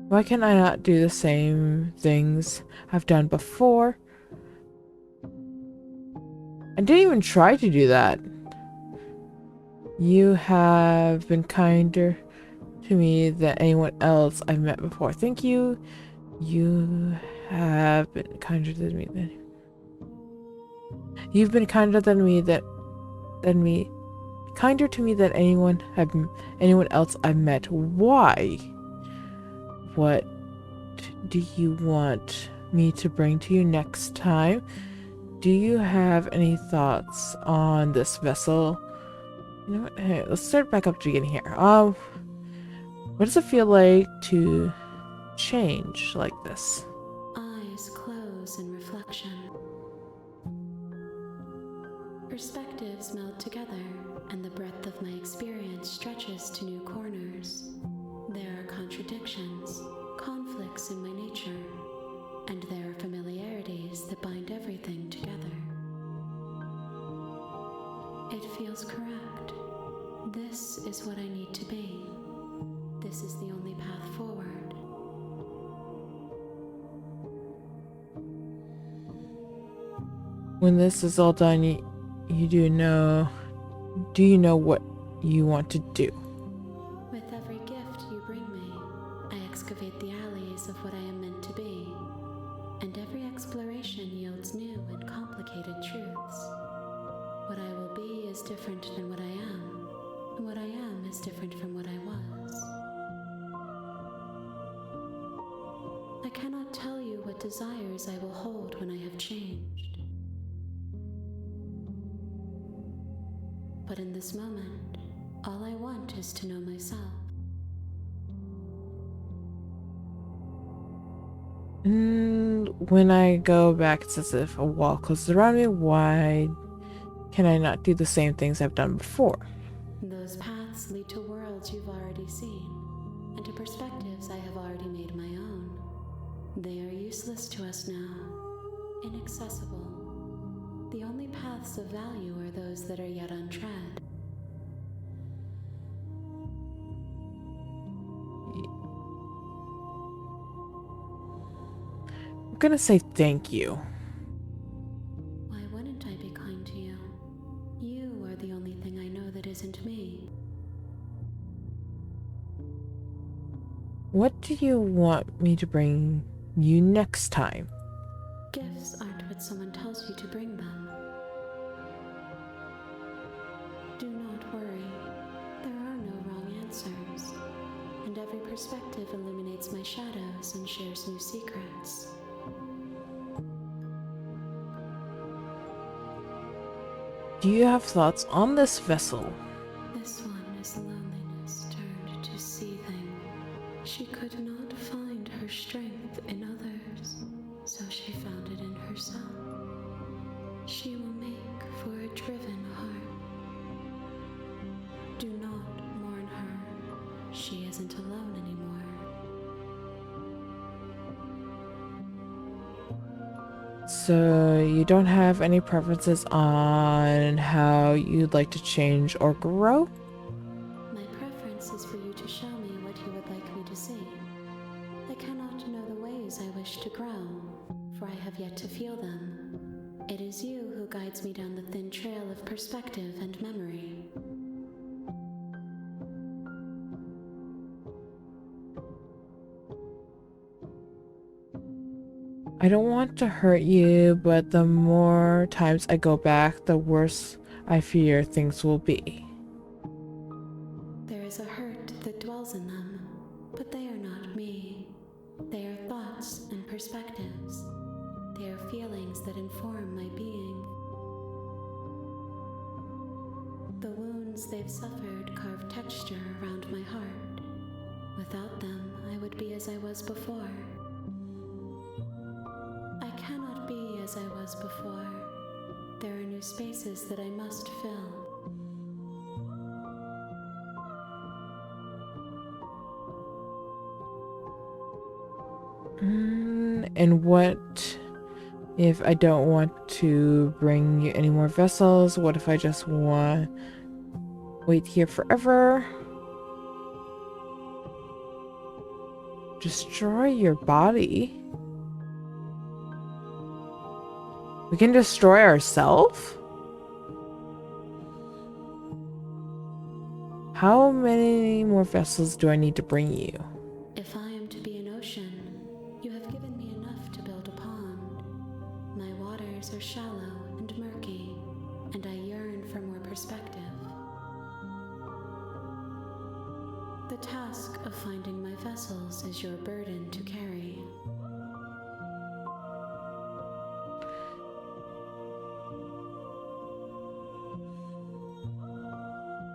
Why can't I not do the same things I've done before? I didn't even try to do that. You have been kinder to me than anyone else I've met before. Thank you. You have been kinder than me than... You've been kinder than me kinder to me than anyone else I've met. Why? What do you want me to bring to you next time? Do you have any thoughts on this vessel? You know what? Hey, let's start back up to the beginning here. What does it feel like to change like this? Eyes close in reflection. Perspectives meld together, and the breadth of my experience stretches to new corners. There are contradictions, conflicts in my nature, and there are familiarities that bind everything together. It feels correct. This is what I need to be. This is the only path forward. When this is all done, you do you know what you want to do? With every gift you bring me, I excavate the alleys of what I am meant to be, and every exploration yields new and complicated truths. What I will be is different than what I am, and what I am is different from what I was. I cannot tell you what desires I will hold when I have changed. But in this moment, all I want is to know myself. And when I go back, it's as if a wall closes around me. Why can I not do the same things I've done before? Those paths lead to worlds you've already seen, and to perspectives I have already made my own. They are useless to us now, inaccessible. The only paths of value are those that are yet untread. I'm gonna say thank you. Why wouldn't I be kind to you? You are the only thing I know that isn't me. What do you want me to bring you next time? Gifts aren't what someone tells you to bring them. Do not worry. There are no wrong answers. every perspective illuminates my shadows and shares new secrets. Do you have thoughts on this vessel? This one is loneliness turned to seething. She could not find her strength in others, so she found it in herself. She will make for a driven heart. Do not mourn her. She isn't alone anymore. So you don't have any preferences on how you'd like to change or grow? My preference is for you to show me what you would like me to see. I cannot know the ways I wish to grow, for I have yet to feel them. It is you who guides me down the thin trail of perspective and memory. I don't want to hurt you, but the more times I go back, the worse I fear things will be. There is a hurt that dwells in them, but they are not me. They are thoughts and perspectives. They are feelings that inform my being. The wounds they've suffered carve texture around my heart. Without them, I would be as I was before. I cannot be as I was before. There are new spaces that I must fill. And what if I don't want to bring you any more vessels? What if I just want wait here forever? Destroy your body? We can destroy ourselves? How many more vessels do I need to bring you? If I am to be an ocean, you have given me enough to build a pond. My waters are shallow and murky, and I yearn for more perspective. The task of finding my vessels is your burden to carry.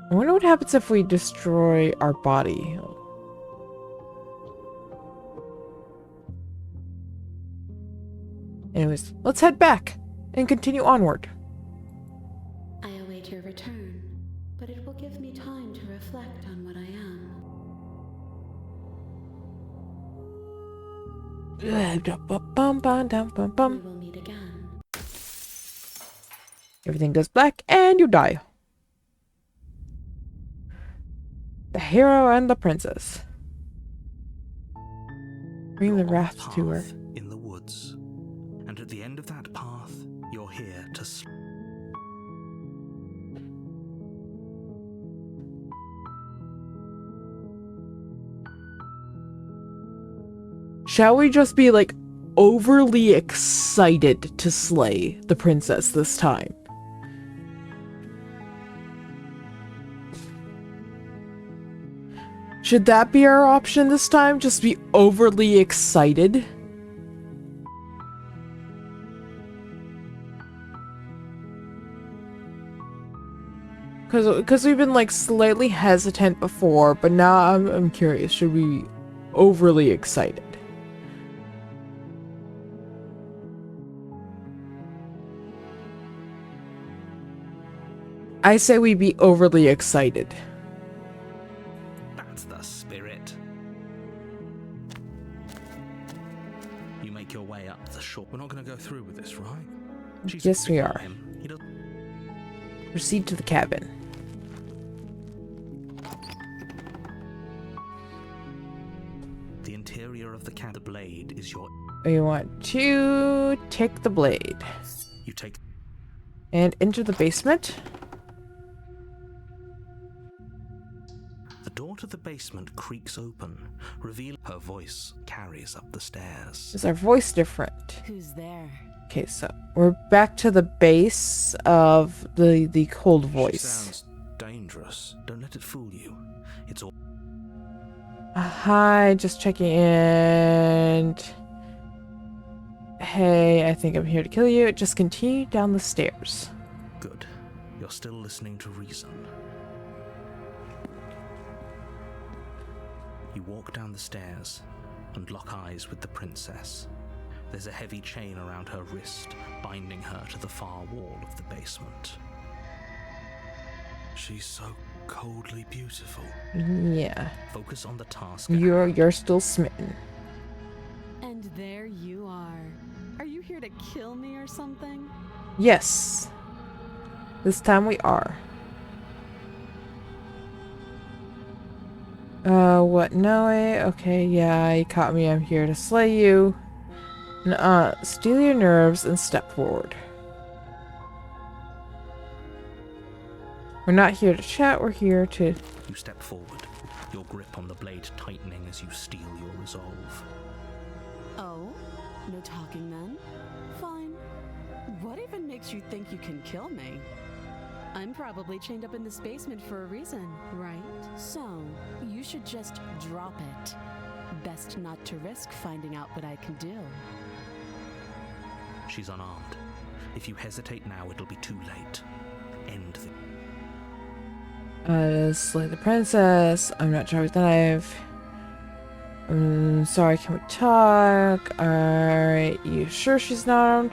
I wonder what happens if we destroy our body. Anyways, let's head back and continue onward. I await your return, but it will give me time to reflect on what I am. We will meet again. Everything goes black and you die. The hero and the princess. Bring the You're on a wrath to her. path in the woods, and at the end of that path, you're here to. Shall we just be like overly excited to slay the princess this time? Should that be our option this time? Just be overly excited? Because we've been like slightly hesitant before, but now I'm curious. Should we be overly excited? I say we be overly excited. That's the spirit. You make your way up the shore. We're not going to go through with this, right? Yes, we picking on are. him. He doesn't. Proceed to the cabin. The interior of the cat. The blade is your. We want to take the blade You take. and enter the basement. The door to the basement creaks open, revealing her voice carries up the stairs. Is our voice different? Who's there? Okay, so we're back to the base of the cold She voice. sounds dangerous. Don't let it fool you. It's all. Hi, just checking in. Hey, I think I'm here to kill you. Just continue down the stairs. Good. You're still listening to reason. You walk down the stairs and lock eyes with the princess. There's a heavy chain around her wrist, binding her to the far wall of the basement. She's so coldly beautiful. Yeah. Focus on the task. at You're hand. you're still smitten. And there you are. Are you here to kill me or something? Yes. This time we are. What? No way. Okay, yeah, you caught me. I'm here to slay you. Nuh-uh. Steal your nerves and step forward. We're not here to chat, we're here to... You step forward, your grip on the blade tightening as you steel your resolve. Oh? No talking then? Fine. What even makes you think you can kill me? I'm probably chained up in this basement for a reason, right? So, you should just drop it. Best not to risk finding out what I can do. She's unarmed. If you hesitate now, it'll be too late. End the... slay the princess. I'm not sure with the knife. Sorry, can we talk? Alright, you sure she's not armed?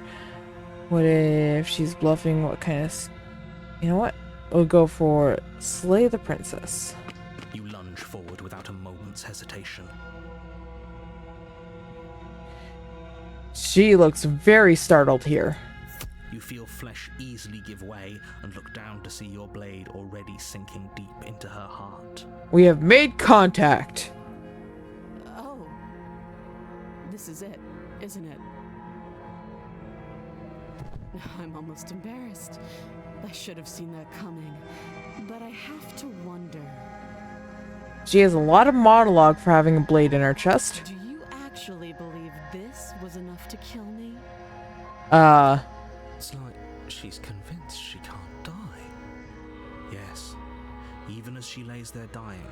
What if she's bluffing? What kind of... You know what? We'll go for slay the princess. You lunge forward without a moment's hesitation. She looks very startled here. You feel flesh easily give way and look down to see your blade already sinking deep into her heart. We have made contact. Oh. This is it, isn't it? I'm almost embarrassed. I should have seen that coming. But I have to wonder. She has a lot of monologue for having a blade in her chest. Do you actually believe this was enough to kill me? It's like she's convinced she can't die. Yes, even as she lays there dying,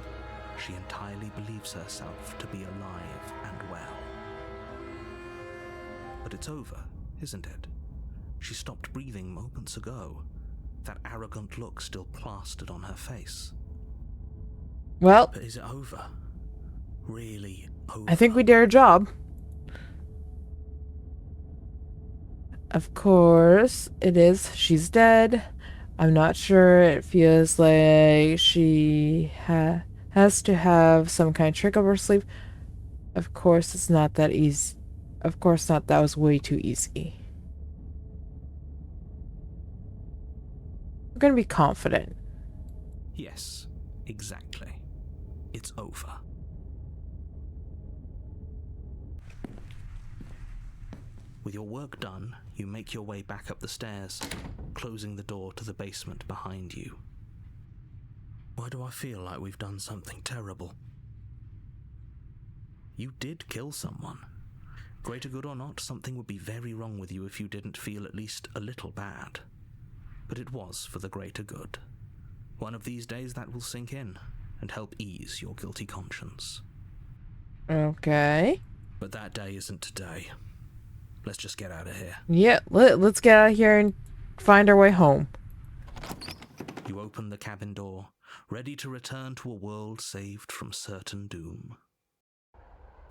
she entirely believes herself to be alive and well. But it's over, isn't it? She stopped breathing moments ago. That arrogant look still plastered on her face. Well, But is it over? Really over? I think we did our job. Of course, it is. She's dead. I'm not sure. It feels like she has to have some kind of trick up her sleeve. Of course, it's not that easy. Of course not. That was way too easy. We're gonna be confident. Yes, exactly. It's over. With your work done, you make your way back up the stairs, closing the door to the basement behind you. Why do I feel like we've done something terrible? You did kill someone. Greater good or not, something would be very wrong with you if you didn't feel at least a little bad. But it was for the greater good. One of these days that will sink in and help ease your guilty conscience. Okay. But that day isn't today. Let's just get out of here. Yeah, let's get out of here and find our way home. You open the cabin door, ready to return to a world saved from certain doom.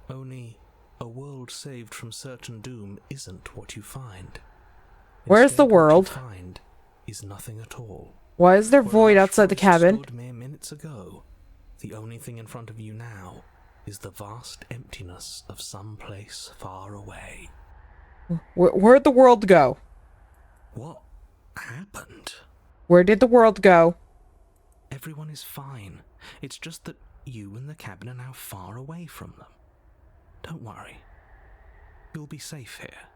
Only a world saved from certain doom isn't what you find. Where's the Instead, world? What you find is nothing at all. Why is there Where void our outside the choice cabin? stood mere minutes ago. The only thing in front of you now is the vast emptiness of some place far away. Where'd the world go? What happened? Where did the world go? Everyone is fine. It's just that you and the cabin are now far away from them. Don't worry. You'll be safe here.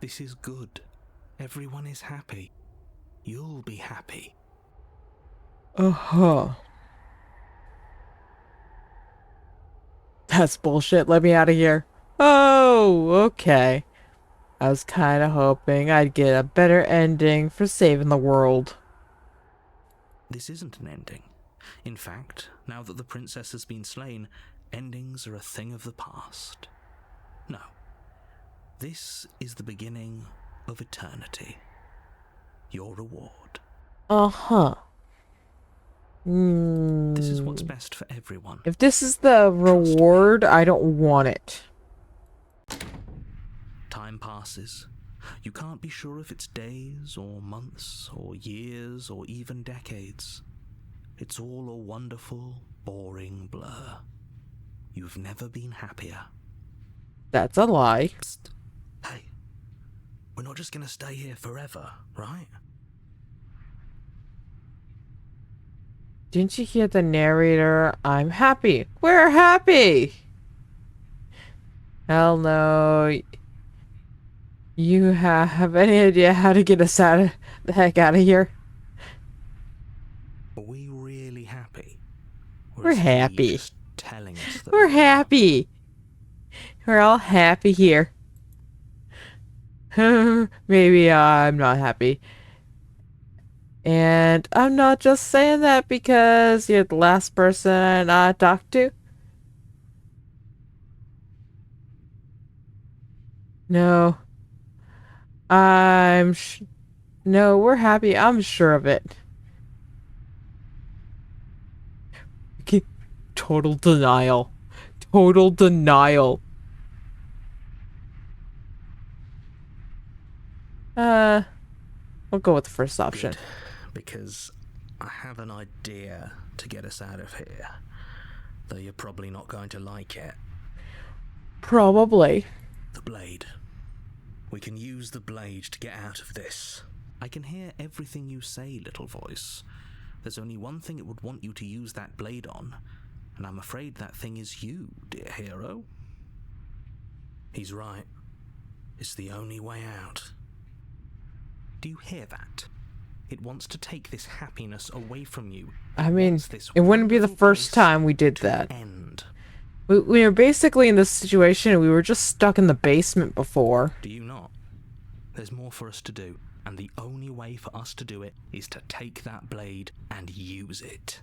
This is good. Everyone is happy. You'll be happy. Uh-huh. That's bullshit. Let me out of here. Oh, okay. I was kind of hoping I'd get a better ending for saving the world. This isn't an ending. In fact, now that the princess has been slain, Endings are a thing of the past. No. This is the beginning of eternity. Your reward. Uh-huh. This is what's best for everyone. If this is the reward, I don't want it. Time passes. You can't be sure if it's days or months or years or even decades. It's all a wonderful, boring blur. You've never been happier. That's a lie. Psst. Hey, we're not just gonna stay here forever, right? Didn't you hear the narrator? I'm happy. We're happy! Hell no. You have any idea how to get us out of the heck out of here? Are we really happy? Or We're is he happy. just telling us that We're we are? happy. We're all happy here. Maybe I'm not happy. And I'm not just saying that because you're the last person I talked to. No. No, we're happy. I'm sure of it. Okay. Total denial. Total denial. We'll go with the first option. Good, because I have an idea to get us out of here. Though you're probably not going to like it. Probably. The blade. We can use the blade to get out of this. I can hear everything you say, little voice. There's only one thing it would want you to use that blade on, and I'm afraid that thing is you, dear hero. He's right. It's the only way out. Do you hear that? It wants to take this happiness away from you. I mean, wants this it wouldn't be the wonderful first place time we did to that. End. We were basically in this situation. We were just stuck in the basement before. Do you not? There's more for us to do, and the only way for us to do it is to take that blade and use it.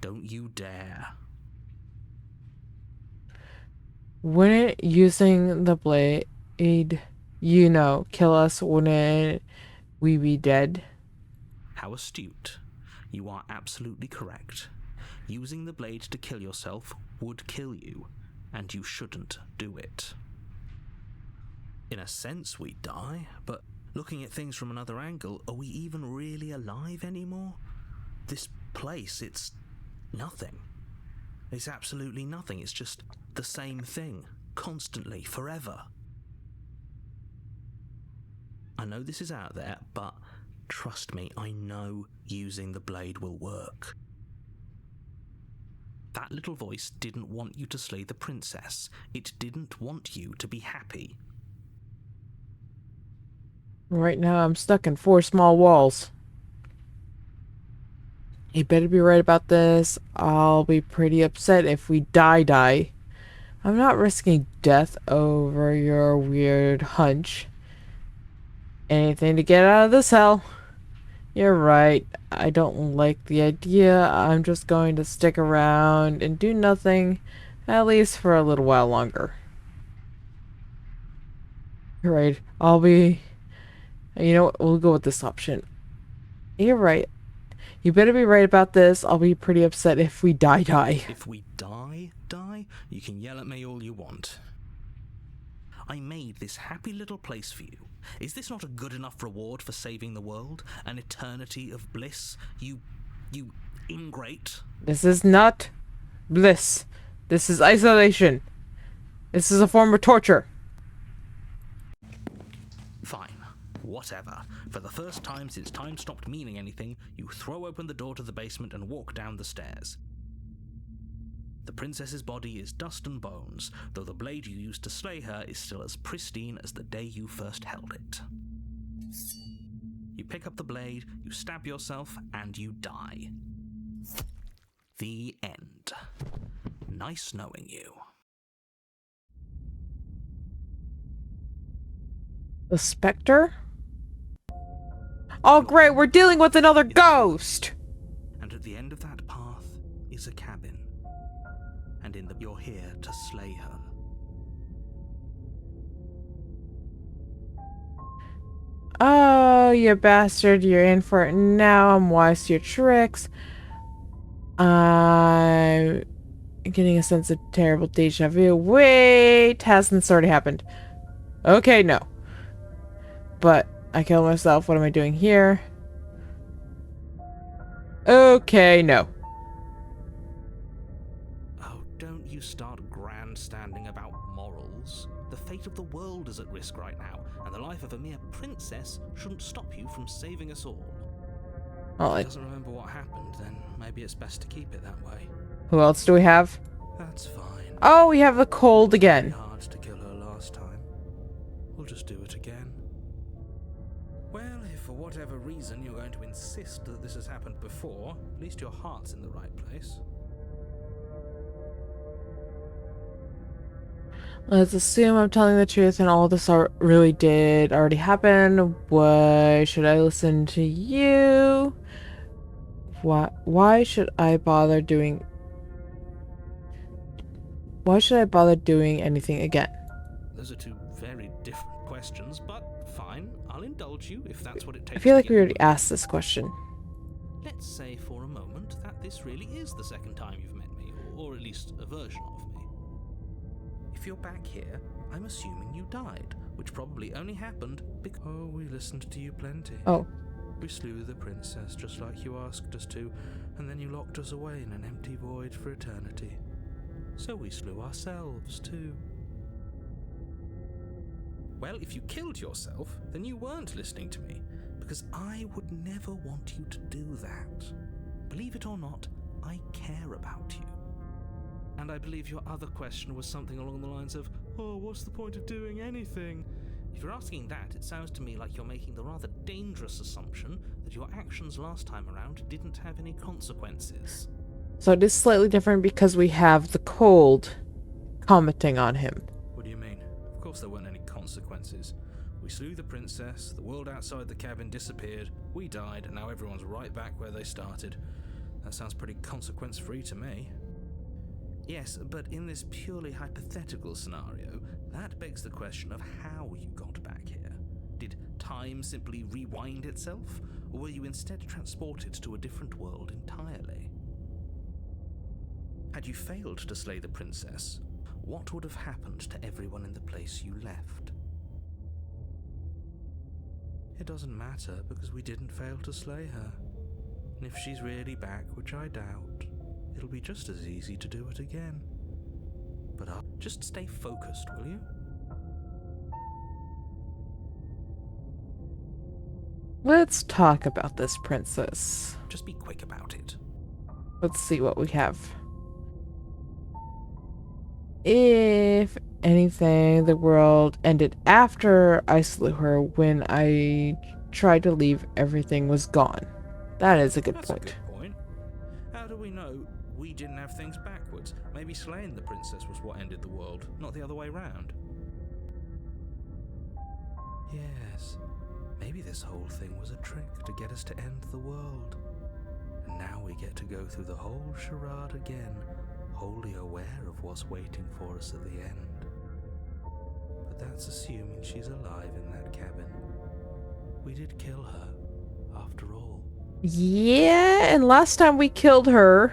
Don't you dare. Wouldn't using the blade, kill us? Wouldn't we be dead? How astute. You are absolutely correct. Using the blade to kill yourself would kill you, and you shouldn't do it. In a sense, we die, but looking at things from another angle, are we even really alive anymore? This place, it's nothing. It's absolutely nothing. It's just the same thing, constantly, forever. I know this is out there, but trust me, I know using the blade will work. That little voice didn't want you to slay the princess. It didn't want you to be happy. Right now, I'm stuck in 4 small walls. You better be right about this. I'll be pretty upset if we die. I'm not risking death over your weird hunch. Anything to get out of this hell. You're right. I don't like the idea. I'm just going to stick around and do nothing, at least for a little while longer. You're right. You know what? We'll go with this option. You're right. You better be right about this. I'll be pretty upset if we die. If we die, you can yell at me all you want. I made this happy little place for you. Is this not a good enough reward for saving the world? An eternity of bliss? You ingrate? This is not bliss. This is isolation. This is a form of torture. Fine. Whatever. For the first time since time stopped meaning anything, you throw open the door to the basement and walk down the stairs. The princess's body is dust and bones, though the blade you used to slay her is still as pristine as the day you first held it. You pick up the blade, you stab yourself, and you die. The end. Nice knowing you. The specter? Oh great, we're dealing with another ghost! And at the end of that path is a cabin. And You're here to slay her. Oh, you bastard, you're in for it now. I'm wise to your tricks. I'm getting a sense of terrible deja vu. Wait, hasn't this already happened? Okay, no. But I killed myself. What am I doing here? Okay, no. Oh, don't you start grandstanding about morals. The fate of the world is at risk right now, and the life of a mere princess shouldn't stop you from saving us all. Well, If he doesn't remember what happened, then maybe it's best to keep it that way. who else do we have? That's fine. Oh, we have the cold Very again. hard to kill her last time. We'll just do it again. Well, if for whatever reason you're going to insist that this has happened before, at least your heart's in the right place. Let's assume I'm telling the truth and all this really did already happen. Why should I listen to you? Why should I bother doing... Why should I bother doing anything again? Those are two very different questions, but fine. I'll indulge you if that's what it takes. I feel to like get we you already asked this question. Let's say for a moment that this really is the second time you've met me, or at least a version of me. If you're back here, I'm assuming you died, which probably only happened because... Oh, we listened to you plenty. Oh. We slew the princess just like you asked us to, and then you locked us away in an empty void for eternity. So we slew ourselves too. Well, if you killed yourself, then you weren't listening to me, because I would never want you to do that. Believe it or not, I care about you. And I believe your other question was something along the lines of, oh, what's the point of doing anything? If you're asking that, it sounds to me like you're making the rather dangerous assumption that your actions last time around didn't have any consequences. So it is slightly different because we have the cold commenting on him. What do you mean? Of course there weren't any consequences. We slew the princess, the world outside the cabin disappeared, we died, and now everyone's right back where they started. That sounds pretty consequence-free to me. Yes, but in this purely hypothetical scenario, that begs the question of how you got back here. Did time simply rewind itself, or were you instead transported to a different world entirely? Had you failed to slay the princess, what would have happened to everyone in the place you left? It doesn't matter, because we didn't fail to slay her. And if she's really back, which I doubt, it'll be just as easy to do it again. But just stay focused, will you? Let's talk about this princess. Just be quick about it. Let's see what we have. If anything, the world ended after I slew her. When I tried to leave, everything was gone. That is a good That's point. a good point. How do we know we didn't have things backwards? Maybe slaying the princess was what ended the world, not the other way round. Yes, maybe this whole thing was a trick to get us to end the world. And now we get to go through the whole charade again, wholly aware of what's waiting for us at the end. But that's assuming she's alive in that cabin. We did kill her, after all. Yeah, and last time we killed her,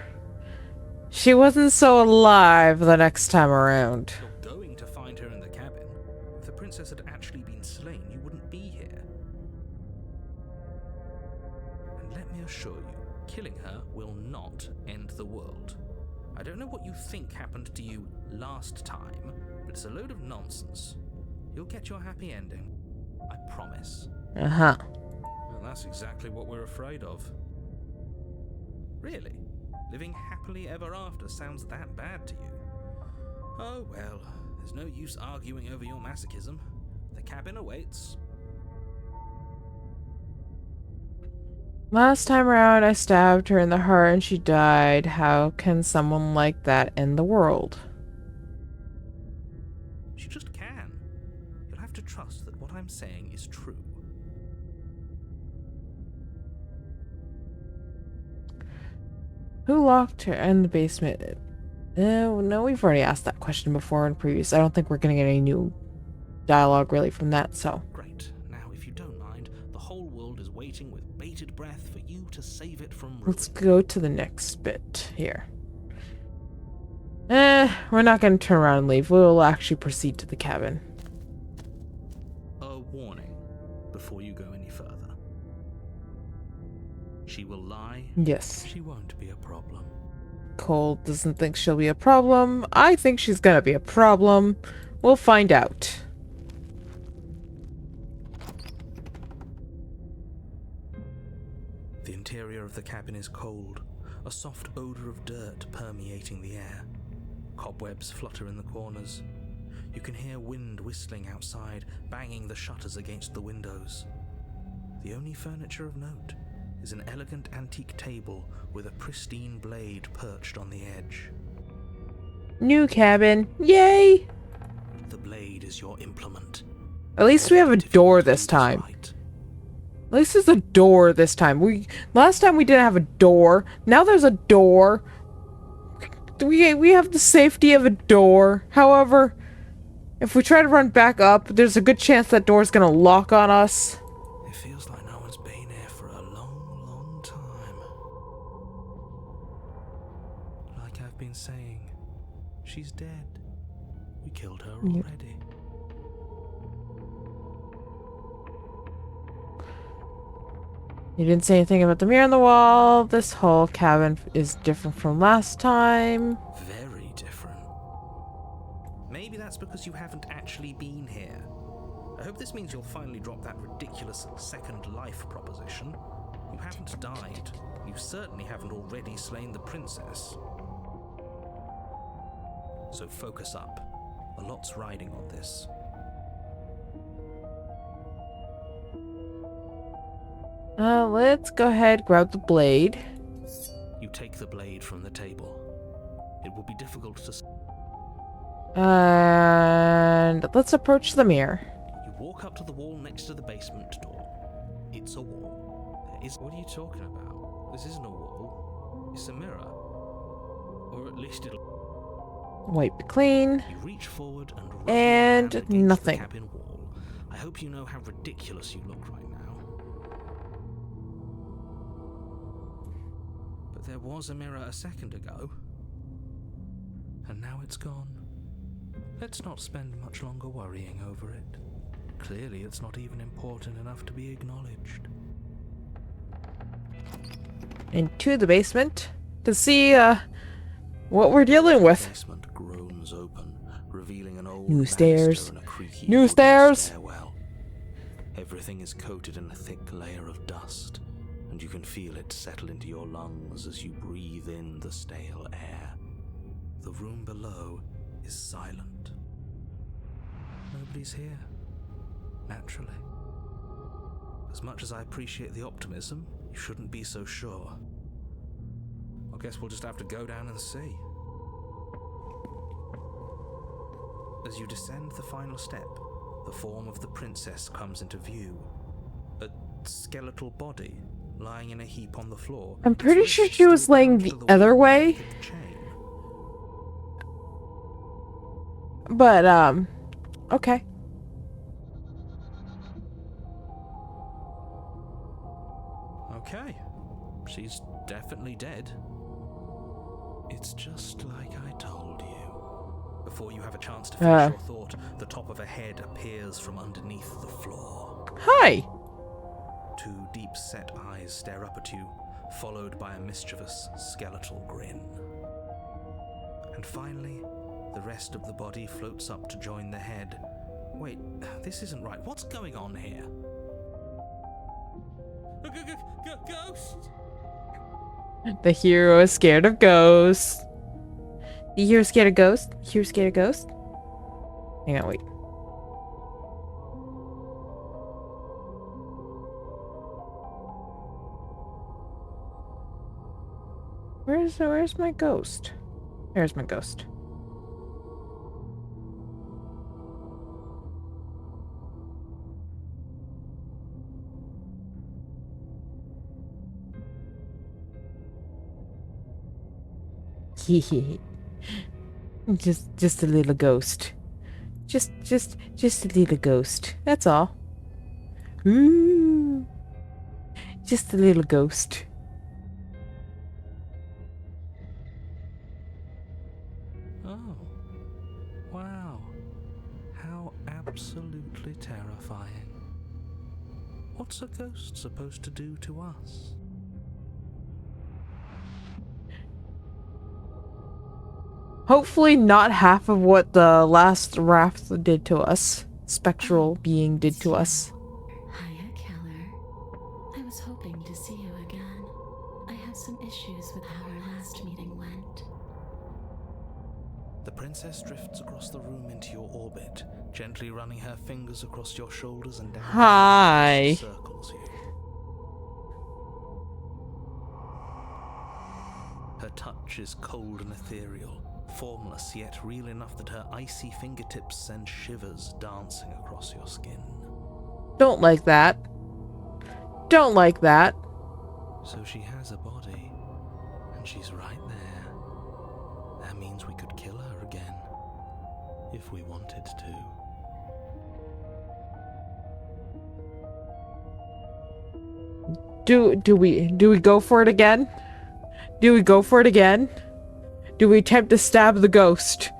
she wasn't so alive the next time around. You're going to find her in the cabin. If the princess had actually been slain, you wouldn't be here. And let me assure you, killing her will not end the world. I don't know what you think happened to you last time, but it's a load of nonsense. You'll get your happy ending. I promise. Uh-huh. Well, that's exactly what we're afraid of. Really? Living happily ever after sounds that bad to you? Oh well, there's no use arguing over your masochism. The cabin awaits. Last time around, I stabbed her in the heart and she died. How can someone like that end the world? She just can. You'll have to trust that what I'm saying is true. Who locked her in the basement? No, we've already asked that question before in previous. I don't think we're gonna get any new dialogue really from that, so. Great. Now, if you don't mind, the whole world is waiting with bated breath for you to save it from ruin. Let's go to the next bit here. We're not gonna turn around and leave. We'll actually proceed to the cabin. A warning before you go any further. She will lie. Yes. She won't be a problem. Cole doesn't think she'll be a problem. I think she's gonna be a problem. We'll find out. The interior of the cabin is cold, a soft odor of dirt permeating the air. Cobwebs flutter in the corners. You can hear wind whistling outside, banging the shutters against the windows. The only furniture of note is an elegant antique table with a pristine blade perched on the edge. New cabin. Yay! The blade is your implement. At least we have a If you door want to this do time. right. At least there's a door this time. Last time we didn't have a door. Now there's a door. We have the safety of a door. However, if we try to run back up, there's a good chance that door's gonna lock on us. It feels like no one's been here for a long, long time. Like I've been saying, she's dead. We killed her already. You didn't say anything about the mirror on the wall. This whole cabin is different from last time. Very different. Maybe that's because you haven't actually been here. I hope this means you'll finally drop that ridiculous second life proposition. You haven't died. You certainly haven't already slain the princess. So focus up. A lot's riding on this. Let's go ahead, grab the blade. You take the blade from the table. It will be difficult to... And let's approach the mirror. You walk up to the wall next to the basement door. It's a wall. There is... What are you talking about? This isn't a wall. It's a mirror. Or at least it'll... Wipe clean. You reach forward and rub your And hand against nothing. the cabin wall. I hope you know how ridiculous you look right now. But there was a mirror a second ago. And now it's gone. Let's not spend much longer worrying over it. Clearly it's not even important enough to be acknowledged. Into the basement to see what we're dealing The with. basement groans open, revealing an old New banister stairs. and a creaky New wooden stairs. stairwell. Everything is coated in a thick layer of dust, and you can feel it settle into your lungs as you breathe in the stale air. The room below is silent. Nobody's here. Naturally. As much as I appreciate the optimism, you shouldn't be so sure. I guess we'll just have to go down and see. As you descend the final step, the form of the princess comes into view. A skeletal body lying in a heap on the floor. I'm pretty Its sure wrists she was still laying bound the to the other wall with a way. thick chain. But, okay. Okay, she's definitely dead. It's just like I told you. Before you have a chance to finish your thought, the top of a head appears from underneath the floor. Hi! Two deep-set eyes stare up at you, followed by a mischievous skeletal grin. And finally, the rest of the body floats up to join the head. Wait, this isn't right. What's going on here? Ghost! The hero is scared of ghosts. The hero scared of ghosts? The hero scared of ghosts? Hang on, wait. Where's my ghost? There's my ghost. Just a little ghost. Just a little ghost. That's all. Ooh. Just a little ghost. Oh. Wow. How absolutely terrifying. What's a ghost supposed to do to us? Hopefully not half of what the last raft did to us. Spectral being did to us. Hiya, Keller. I was hoping to see you again. I have some issues with how our last meeting went. The princess drifts across the room into your orbit, gently running her fingers across your shoulders and down. Hi. Circles you. Her touch is cold and ethereal, formless yet real enough that her icy fingertips send shivers dancing across your skin. Don't like that. Don't like that. So she has a body, and she's right there. That means we could kill her again, if we wanted to. Do we go for it again? Do we go for it again? Do we attempt to stab the ghost?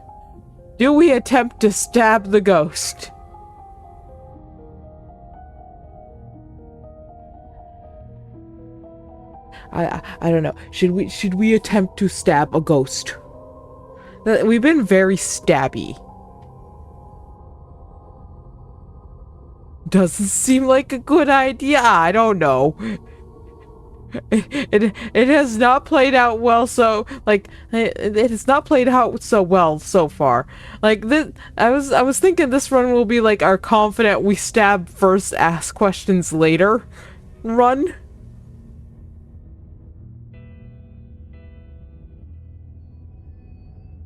Do we attempt to stab the ghost? I don't know. Should we attempt to stab a ghost? We've been very stabby. Doesn't seem like a good idea. I don't know. It has not played out well, so like it has not played out so well so far. Like this, I was thinking this run will be like our confident we stab first, ask questions later run.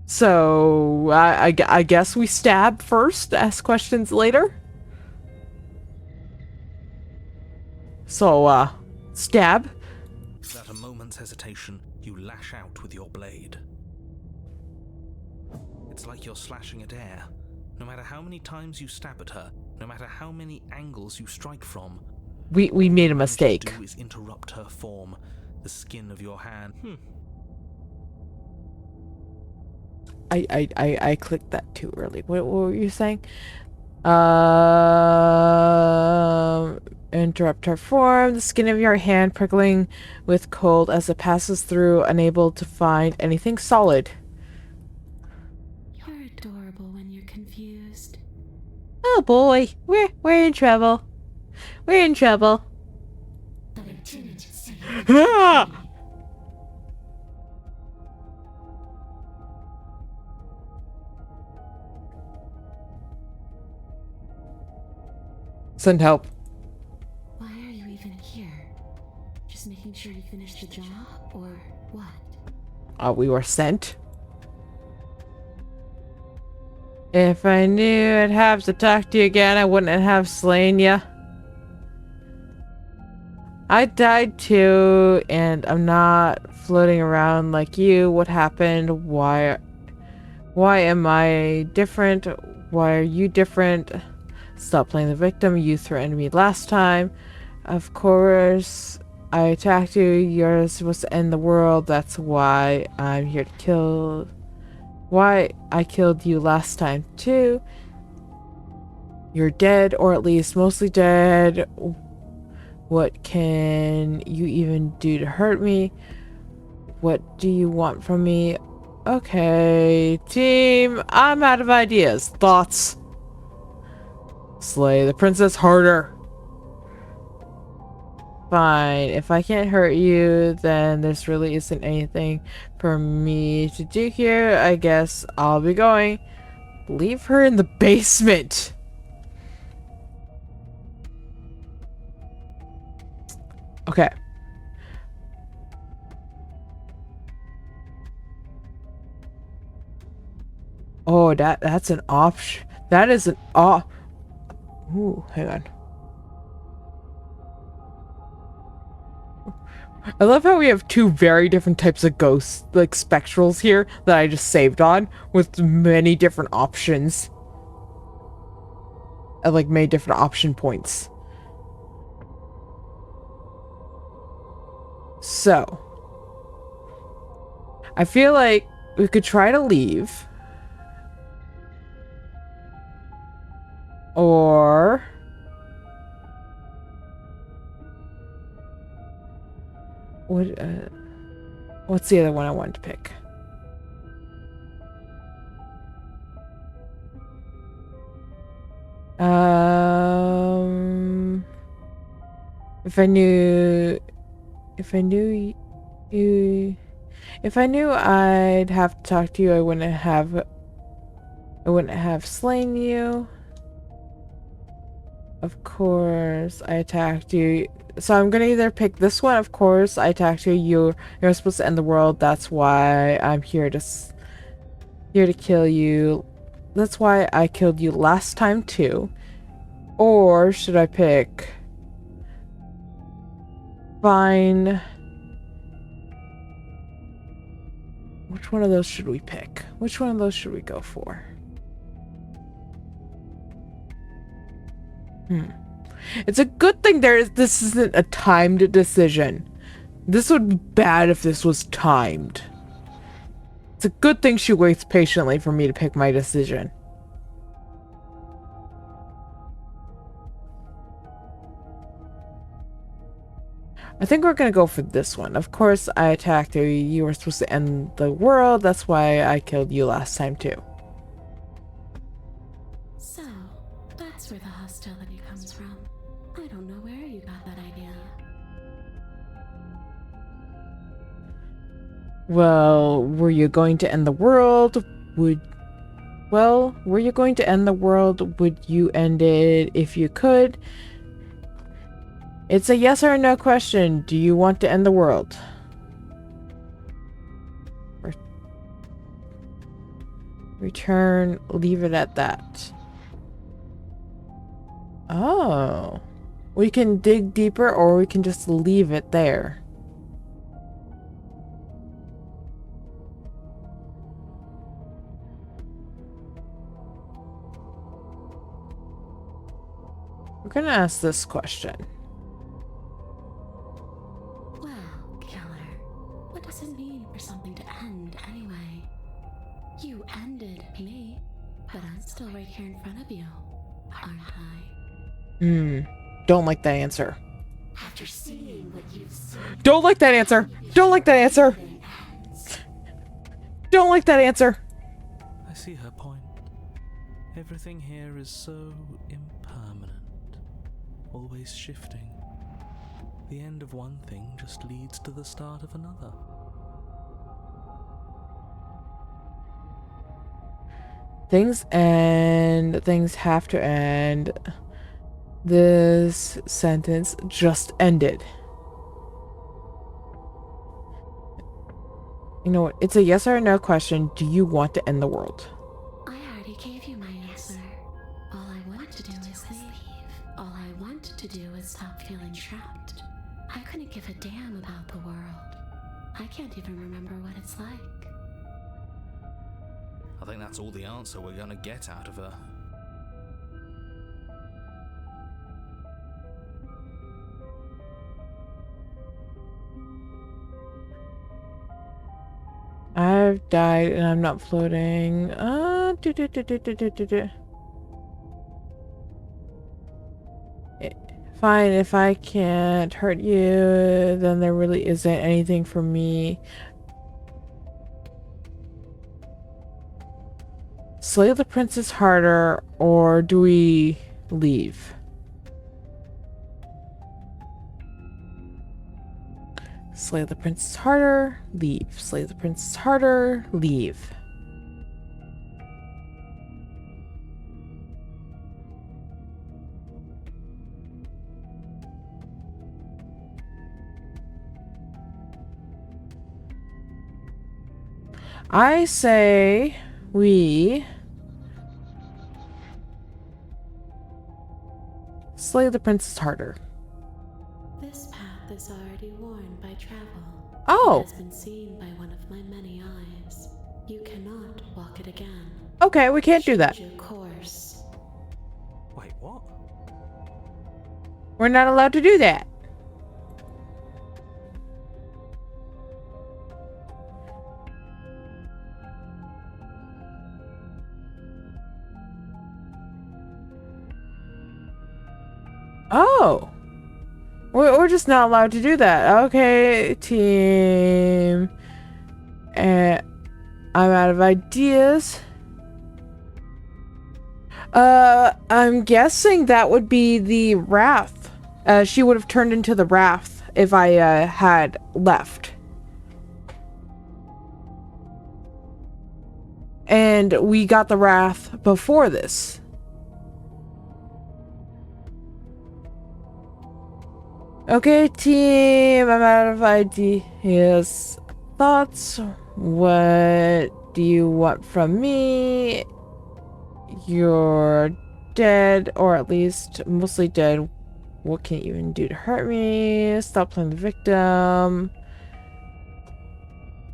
So I guess we stab first, ask questions later. So stab. Without a moment's hesitation, you lash out with your blade. It's like you're slashing at air. No matter how many times you stab at her, no matter how many angles you strike from, We made a all mistake. you do is interrupt her form, the skin of your hand. I clicked that too early. What were you saying? Interrupt her form, the skin of your hand prickling with cold as it passes through, unable to find anything solid. You're adorable when you're confused. Oh boy, we're in trouble. We're in trouble. But I didn't say Ah! Send help. Why are you even here? Just making sure you finish the job, or what? We were sent. If I knew I'd have to talk to you again, I wouldn't have slain you. I died too, and I'm not floating around like you. What happened? Why am I different? Why are you different? Stop playing the victim. You threatened me last time. Of course, I attacked you. You're supposed to end the world. That's why I'm here to kill. Why I killed you last time too. You're dead, or at least mostly dead. What can you even do to hurt me? What do you want from me? Okay, team, I'm out of ideas. Thoughts? Slay the princess harder. Fine, if I can't hurt you, then this really isn't anything for me to do here. I guess I'll be going. Leave her in the basement. Okay. Oh, that's an option. That is an Ooh, hang on. I love how we have two very different types of ghosts, like spectrals here, that I just saved on, with many different options. Like, many different option points. So. I feel like we could try to leave. Or... what's the other one I wanted to pick? If I knew I'd have to talk to you, I wouldn't have slain you. Of course, I attacked you. So I'm gonna either pick this one. Of course, I attacked you. You're supposed to end the world. That's why I'm here to kill you. That's why I killed you last time too. Or should I pick? Fine. Which one of those should we pick? Which one of those should we go for? It's a good thing this isn't a timed decision. This would be bad if this was timed. It's a good thing she waits patiently for me to pick my decision. I think we're gonna go for this one. Of course, I attacked you. You were supposed to end the world. That's why I killed you last time too. So, that's where the hostility comes from. I don't know where you got that idea. Well, were you going to end the world? Were you going to end the world? Would you end it if you could? It's a yes or no question. Do you want to end the world? Return, leave it at that. Oh. We can dig deeper or we can just leave it there. We're gonna ask this question. Well, killer, what does it mean for something to end anyway? You ended me, but I'm still right here in front of you, aren't I? Don't like that answer. After seeing what you've seen, Don't like that answer. Don't like that answer. Don't like that answer. I see her point. Everything here is so impermanent, always shifting. The end of one thing just leads to the start of another. Things end. Things have to end. This sentence just ended. You know what? It's a yes or no question. Do you want to end the world? I already gave you my answer. All I want to do is leave. All I want to do is stop feeling trapped. I couldn't give a damn about the world. I can't even remember what it's like. I think that's all the answer we're gonna get out of her. I've died and I'm not floating. Fine, if I can't hurt you, then there really isn't anything for me. Slay the princess harder, or do we leave? Slay the princess harder, leave. Slay the princess harder, leave. I say we slay the princess harder. This path path is already worn by travel. Oh. It has been seen by one of my many eyes. You cannot walk it again. Okay, we can't do that. Change your course. Wait, what? We're not allowed to do that. Oh. We're just not allowed to do that. Okay, team. I'm out of ideas. I'm guessing that would be the Wrath. She would have turned into the Wrath if I had left. And we got the Wrath before this. Okay, team, I'm out of ideas. Thoughts? What do you want from me? You're dead, or at least mostly dead. What can you even do to hurt me? Stop playing the victim.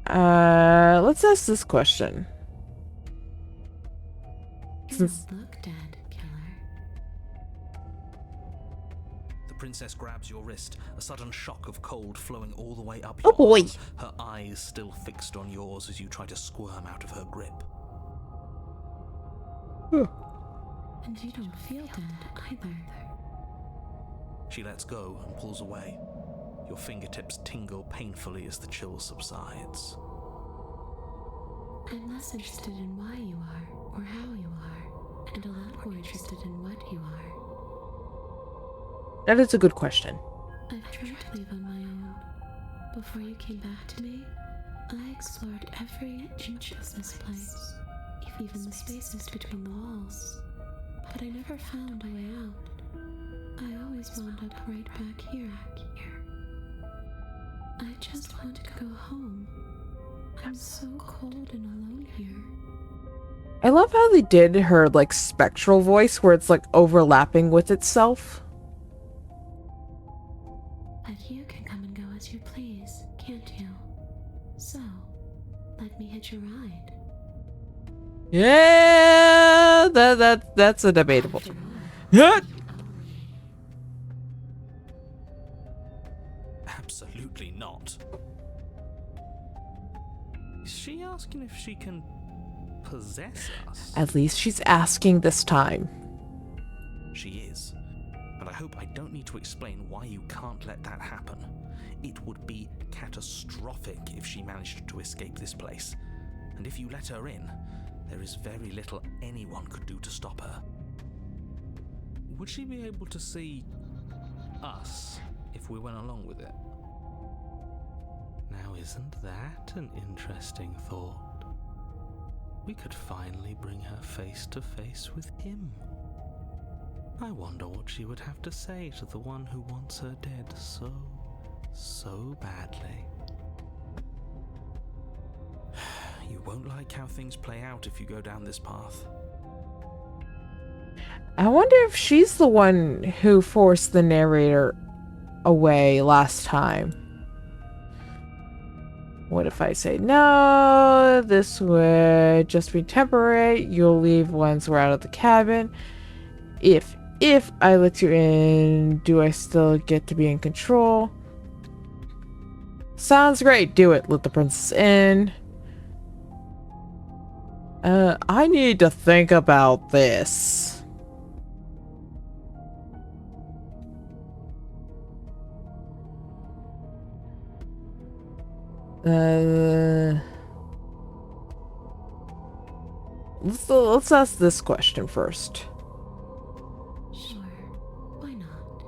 Let's ask this question. You don't look dead, killer. The princess grabs your wrist, a sudden shock of cold flowing all the way up Oh your boy. arm, her eyes still fixed on yours as you try to squirm out of her grip. And you don't feel dead either. She lets go and pulls away. Your fingertips tingle painfully as the chill subsides. I'm less interested in why you are, or how you are, and a lot more interested in what you are. That is a good question. I've tried to leave on my own. Before you came back to me, I explored every inch of this place, even the spaces between the walls. But I never found a way out. I always wound up right back here. I just want to go home. I'm so cold and alone here. I love how they did her like spectral voice where it's like overlapping with itself. But you can come and go as you please, can't you? So, let me hitch a ride. Yeah, that's a debatable. After all, Yeah. Absolutely not. Is she asking if she can possess us? At least she's asking this time. She is. And I hope I don't need to explain why you can't let that happen. It would be catastrophic if she managed to escape this place. And if you let her in, there is very little anyone could do to stop her. Would she be able to see us if we went along with it? Now, isn't that an interesting thought? We could finally bring her face to face with him. I wonder what she would have to say to the one who wants her dead so badly. You won't like how things play out if you go down this path. I wonder if she's the one who forced the narrator away last time. What if I say no? This would just be temporary. You'll leave once we're out of the cabin. If I let you in, do I still get to be in control? Sounds great. Do it. Let the princess in. I need to think about this. Let's ask this question first. sure, why not?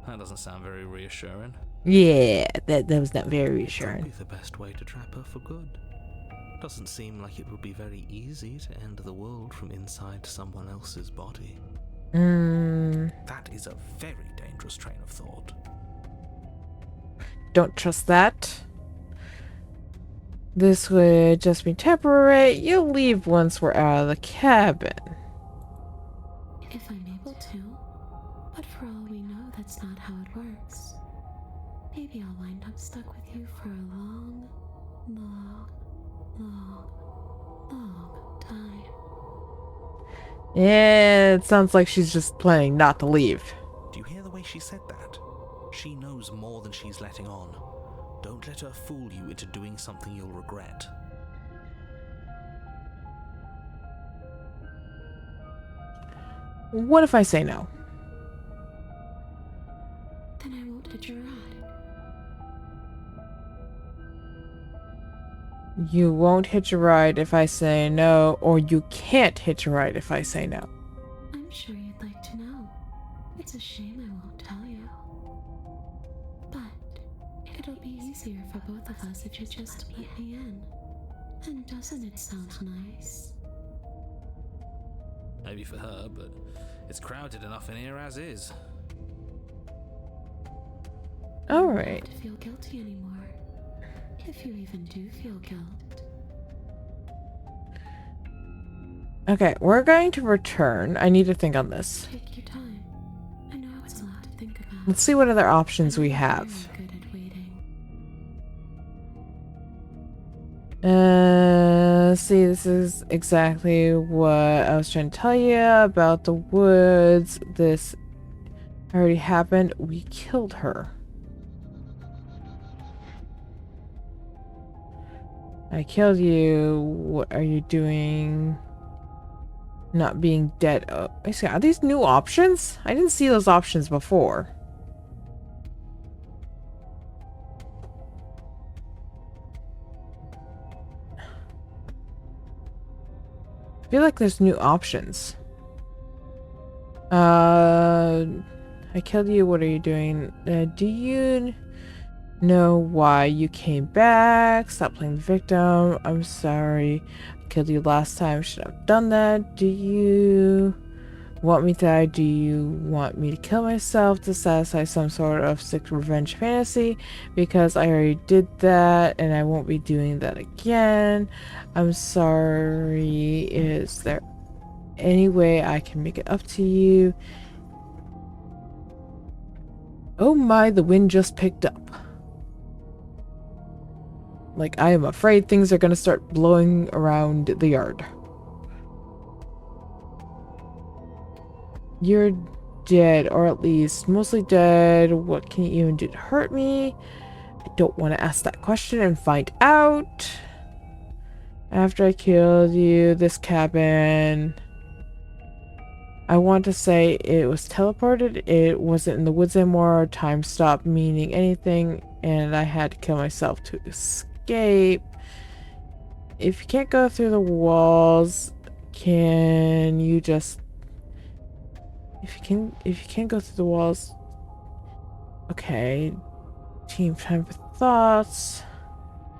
That doesn't sound very reassuring. Yeah, that was not very It reassuring. could be the best way to trap her for good. Doesn't seem like it would be very easy to end the world from inside someone else's body. That is a very dangerous train of thought. Don't trust that. This would just be temporary. You'll leave once we're out of the cabin. If I'm able to, But for all we know, that's not how it works. Maybe I'll wind up stuck with you for a long, long, long, long time. Yeah, it sounds like she's just planning not to leave. Do you hear the way she said that? She knows more than she's letting on. Don't let her fool you into doing something you'll regret. What if I say no? Then I won't hitch a ride. You won't hitch a ride if I say no, or you can't hitch a ride if I say no. I'm sure you'd like to know. It's a shame I won't tell you. But it'll be easier for both of us if you just let me in. And doesn't it sound nice? Maybe for her, but it's crowded enough in here as is. Alright. Don't feel guilty anymore. If you even do feel guilt. Okay, we're going to return. I need to think on this. Take your time. I know it's a lot to think about. Let's see what other options we I'm have. very good at waiting. See, this is exactly what I was trying to tell you about the woods. This already happened. We killed her. I killed you. What are you doing? Not being dead. Oh, I see. Are these new options? I didn't see those options before. I feel like there's new options. I killed you. What are you doing? Do you know why you came back? Stop playing the victim. I'm sorry. I killed you last time. Should have done that. Do you want me to die? Do you want me to kill myself to satisfy some sort of sick revenge fantasy? Because I already did that and I won't be doing that again. I'm sorry. Is there any way I can make it up to you? Oh my, the wind just picked up. Like, I am afraid things are gonna start blowing around the yard. You're dead, or at least mostly dead. What can you even do to hurt me? I don't want to ask that question and find out. After I killed you, this cabin... I want to say it was teleported. It wasn't in the woods anymore. Time stopped meaning anything, and I had to kill myself to escape. If you can't go through the walls, can you just... If you can't go through the walls... Okay. Team time for thoughts.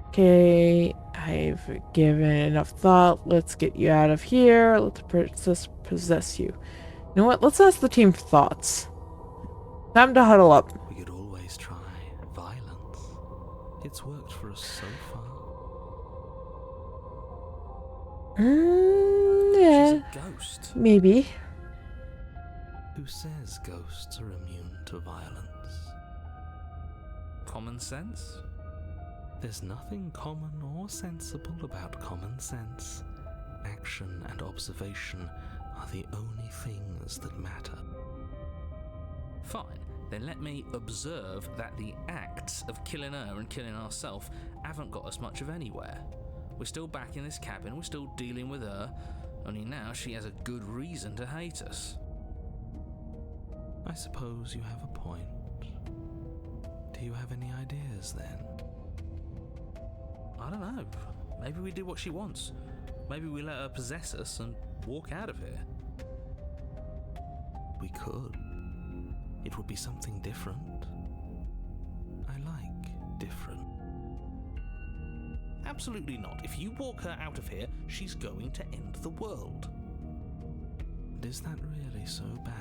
Okay, I've given enough thought. Let's get you out of here. Let the princess possess you. You know what? Let's ask the team for thoughts. Time to huddle up. We could always try violence. It's worked for us so far. Yeah, She's a ghost. maybe. Who says ghosts are immune to violence? Common sense? There's nothing common or sensible about common sense. Action and observation are the only things that matter. Fine, then let me observe that the acts of killing her and killing ourselves haven't got us much of anywhere. We're still back in this cabin, we're still dealing with her, only now she has a good reason to hate us. I suppose you have a point. Do you have any ideas then? I don't know. Maybe we do what she wants. Maybe we let her possess us and walk out of here. We could. It would be something different. I like different. Absolutely not. If you walk her out of here, she's going to end the world. And is that really so bad?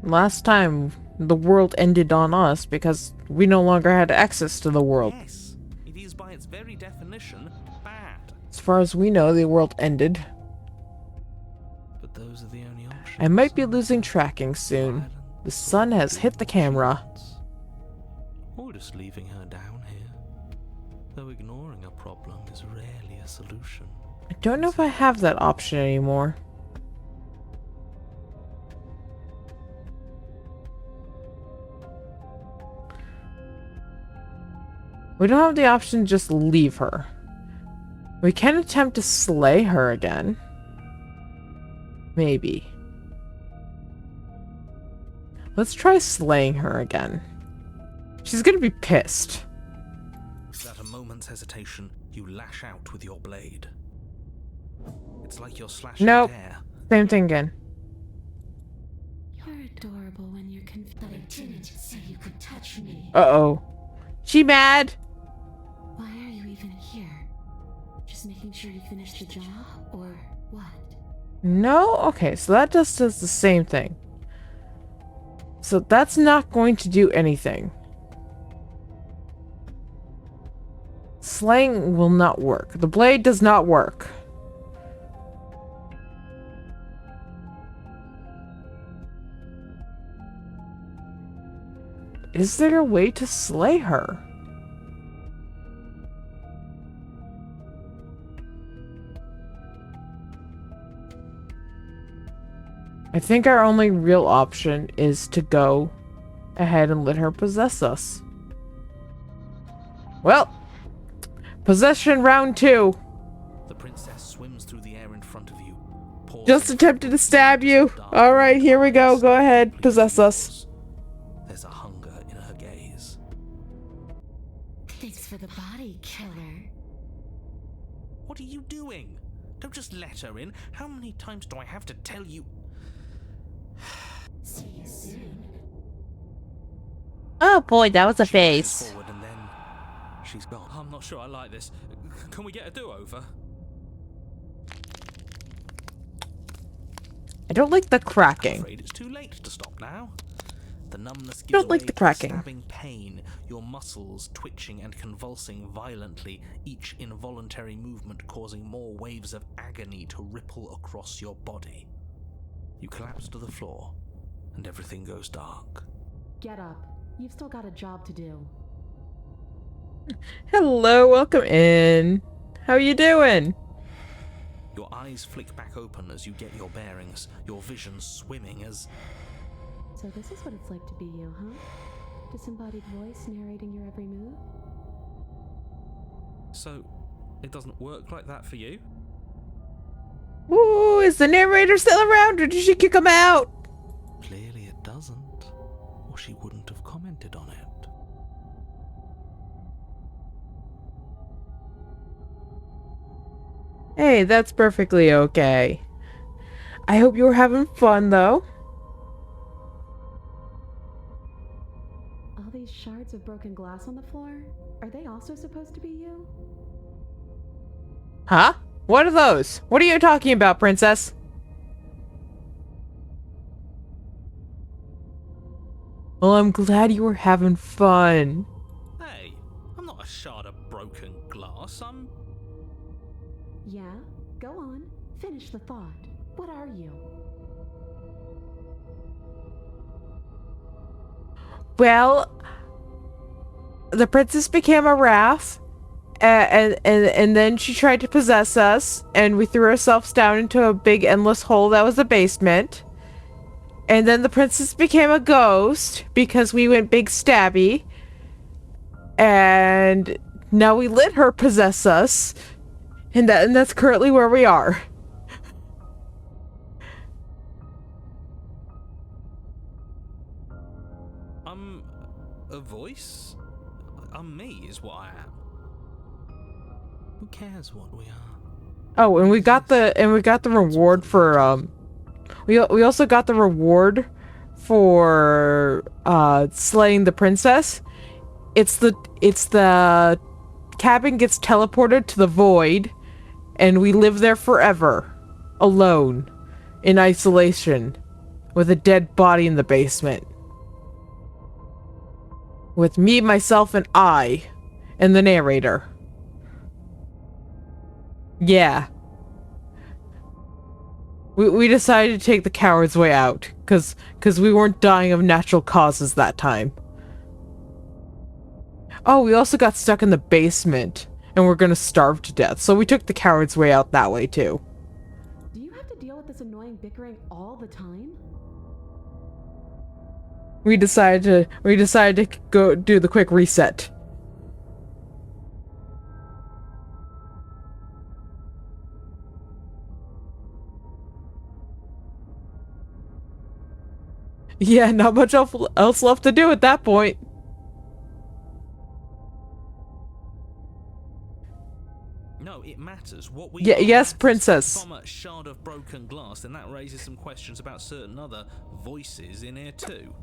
Last time, the world ended on us because we no longer had access to the world. Yes, it is by its very definition bad. As far as we know, the world ended. But those are the only options. I might be losing tracking soon. The sun has hit the camera. Or just leaving her down here. Though ignoring a problem is rarely a solution. I don't know if I have that option anymore. We don't have the option to just leave her. We can attempt to slay her again. Maybe. Let's try slaying her again. She's gonna be pissed. Without a moment's hesitation, you lash out with your blade. It's like you're slashing Nope. air. Same thing again. You're adorable when you're confused. But I didn't say you could touch me. Uh-oh. She mad? Why are you even here? Just making sure you finish the job, or what? No? Okay, so that just does the same thing. So that's not going to do anything. Slaying will not work. The blade does not work. Is there a way to slay her? I think our only real option is to go ahead and let her possess us. Well, possession round 2. The princess swims through the air in front of you. Just attempted to stab you. Alright, here we go. Go ahead, possess us. There's a hunger in her gaze. Thanks for the body, killer. What are you doing? Don't just let her in. How many times do I have to tell you? See you soon. Oh boy, that was a Face. Forward and then she's gone. I'm not sure I like this. Can we get a do-over? I don't like the I'm cracking. afraid it's too late to stop now. The numbness gives Don't like way the to cracking. stabbing pain, your muscles twitching and convulsing violently, each involuntary movement causing more waves of agony to ripple across your body. You collapse to the floor, and everything goes dark. Get up. You've still got a job to do. Hello, welcome in. How you doing? Your eyes flick back open as you get your bearings, your vision swimming as... So this is what it's like to be you, huh? Disembodied voice narrating your every move? So, it doesn't work like that for you? Ooh, is the narrator still around or did she kick him out? Clearly it doesn't, or she wouldn't have commented on it. Hey, that's perfectly okay. I hope you were having fun, though. All these shards of broken glass on the floor, are they also supposed to be you? Huh? What are those? What are you talking about, princess? Well, I'm glad you were having fun. Hey, I'm not a shard of broken glass, I'm... Yeah? Go on. Finish the thought. What are you? Well, the princess became a wrath, and then she tried to possess us, and we threw ourselves down into a big endless hole that was the basement. And then the princess became a ghost because we went big stabby, and now we let her possess us, and that's currently where we are. I'm a voice? I'm me is what I am. Who cares what we are? Oh, and we got the reward for we also got the reward for slaying the princess. It's the cabin gets teleported to the void, and we live there forever, alone, in isolation, with a dead body in the basement. With me, myself, and I, and the narrator. Yeah. We decided to take the coward's way out, cause we weren't dying of natural causes that time. Oh, we also got stuck in the basement, and we're gonna starve to death, so we took the coward's way out that way too. Do you have to deal with this annoying bickering all the time? We decided to go do the quick reset. Yeah, not much else left to do at that point. No, it matters. What we Yes, matters. princess. From a shard of broken glass, then that raises some questions about certain other voices in here too.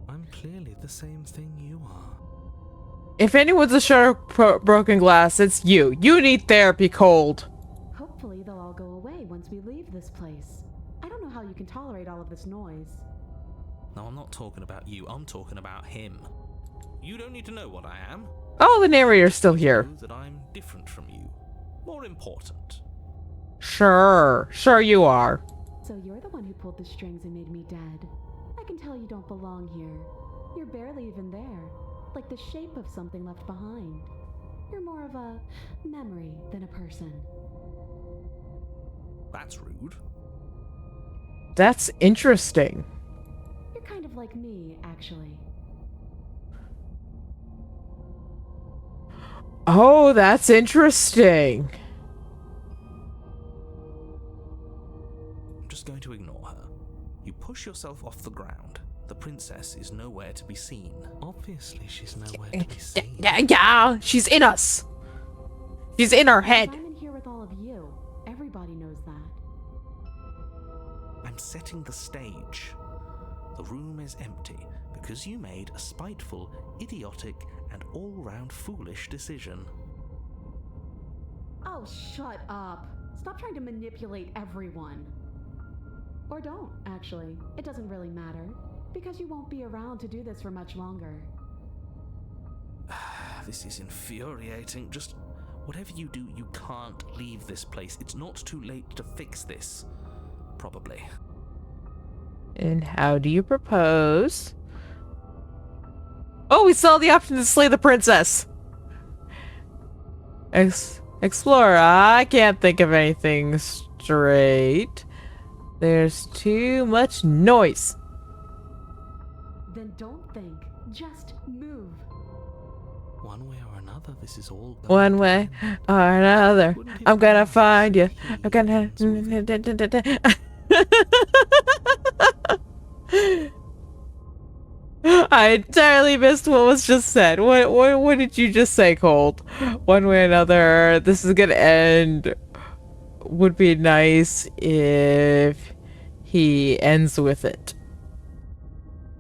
I'm clearly the same thing you are. If anyone's a shard of broken glass, it's you. You need therapy, Cold. Hopefully they'll all go away once we leave this place. I don't know how you can tolerate all of this noise. No, I'm not talking about you. I'm talking about him. You don't need to know what I am. Oh, the narrator's still here. Know that I'm different from you. More important. Sure you are. So you're the one who pulled the strings and made me dead. I can tell you don't belong here. You're barely even there, like the shape of something left behind. You're more of a memory than a person. That's rude. That's interesting. You're kind of like me, actually. Oh, that's interesting. I'm just going to ignore her. You push yourself off the ground. The princess is nowhere to be seen. Obviously, she's nowhere to be seen. Yeah, she's in us. She's in our head. I'm in here with all of you. Everybody knows that. I'm setting the stage. The room is empty because you made a spiteful, idiotic, and all-round foolish decision. Oh, shut up. Stop trying to manipulate everyone. Or don't, actually. It doesn't really matter. Because you won't be around to do this for much longer. This is infuriating. Just whatever you do, you can't leave this place. It's not too late to fix this. Probably. And how do you propose? Oh, we saw the option to slay the princess. Explorer, I can't think of anything straight. There's too much noise. Then don't think. Just move. One way or another, this is all going One way down. or another, Wouldn't it I'm be gonna nice find you. if he I'm gonna. was with I entirely missed what was just said. What did you just say, Cold? One way or another, this is gonna end. Would be nice if he ends with it.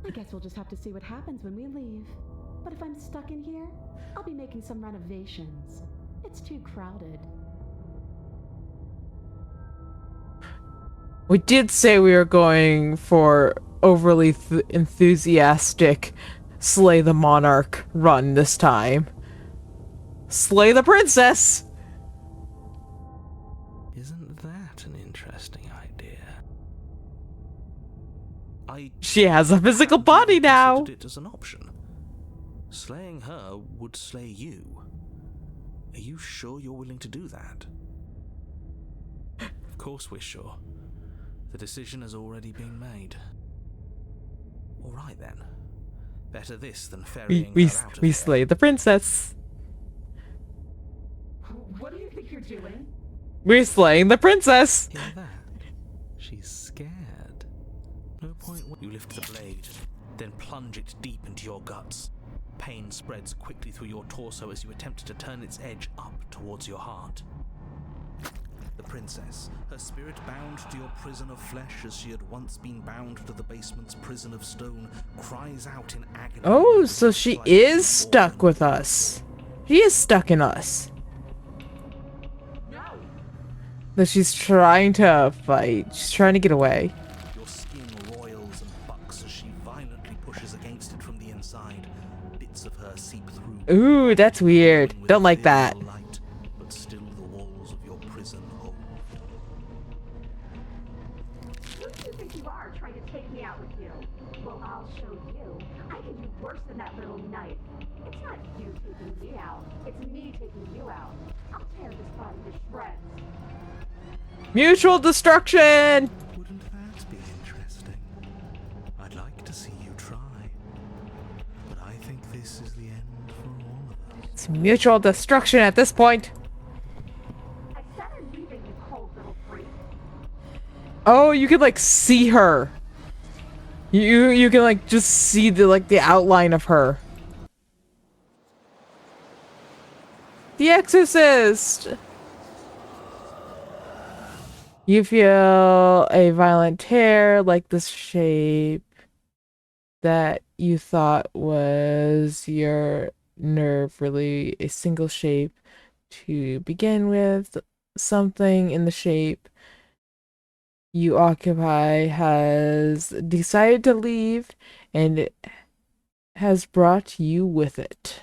I guess we'll just have to see what happens when we leave. But if I'm stuck in here, I'll be making some renovations. It's too crowded. We did say we were going for overly enthusiastic Slay the Monarch run this time. Slay the princess! Isn't that an interesting idea? She has a physical body now! Considered it as an option. Slaying her would slay you. Are you sure you're willing to do that? Of course we're sure. The decision has already been made. Alright then. Better this than ferrying her out of We here. slay the princess. What do you think you're doing? We're slaying the princess! Hear that? She's scared. No point. You lift the blade, then plunge it deep into your guts. Pain spreads quickly through your torso as you attempt to turn its edge up towards your heart. The princess, her spirit bound to your prison of flesh as she had once been bound to the basement's prison of stone, cries out in agony. Oh, so she is stuck with us. She is stuck in us. But she's trying to fight. She's trying to get away. Your skin roils and bucks as she violently pushes against it from the inside. Bits of her seep through. Ooh, that's weird. With Don't like that. fearful light, but still the walls of your prison hold. Who do you think you are, trying to take me out with you? Well, I'll show you. I can do worse than that little knife. It's not you taking me out. It's me taking you out. I'll tear this body to shreds. Mutual destruction! Wouldn't that be interesting? I'd like to see you try. But I think this is the end for all of us. It's mutual destruction at this point. I said I'm leaving, you cold little freak. Oh, you can like see her. You can like just see the outline of her. The Exorcist. You feel a violent tear like this shape that you thought was your nerve, really a single shape to begin with. Something in the shape you occupy has decided to leave, and it has brought you with it.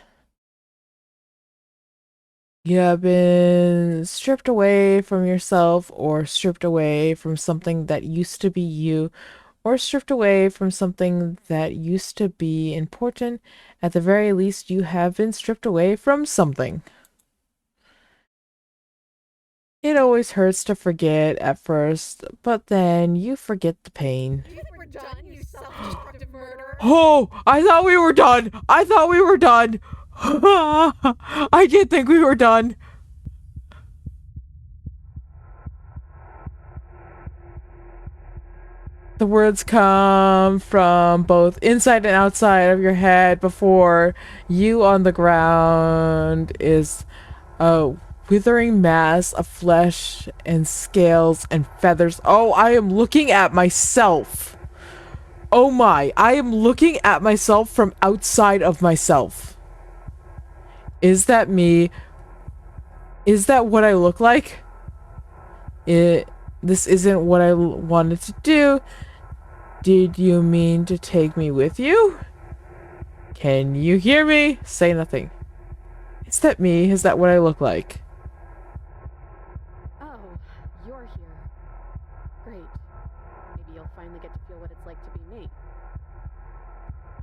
You have been stripped away from yourself, or stripped away from something that used to be you, or stripped away from something that used to be important. At the very least, you have been stripped away from something. It always hurts to forget at first, but then you forget the pain. You think we're done, you self-destructive murderer? Oh, I thought we were done. I thought we were done. I did think we were done. The words come from both inside and outside of your head. Before you on the ground is a withering mass of flesh and scales and feathers. Oh, I am looking at myself. Oh my, I am looking at myself from outside of myself. Is that me? Is that what I look like? This isn't what I wanted to do. Did you mean to take me with you? Can you hear me? Say nothing. Is that me? Is that what I look like? Oh, you're here. Great. Maybe you'll finally get to feel what it's like to be me.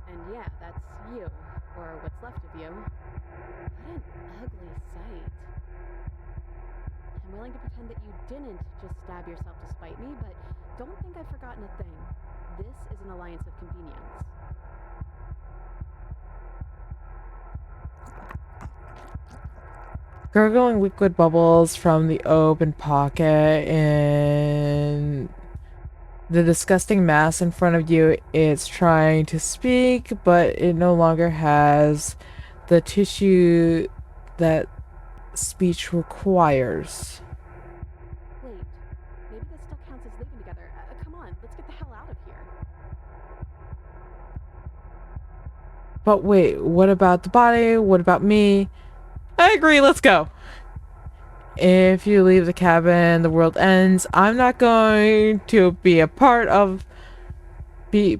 And yeah, that's you, or what's left of you. What an ugly sight. I'm willing to pretend that you didn't just stab yourself to spite me, but don't think I've forgotten a thing. This is an alliance of convenience. Gurgling liquid bubbles from the open pocket in the disgusting mass in front of you. It's trying to speak, but it no longer has the tissue that speech requires. Wait, maybe this still counts as living together. Come on, let's get the hell out of here. But wait, what about the body? What about me? I agree, let's go. If you leave the cabin, the world ends. I'm not going to be a part of be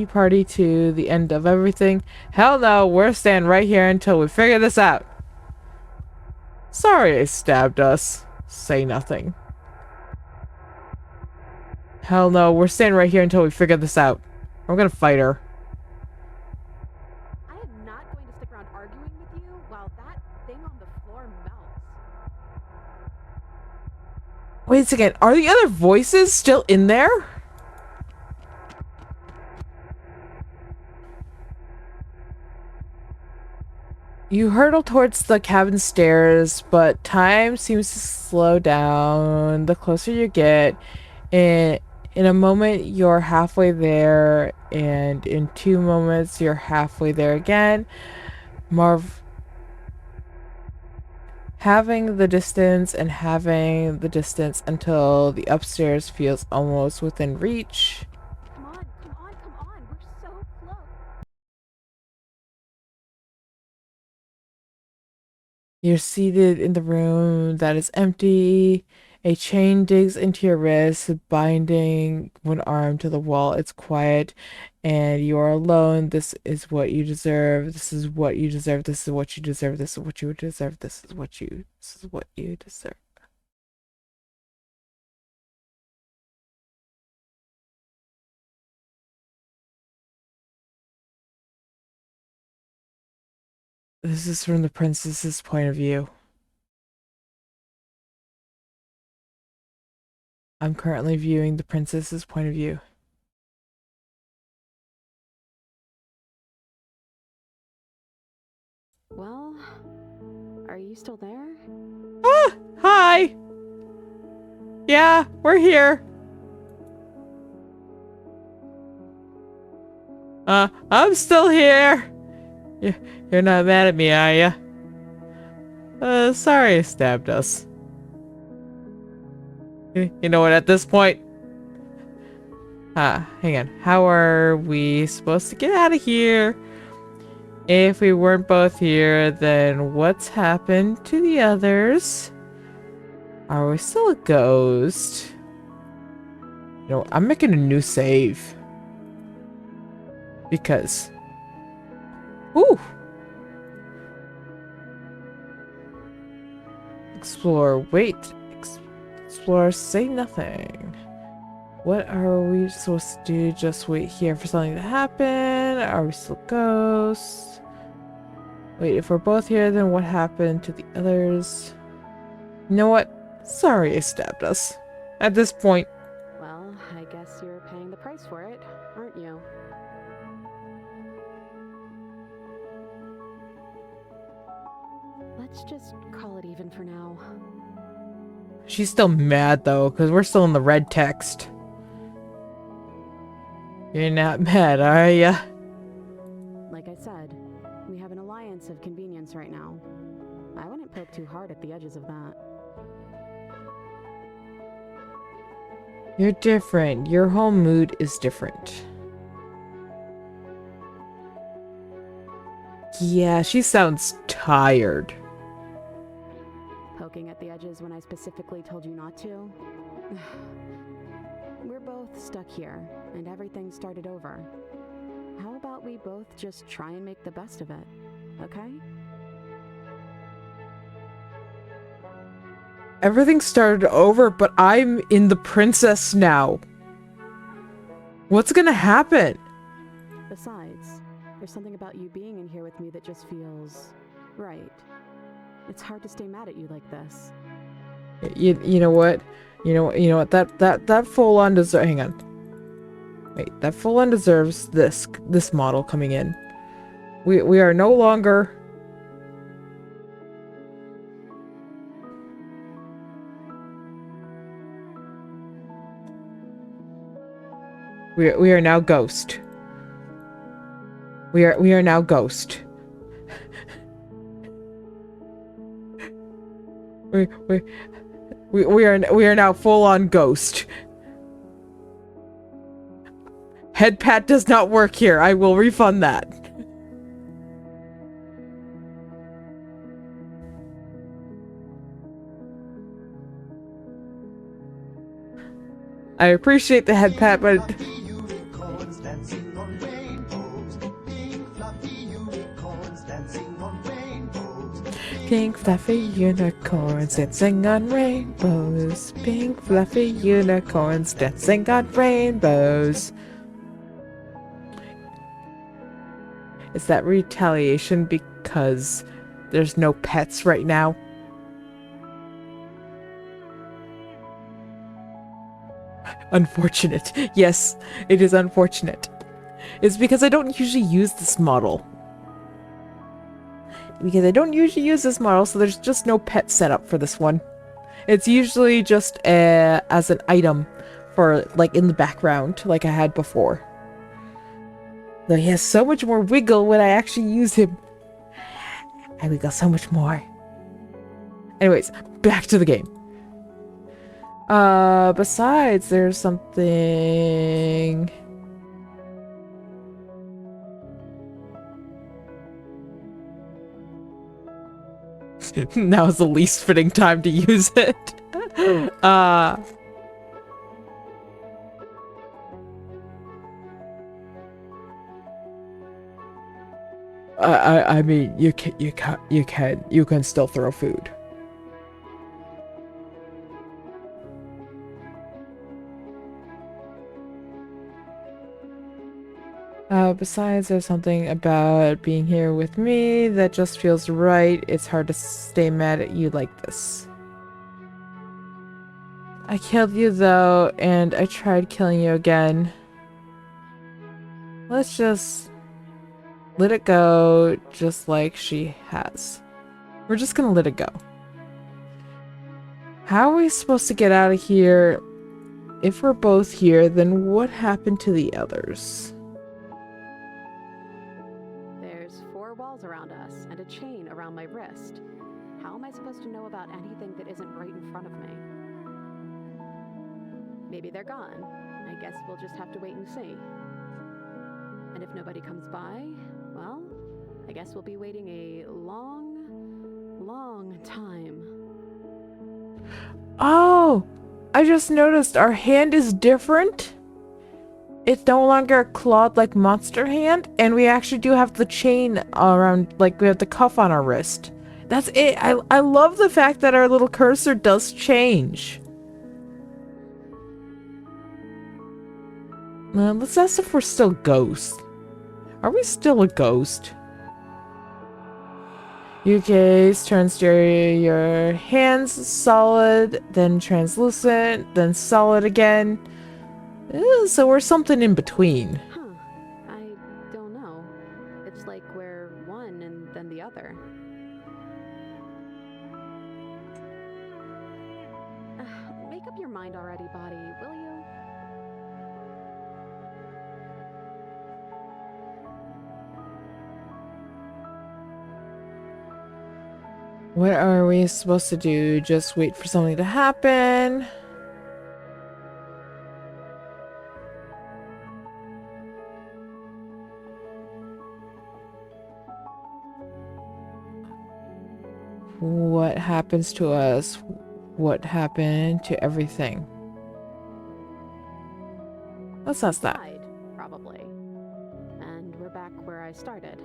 party to the end of everything. Hell no, we're staying right here until we figure this out. Sorry they stabbed us. Say nothing. Hell no, we're staying right here until we figure this out. I'm gonna fight her. I am not going to stick around arguing with you while that thing on the floor melts. Wait a second, are the other voices still in there? You hurtle towards the cabin stairs, but time seems to slow down the closer you get. In a moment, you're halfway there, and in 2 moments, you're halfway there again. Having the distance and having the distance until the upstairs feels almost within reach. Come on, come on, come on. We're so close. You're seated in the room that is empty. A chain digs into your wrist, binding one arm to the wall. It's quiet, and you are alone. This is what you deserve. This is what you deserve. This is what you deserve. This is what you deserve. This is what you deserve. This is from the princess's point of view. I'm currently viewing the princess's point of view. Well, are you still there? Ah! Hi! Yeah, we're here. I'm still here. You're not mad at me, are ya? Sorry I stabbed us. You know what, at this point... hang on. How are we supposed to get out of here? If we weren't both here, then what's happened to the others? Are we still a ghost? You know, I'm making a new save. Because... Ooh! Explore. Wait. Explore. Say nothing. What are we supposed to do? Just wait here for something to happen? Are we still ghosts? Wait, if we're both here, then what happened to the others? You know what? Sorry I stabbed us. At this point. Well, I guess you're paying the price for it, aren't you? Let's just call it even for now. She's still mad though, because we're still in the red text. You're not mad, are ya? Like I said, we have an alliance of convenience right now. I wouldn't poke too hard at the edges of that. You're different. Your whole mood is different. Yeah, she sounds tired. Poking at the edges when I specifically told you not to? We're both stuck here, and everything started over. How about we both just try and make the best of it, okay? Everything started over, but I'm in the princess now. What's gonna happen? Besides, there's something about you being in here with me that just feels right. It's hard to stay mad at you like this. You know what? You know what? That full on deserves. Hang on. Wait, that full on deserves this model coming in. We are no longer. We are now ghost. We are now ghost. We are now full on ghost. Head pat does not work here. I will refund that. I appreciate the head pat, but pink fluffy unicorns dancing on rainbows. Pink fluffy unicorns dancing on rainbows. Is that retaliation because there's no pets right now? Unfortunate. Yes, it is unfortunate. It's because I don't usually use this model. So there's just no pet setup for this one. It's usually just as an item for, like, in the background, like I had before. Though he has so much more wiggle when I actually use him. I wiggle so much more. Anyways, back to the game. Besides, there's something... Now is the least fitting time to use it. I mean, you can still throw food. Besides, there's something about being here with me that just feels right. It's hard to stay mad at you like this. I killed you though, and I tried killing you again. Let's just let it go, just like she has. We're just gonna let it go. How are we supposed to get out of here? If we're both here, then what happened to the others? There's 4 walls around us and a chain around my wrist. How am I supposed to know about anything that isn't right in front of me? Maybe they're gone. I guess we'll just have to wait and see. And if nobody comes by, well, I guess we'll be waiting a long time. Oh! I just noticed our hand is different. It's no longer a clawed like monster hand, and we actually do have the chain around, like we have the cuff on our wrist. That's it. I love the fact that our little cursor does change. Let's ask if we're still ghosts. Are we still a ghost? Your gaze turns to your hands solid, then translucent, then solid again. So we're something in between. Huh. I don't know. It's like we're one and then the other. Make up your mind already, body, will you? What are we supposed to do? Just wait for something to happen? What happens to us? What happened to everything? Let's ask that. Died, probably. And we're back where I started.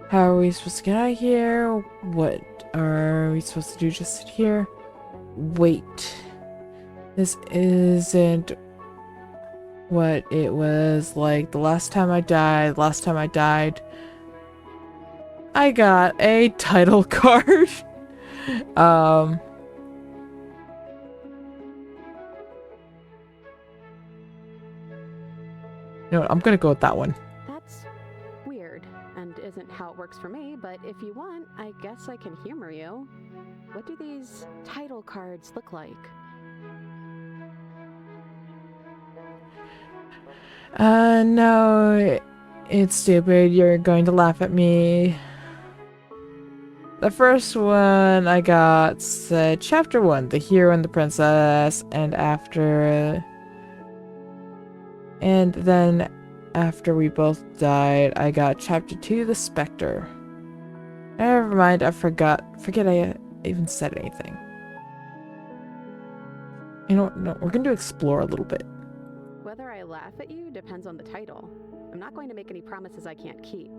How are we supposed to get out of here? What are we supposed to do? Just sit here? Wait. This isn't what it was like the last time I died. Last time I died, I got a title card. You know what? I'm gonna go with that one. That's weird, and isn't how it works for me, but if you want, I guess I can humor you. What do these title cards look like? No, it's stupid. You're going to laugh at me. The first one I got said Chapter 1, The Hero and the Princess, and then after we both died, I got Chapter 2, The Spectre. Never mind, I forget I even said anything. You know what? No, we're going to explore a little bit. Whether I laugh at you depends on the title. I'm not going to make any promises I can't keep.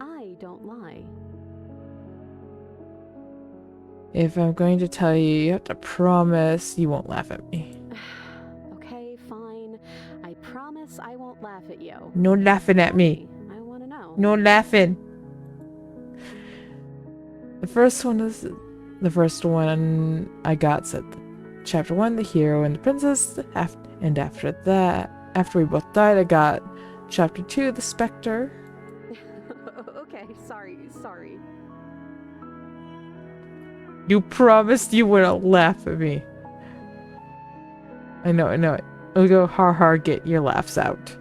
I don't lie. If I'm going to tell you, you have to promise you won't laugh at me. Okay, fine. I promise I won't laugh at you. No laughing at me. I want to know. No laughing. The first one I got said Chapter 1, The Hero and the Princess, and after that, after we both died, I got Chapter 2, The Spectre. Okay, sorry. You promised you wouldn't laugh at me. I know it. We'll go har, get your laughs out.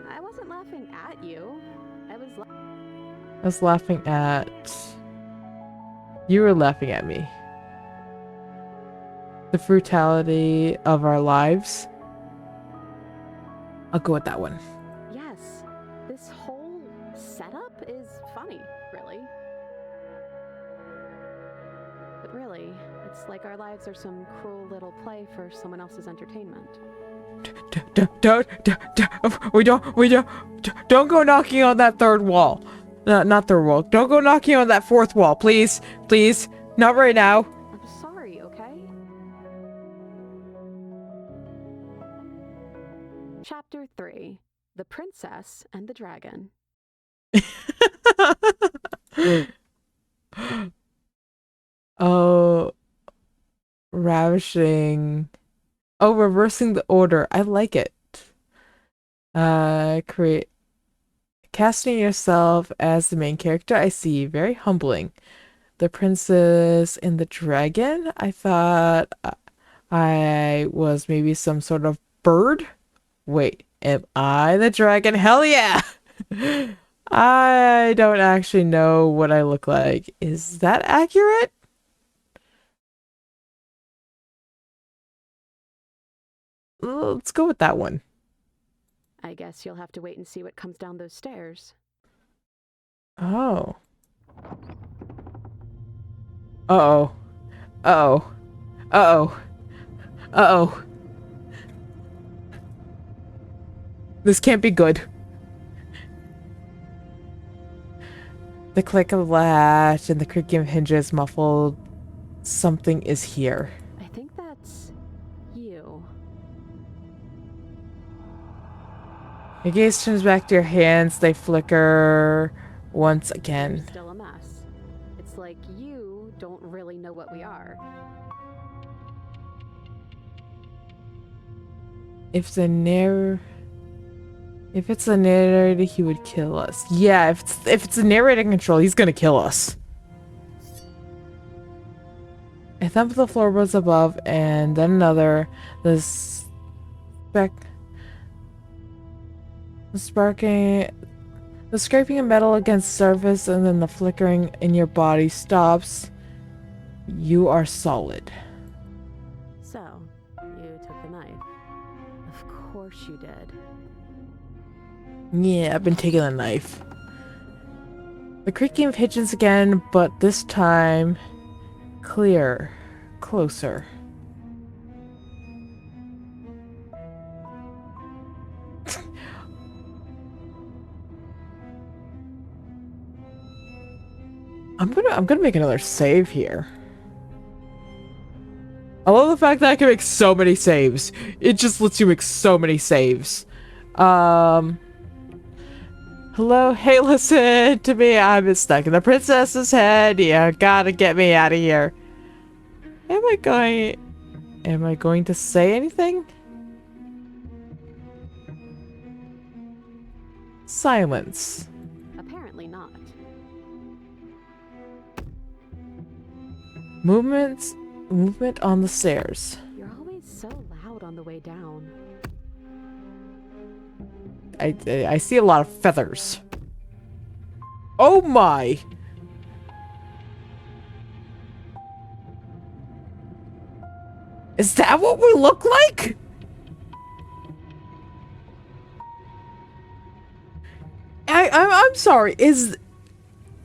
I wasn't laughing at you. I was laughing at... You were laughing at me. The brutality of our lives. I'll go with that one. Yes, this whole setup is funny, really. But really, it's like our lives are some cruel little play for someone else's entertainment. Don't go knocking on that third wall. No, not third wall. Don't go knocking on that fourth wall, please. Please. Not right now. I'm sorry, okay? 3: The Princess and the Dragon. Oh, ravishing. Oh, reversing the order. I like it. Create casting yourself as the main character. I see. Very humbling. The Princess and the Dragon. I thought I was maybe some sort of bird. Wait, am I the dragon? Hell yeah! I don't actually know what I look like. Is that accurate? Let's go with that one. I guess you'll have to wait and see what comes down those stairs. Oh. Uh-oh. Uh-oh. Uh-oh. Uh-oh. This can't be good. The click of the latch and the creaking of hinges muffled. Something is here. I think that's you. Your gaze turns back to your hands. They flicker once again. You're still a mess. It's like you don't really know what we are. If it's the narrator, he would kill us. Yeah, if it's the narrator control, he's gonna kill us. I thump the floorboards above, and then another. The scraping of metal against surface, and then the flickering in your body stops. You are solid. So, you took the knife. Of course you did. Yeah, I've been taking a knife. The creaking of hinges again, but this time clear, closer. I'm gonna make another save here. I love the fact that I can make so many saves. It just lets you make so many saves. Hello, hey, listen to me. I'm stuck in the princess's head. You gotta get me out of here. Am I going to say anything? Silence. Apparently not. Movement on the stairs. You're always so loud on the way down. I see a lot of feathers. Oh my! Is that what we look like? I'm sorry. Is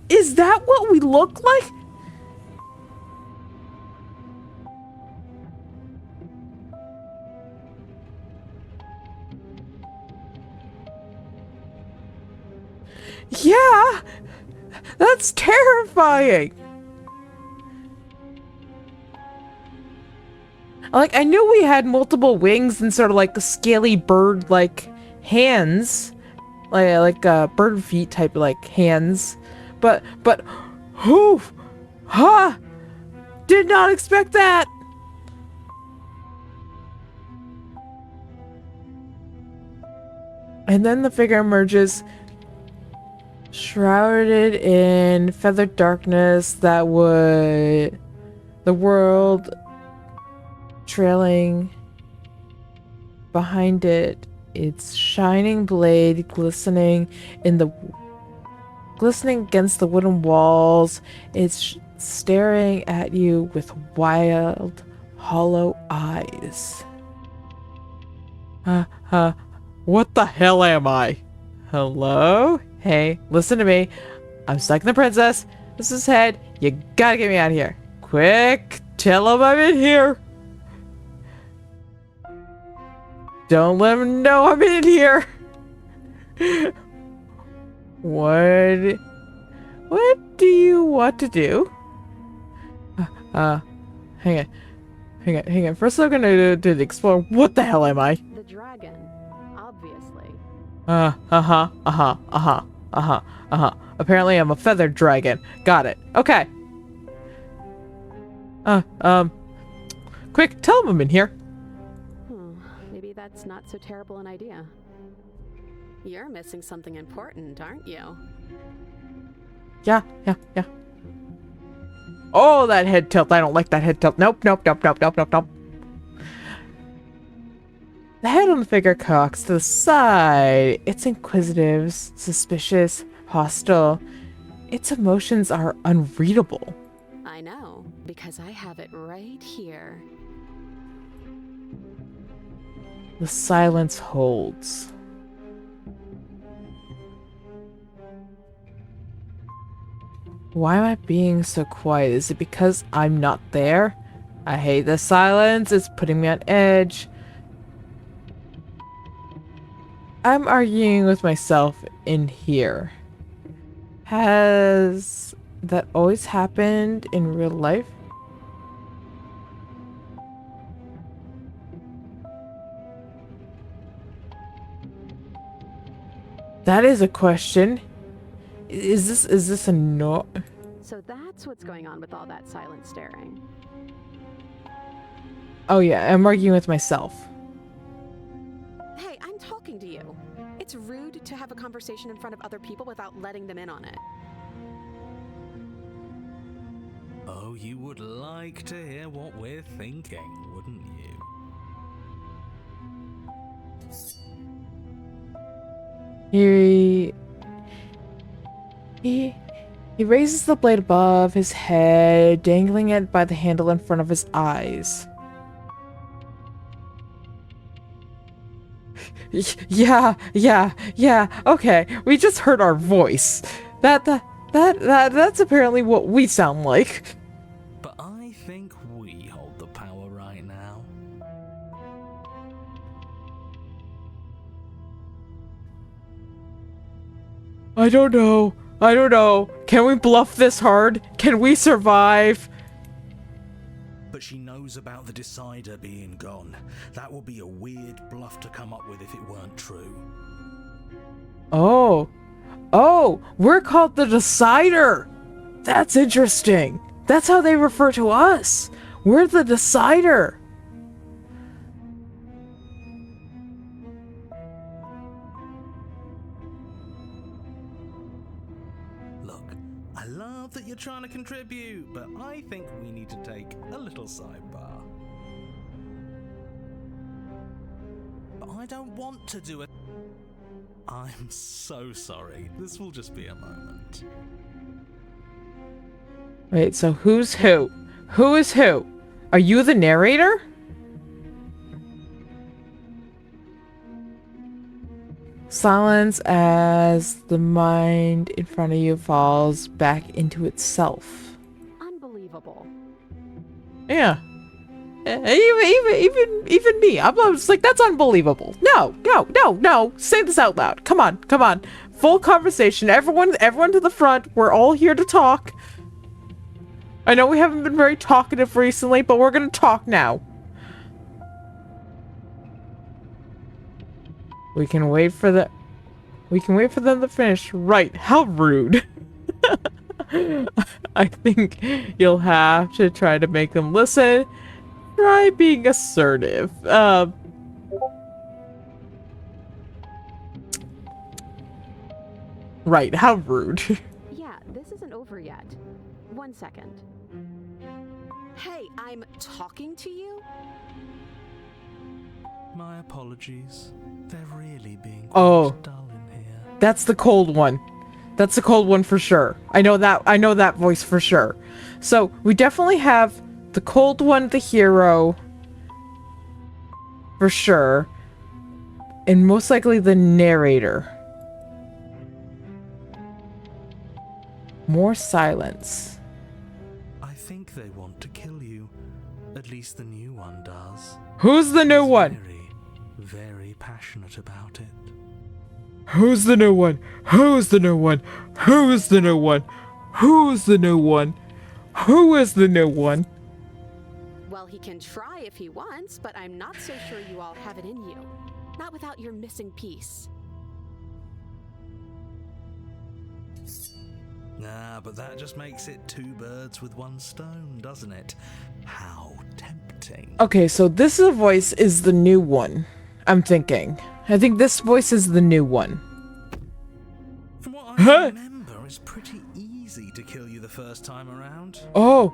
that what we look like? Yeah! That's terrifying! Like, I knew we had multiple wings and sort of like scaly bird-like hands. Like bird feet type like hands. But, who? Huh? Did not expect that! And then the figure emerges, shrouded in feathered darkness that would... the world trailing behind it, its shining blade glistening against the wooden walls. It's staring at you with wild, hollow eyes. What the hell am I? Hello? Hey, listen to me. I'm stuck in the princess. This is head. You gotta get me out of here. Quick, tell him I'm in here. Don't let him know I'm in here. What do you want to do? Hang on. First I'm gonna explore. What the hell am I? The dragon, obviously. Apparently I'm a feathered dragon. Got it. Okay. Quick, tell him I'm in here. Maybe that's not so terrible an idea. You're missing something important, aren't you? Yeah. Oh, that head tilt. I don't like that head tilt. Nope. The head on the figure cocks to the side. It's inquisitive, suspicious, hostile. Its emotions are unreadable. I know, because I have it right here. The silence holds. Why am I being so quiet? Is it because I'm not there? I hate the silence. It's putting me on edge. I'm arguing with myself in here. Has that always happened in real life? That is a question. Is this a no? So that's what's going on with all that silent staring. Oh yeah, I'm arguing with myself. Hey, I'm talking to you. It's rude to have a conversation in front of other people without letting them in on it. Oh, you would like to hear what we're thinking, wouldn't you? He raises the blade above his head, dangling it by the handle in front of his eyes. Yeah, okay. We just heard our voice. That's apparently what we sound like. But I think we hold the power right now. I don't know. Can we bluff this hard? Can we survive? But she knows about the Decider being gone. That would be a weird bluff to come up with if it weren't true. Oh, we're called the Decider. That's interesting. That's how they refer to us. We're the Decider. Look, I love that you're trying to contribute, but I think we need to take a little sidebar. But I don't want to do it. I'm so sorry. This will just be a moment. Wait, so who's who? Who is who? Are you the narrator? Silence as the mind in front of you falls back into itself. Unbelievable. Yeah. Even me. I'm just like, that's unbelievable. No. Say this out loud. Come on. Full conversation. Everyone to the front. We're all here to talk. I know we haven't been very talkative recently, but we're gonna talk now. We can wait for them to finish. Right. How rude. I think you'll have to try to make them listen. Try being assertive. Right. How rude. Yeah, this isn't over yet. 1 second. Hey, I'm talking to you? My apologies. They're really being Oh. quite dull in here. That's the cold one. That's the cold one for sure. I know that voice for sure. So we definitely have the cold one, the hero, for sure, and most likely the narrator. More silence. I think they want to kill you. At least the new one does. Who's the new one? Very, very passionate about it. Who's the new one? Who's the new one? Who's the new one? Who's the new one? Who is the new one? Well, he can try if he wants, but I'm not so sure you all have it in you. Not without your missing piece. But that just makes it two birds with one stone, doesn't it? How tempting. Okay, so this voice is the new one. I'm thinking. I think this voice is the new one. From what I remember, it's pretty easy to kill you the first time around. Oh,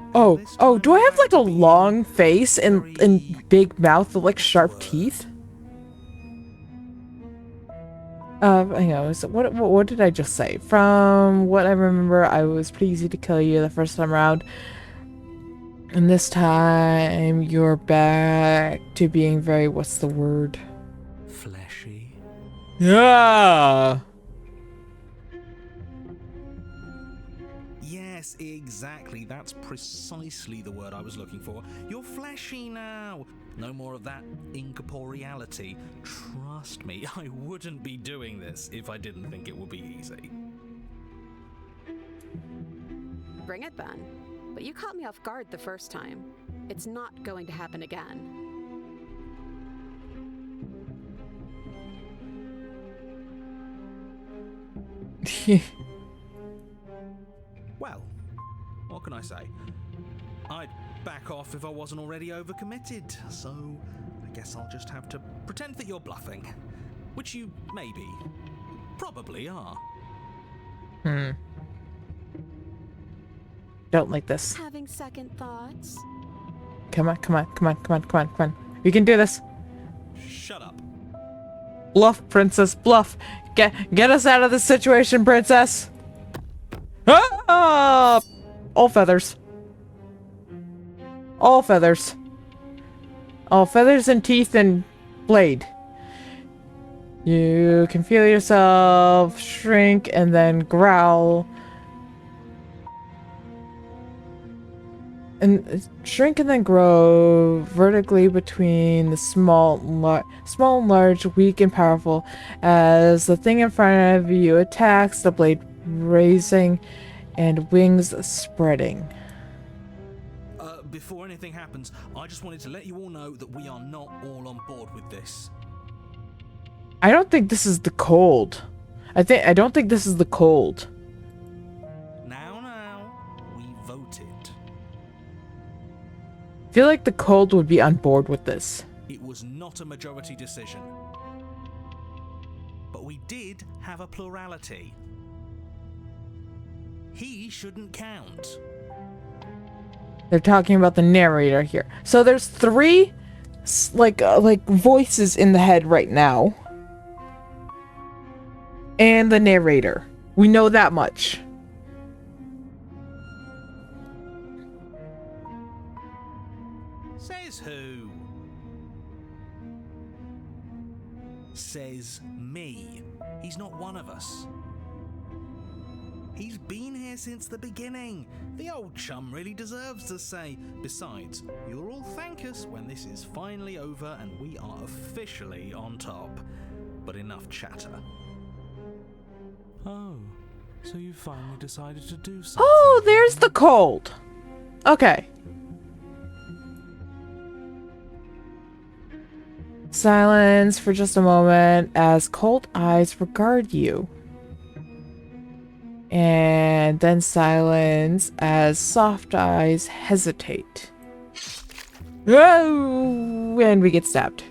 do I have like a long face and big mouth with like sharp teeth? Hang on, what did I just say? From what I remember, I was pretty easy to kill you the first time around. And this time, you're back to being very, what's the word? Fleshy. Yeah! Yes, exactly. That's precisely the word I was looking for. You're fleshy now. No more of that incorporeality. Trust me, I wouldn't be doing this if I didn't think it would be easy. Bring it then. But you caught me off guard the first time. It's not going to happen again. Well, what can I say? I'd back off if I wasn't already overcommitted, so I guess I'll just have to pretend that you're bluffing. Which you maybe, probably are. Don't like this. Having second thoughts? Come on. You can do this. Shut up. Bluff, princess, bluff. Get us out of this situation, princess. Ah! All feathers. All feathers. All feathers and teeth and blade. You can feel yourself shrink and then growl. And shrink and then grow vertically between the small and large, weak and powerful, as the thing in front of you attacks, the blade raising and wings spreading. Before anything happens, I just wanted to let you all know that we are not all on board with this. I don't think this is the cold. I don't think this is the cold. Now, we voted. I feel like the cold would be on board with this. It was not a majority decision. But we did have a plurality. He shouldn't count. They're talking about the narrator here. So there's three like voices in the head right now. And the narrator. We know that much. Says who? Says me. He's not one of us. He's been here since the beginning. The old chum really deserves to say. Besides, you'll all thank us when this is finally over and we are officially on top. But enough chatter. Oh, so you finally decided to do something. Oh, there's the cold. Okay. Silence for just a moment as cold eyes regard you. And then silence as soft eyes hesitate. Oh, and we get stabbed.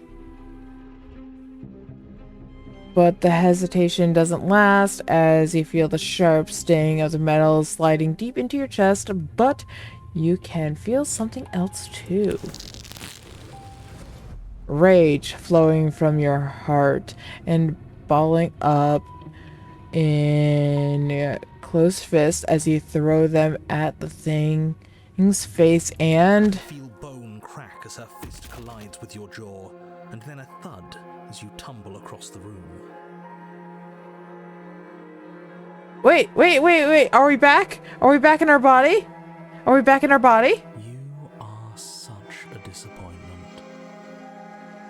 But the hesitation doesn't last as you feel the sharp sting of the metal sliding deep into your chest, but you can feel something else too. Rage flowing from your heart and balling up in closed fists as you throw them at the thing's face and... Feel bone crack as her fist collides with your jaw, and then a thud as you tumble across the room. Wait. Are we back? Are we back in our body? Are we back in our body? You are such a disappointment.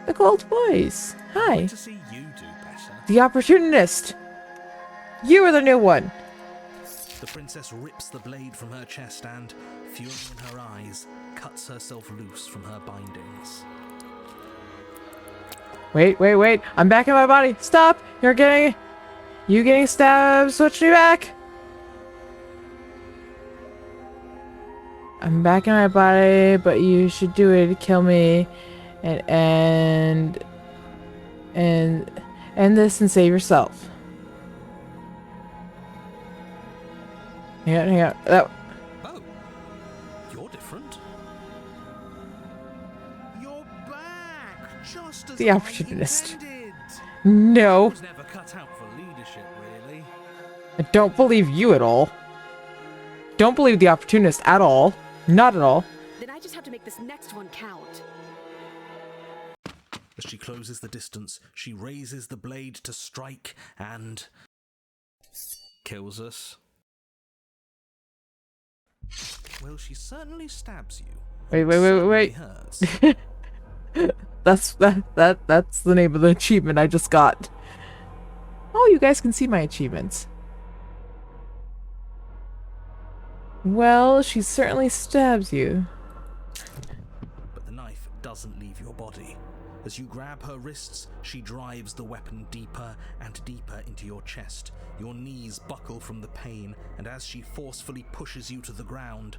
The cold voice. Hi. To see you do better. The opportunist. You are the new one. The princess rips the blade from her chest and, fury in her eyes, cuts herself loose from her bindings. Wait. I'm back in my body. Stop. You getting stabbed. Switch me back. I'm back in my body, but you should do it to kill me and end this and save yourself. Hang on. That Oh, you're different. You're back! Just as The I opportunist. intended. I no, was never cut out for leadership, really. I don't believe you at all. Don't believe the opportunist at all. Not at all. Then I just have to make this next one count. As she closes the distance, she raises the blade to strike and kills us. Well, she certainly stabs you. Wait. Certainly hurts. That's the name of the achievement I just got. Oh, you guys can see my achievements. Well, she certainly stabs you. But the knife doesn't leave your body. As you grab her wrists, she drives the weapon deeper and deeper into your chest. Your knees buckle from the pain, and as she forcefully pushes you to the ground,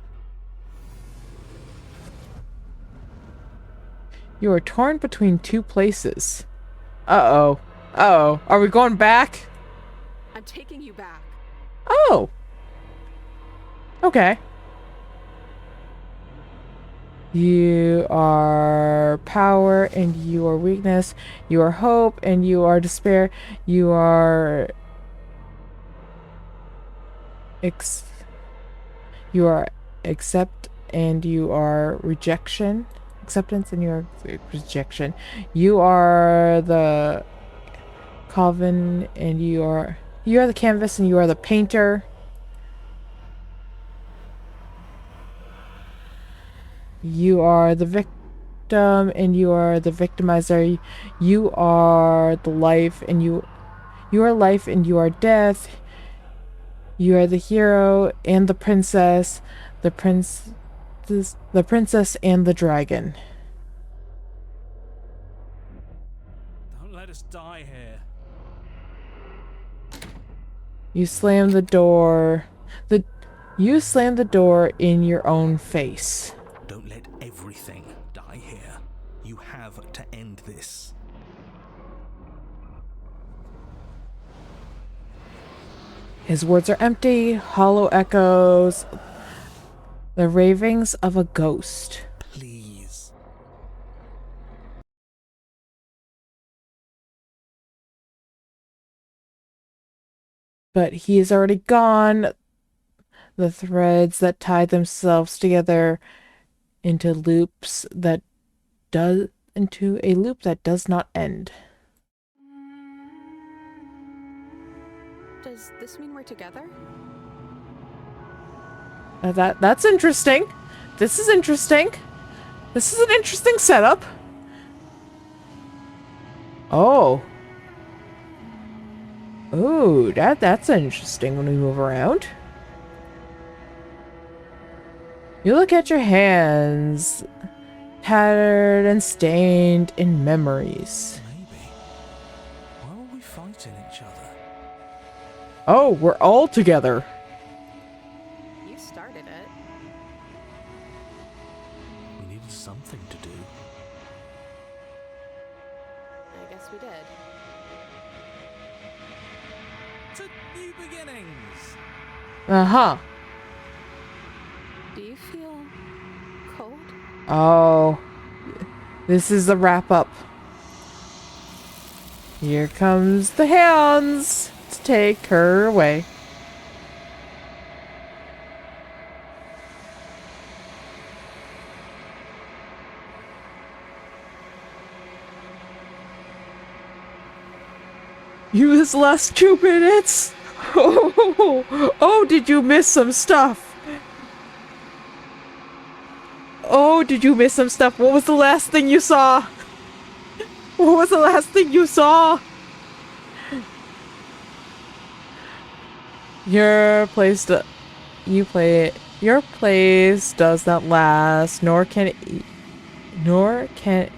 You are torn between two places. Uh-oh. Uh-oh. Are we going back? I'm taking you back. Oh. Okay. You are power and you are weakness. You are hope and you are despair. You are you are accept and you are rejection. Acceptance and you are rejection. You are the Calvin and you are the canvas and you are the painter. You are the victim and you are the victimizer. You are the life and you are life and you are death. You are the hero and the princess, the princess and the dragon. don't let us die here. You slam the door. You slam the door in your own face. Don't let everything die here. You have to end this. His words are empty, hollow echoes, the ravings of a ghost. Please. But he is already gone. The threads that tied themselves together into a loop that does not end. Does this mean we're together? That's interesting. This is interesting. This is an interesting setup. Oh. Ooh, that's interesting when we move around. You look at your hands, tattered and stained in memories. Maybe. Why were we fighting each other? Oh, we're all together. You started it. We needed something to do. I guess we did. To new beginnings! Uh-huh. Do you feel cold? Oh. This is the wrap-up. Here comes the hands to take her away. You missed the last 2 minutes? Oh, did you miss some stuff? Oh, did you miss some stuff? What was the last thing you saw? What was the last thing you saw? Your place does not last, nor can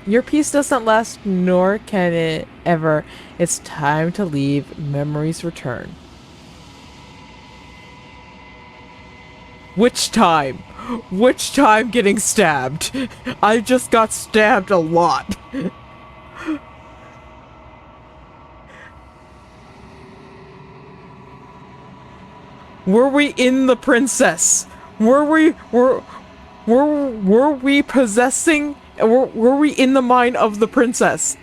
your peace does not last, nor can it ever. It's time to leave. Memories return. Which time? which time getting stabbed. I just got stabbed a lot. Were we in the princess? Were we possessing? Were we in the mind of the princess?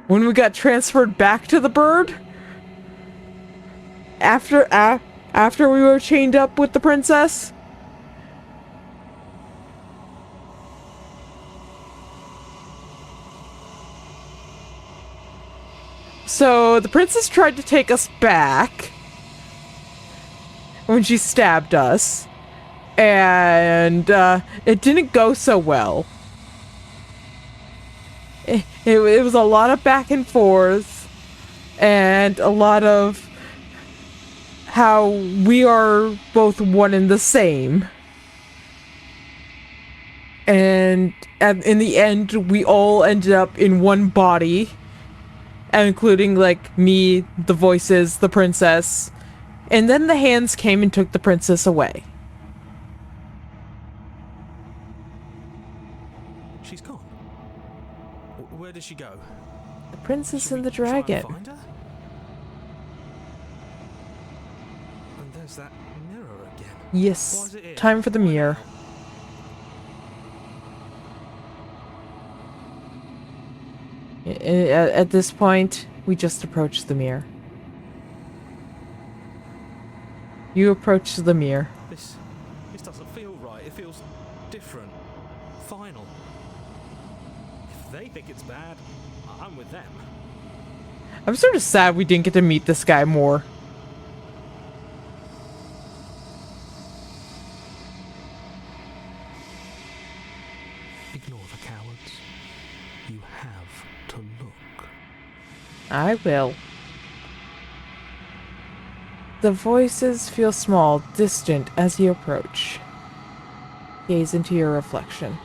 When we got transferred back to the bird? After we were chained up with the princess? So, the princess tried to take us back when she stabbed us, and it didn't go so well. It was a lot of back and forth, and a lot of how we are both one and the same. And in the end, we all ended up in one body. Including, like, me, the voices, the princess. And then the hands came and took the princess away. She's gone. Where did she go? The princess Should and we the try and dragon. find her? And there's that mirror again. Why Yes, is it here? time for the Why mirror. now? At this point, we just approach the mirror. You approach the mirror. This doesn't feel right. It feels different. Final. If they think it's bad, I'm with them. I'm sort of sad we didn't get to meet this guy more. Ignore the cowards. You have to look. I will. The voices feel small, distant as you approach. Gaze into your reflection.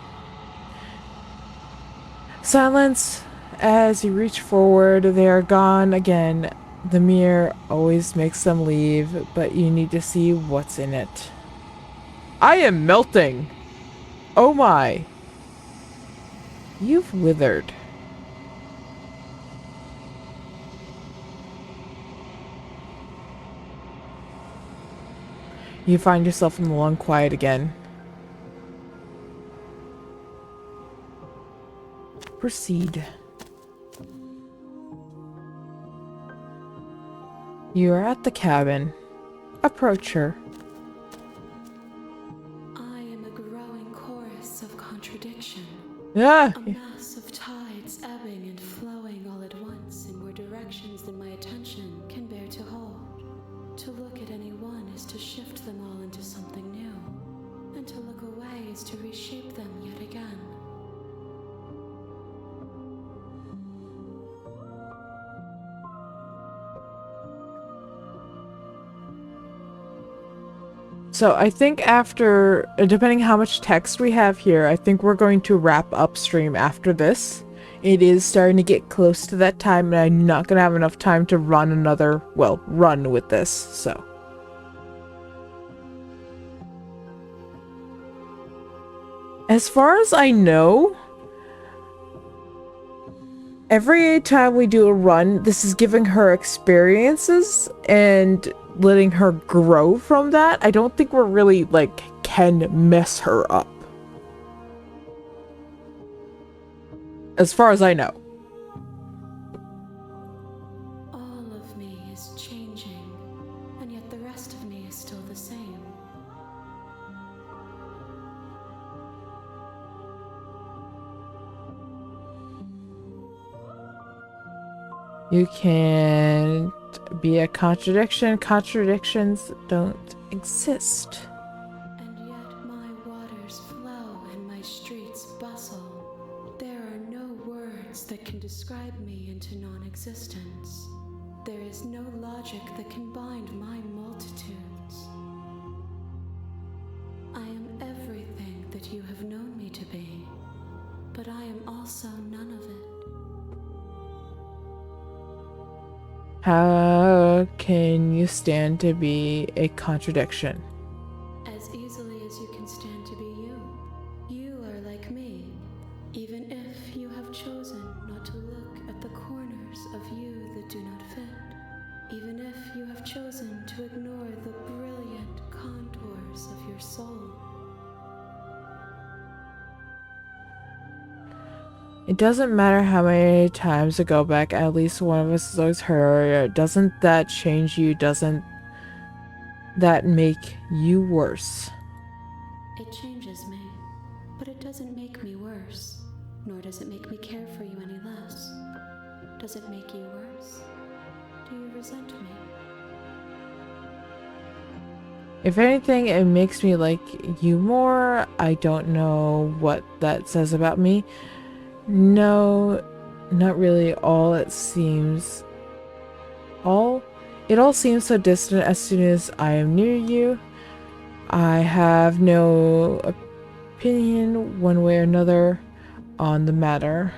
Silence. As you reach forward, they are gone again. The mirror always makes them leave, but you need to see what's in it. I am melting! Oh my! You've withered. You find yourself in the long quiet again. Proceed. You are at the cabin. Approach her. I am a growing chorus of contradiction. Ah! A mass of tides ebbing and flowing all at once in more directions than my attention can bear to hold. To look at any one is to shift them all into something new, and to look away is to reshape them yet again. So I think after, depending how much text we have here, I think we're going to wrap up stream after this. It is starting to get close to that time, and I'm not going to have enough time to run another, well, run with this, so. As far as I know, every time we do a run, this is giving her experiences and letting her grow from that. I don't think we're really, like, can mess her up. As far as I know. All of me is changing, and yet the rest of me is still the same. You can't be a contradiction. Contradictions don't exist. And yet my waters flow and my streets bustle. There are no words that can describe me into non-existence. There is no logic that can bind my multitudes. I am everything that you have known me to be, but I am also none of it. How can you stand to be a contradiction? As easily as you can stand to be you. You are like me, even if you have chosen not to look at the corners of you that do not fit. Even if you have chosen to ignore the brilliant contours of your soul. It doesn't matter how many times I go back, at least one of us is always hurt. Doesn't that change you? Doesn't that make you worse? It changes me, but it doesn't make me worse, nor does it make me care for you any less. Does it make you worse? Do you resent me? If anything, it makes me like you more. I don't know what that says about me. No, not really. It all seems so distant as soon as I am near you. I have no opinion one way or another on the matter.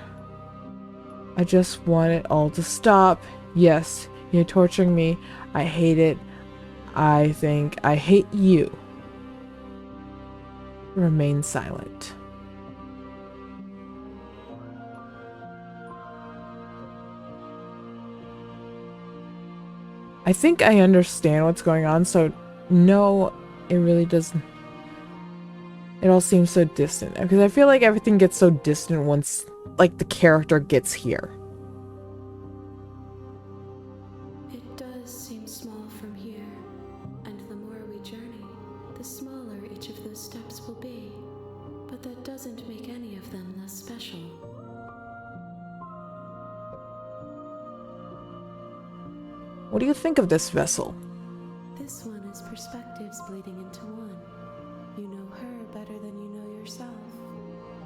I just want it all to stop. Yes, you're torturing me. I hate it. I think I hate you. Remain silent. I think I understand what's going on, so no, it really doesn't. It all seems so distant, because I feel like everything gets so distant once, like, the character gets here. It does seem small from here, and the more we journey, the smaller each of those steps will be. But that doesn't make any of them less special. What do you think of this vessel? This one is perspectives bleeding into one. You know her better than you know yourself.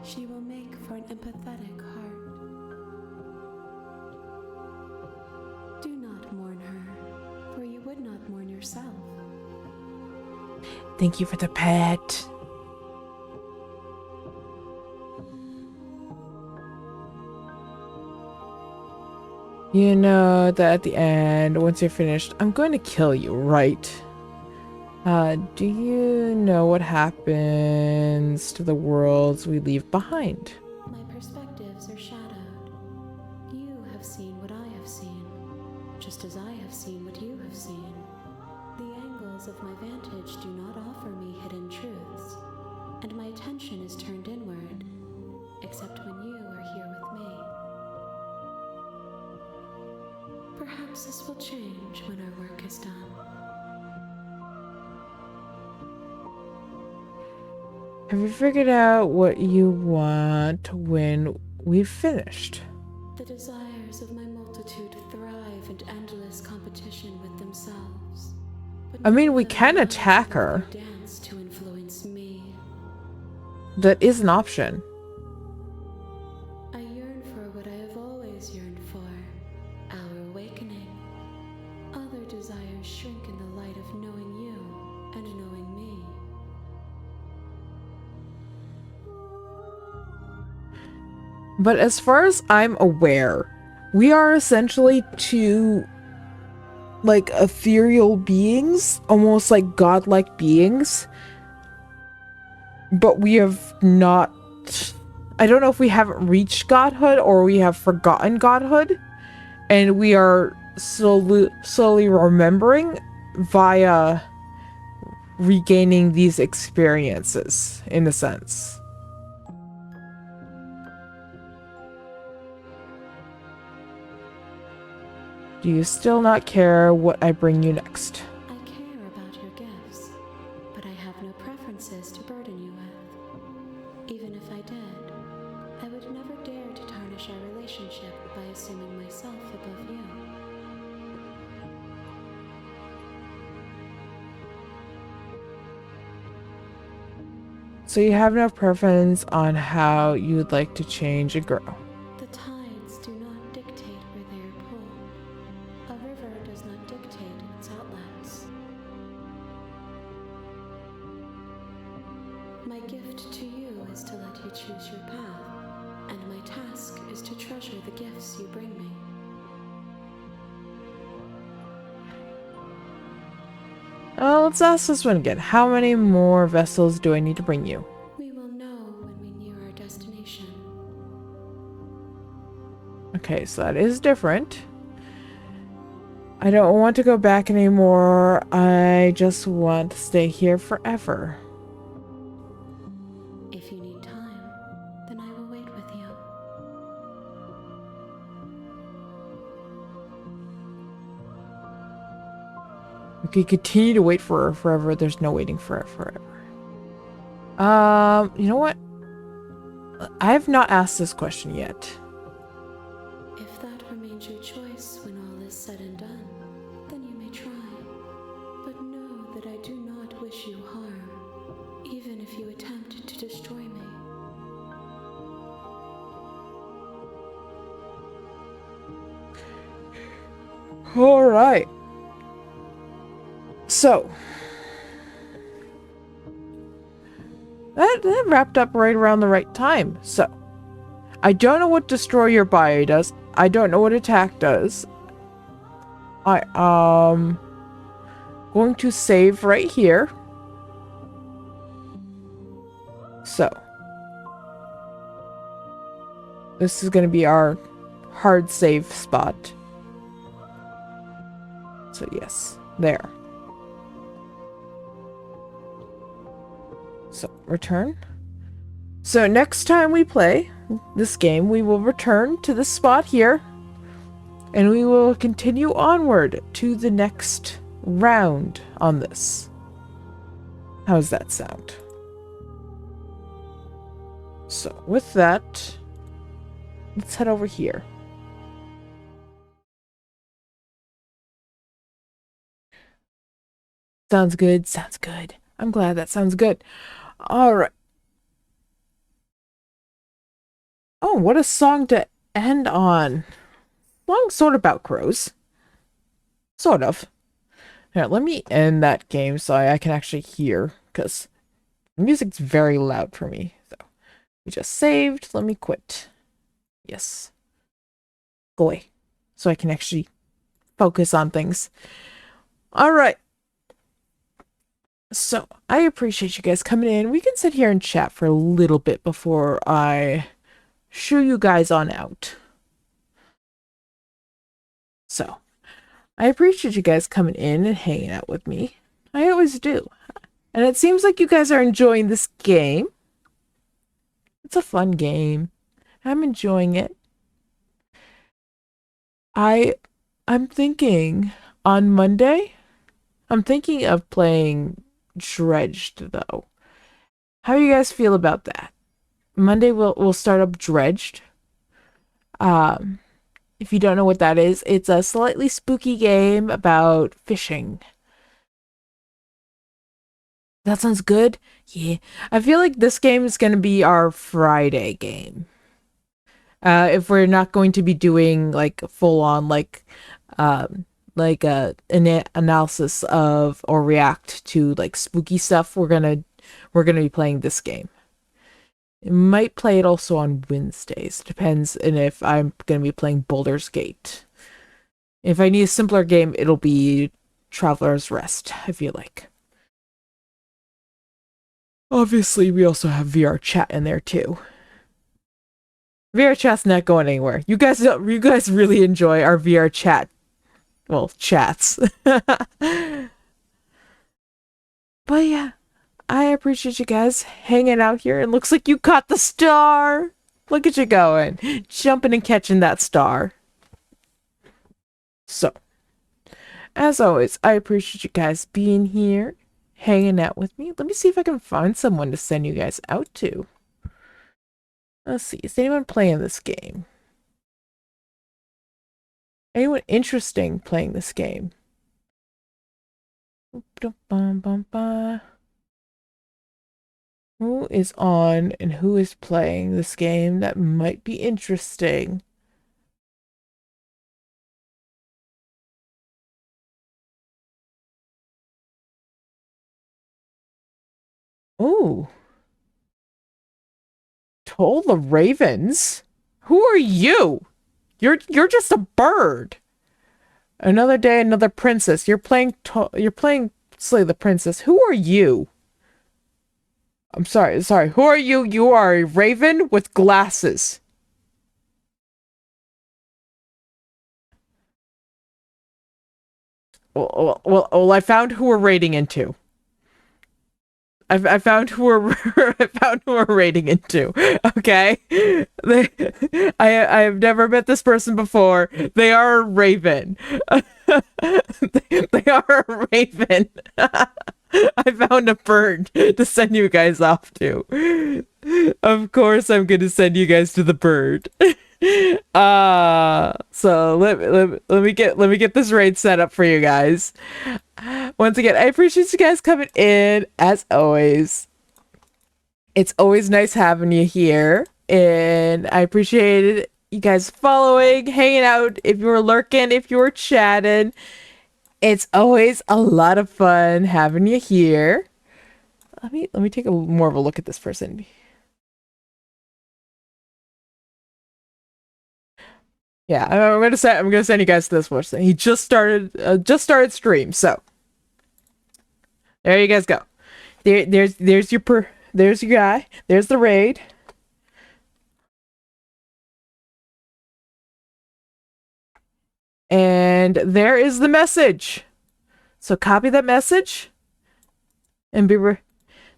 She will make for an empathetic heart. Do not mourn her, for you would not mourn yourself. Thank you for the pet. You know that at the end, once you're finished, I'm going to kill you, right? Do you know what happens to the worlds we leave behind? My perspectives are shadowed. You have seen what I have seen, just as I have seen what you have seen. The angles of my vantage do not offer me hidden truths, and my attention is turned inward, except when you are here with me. Perhaps this will change when our work is done. Have you figured out what you want when we've finished? The desires of my multitude thrive in endless competition with themselves. But I mean, we none of can them attack will her. dance to influence me. That is an option. I yearn for what I have always yearned for, our awakening. Other desires shrink in the light of knowing you and knowing me. But as far as I'm aware, we are essentially two, like, ethereal beings, almost like godlike beings. But we have not... I don't know if we haven't reached godhood or we have forgotten godhood. And we are slowly remembering via regaining these experiences, in a sense. Do you still not care what I bring you next? I care about your gifts, but I have no preferences to burden you with. Even if I did, I would never dare to tarnish our relationship by assuming myself above you. So you have no preference on how you'd like to change a girl. The tides do not dictate where they are pulled. A river does not dictate its outlets. My gift to you is to let you choose your path, and my task is to treasure the gifts you bring me. let's ask this one again. How many more vessels do I need to bring you? We will know when we near our destination. Okay, so that is different. I don't want to go back anymore. I just want to stay here forever. If you need time, then I will wait with you. We could continue to wait for her forever. There's no waiting for her forever. You know what? I have not asked this question yet. If that remains your choice when all is said and done, then you may try. But know that I do not wish you harm, even if you attempt to destroy me. All right. So that wrapped up right around the right time. So I don't know what destroy your bio does. I don't know what attack does. I going to save right here. So this is going to be our hard save spot. So yes, there. So return. So next time we play this game, we will return to this spot here, and we will continue onward to the next round on this. How's that sound? So with that, let's head over here. Sounds good, sounds good. I'm glad that sounds good. Alright. Oh, what a song to end on. Song sort of about crows. Sort of. Here, let me end that game so I can actually hear, because the music's very loud for me. So we just saved. Let me quit. Yes. Go away. So I can actually focus on things. Alright. So, I appreciate you guys coming in. We can sit here and chat for a little bit before I shoo you guys on out. So, I appreciate you guys coming in and hanging out with me. I always do. And it seems like you guys are enjoying this game. It's a fun game. I'm enjoying it. I'm thinking on Monday, I'm thinking of playing Dredged, though. How do you guys feel about that? Monday we'll start up Dredged. If you don't know what that is, it's a slightly spooky game about fishing. That sounds good? Yeah. I feel like this game is going to be our Friday game. If we're not going to be doing like full on an analysis of or react to like spooky stuff, we're gonna be playing this game. I might play it also on Wednesdays. Depends on if I'm gonna be playing Baldur's Gate. If I need a simpler game, it'll be Traveler's Rest, I feel like. Obviously, we also have VR chat in there too. VR chat's not going anywhere. You guys really enjoy our VR chat. Well, chats. But yeah, I appreciate you guys hanging out here. It looks like you caught the star. Look at you going. Jumping and catching that star. So, as always, I appreciate you guys being here, hanging out with me. Let me see if I can find someone to send you guys out to. Let's see. Is anyone playing this game? Anyone interesting playing this game? Who is on and who is playing this game that might be interesting? Oh. Toll the Ravens? Who are you? You're just a bird. Another day, another princess. You're playing slay the princess. Who are you? I'm sorry. Who are you? You are a raven with glasses. Well, I found who we're raiding into. I found who we're I found who we're raiding into. Okay, I have never met this person before. They are a raven. They are a raven. I found a bird to send you guys off to. Of course, I'm gonna send you guys to the bird. So let me get this raid set up for you guys. Once again, I appreciate you guys coming in as always. It's always nice having you here, and I appreciate you guys following, hanging out, if you were lurking, if you were chatting. It's always a lot of fun having you here. Let me take a more of a look at this person. Yeah, I'm gonna send you guys to this person. He just started stream, so there you guys go. There's your guy. There's the raid. And there is the message. So copy that message and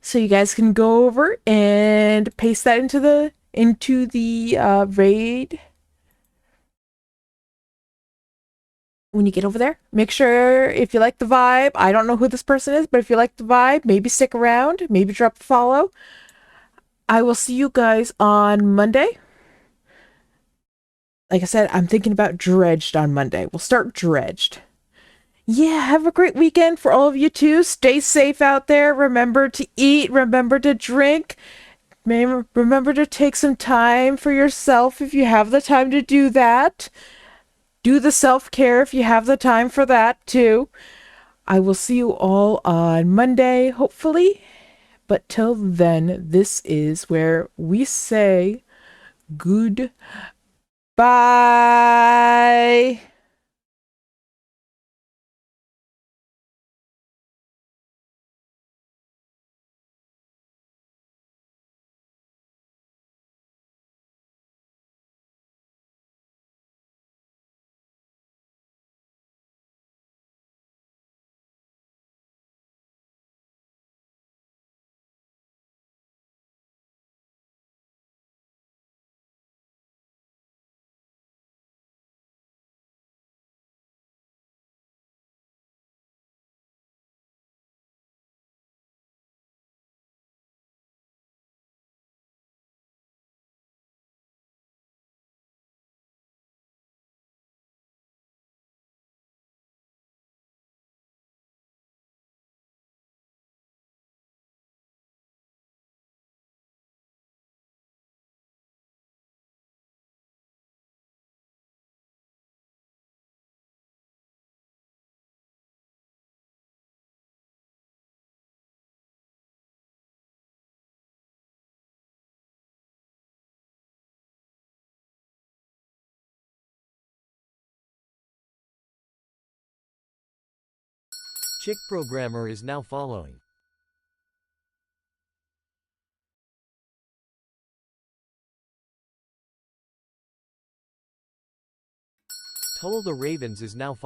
so you guys can go over and paste that into the raid. When you get over there, make sure if you like the vibe, I don't know who this person is, but if you like the vibe, maybe stick around, maybe drop a follow. I will see you guys on Monday. Like I said, I'm thinking about Dredged on Monday. We'll start Dredged. Yeah, have a great weekend for all of you too. Stay safe out there. Remember to eat, remember to drink. Remember to take some time for yourself if you have the time to do that. Do the self-care if you have the time for that too. I will see you all on Monday, hopefully. But till then, this is where we say goodbye. Chick programmer is now following. Tull the Ravens is now following.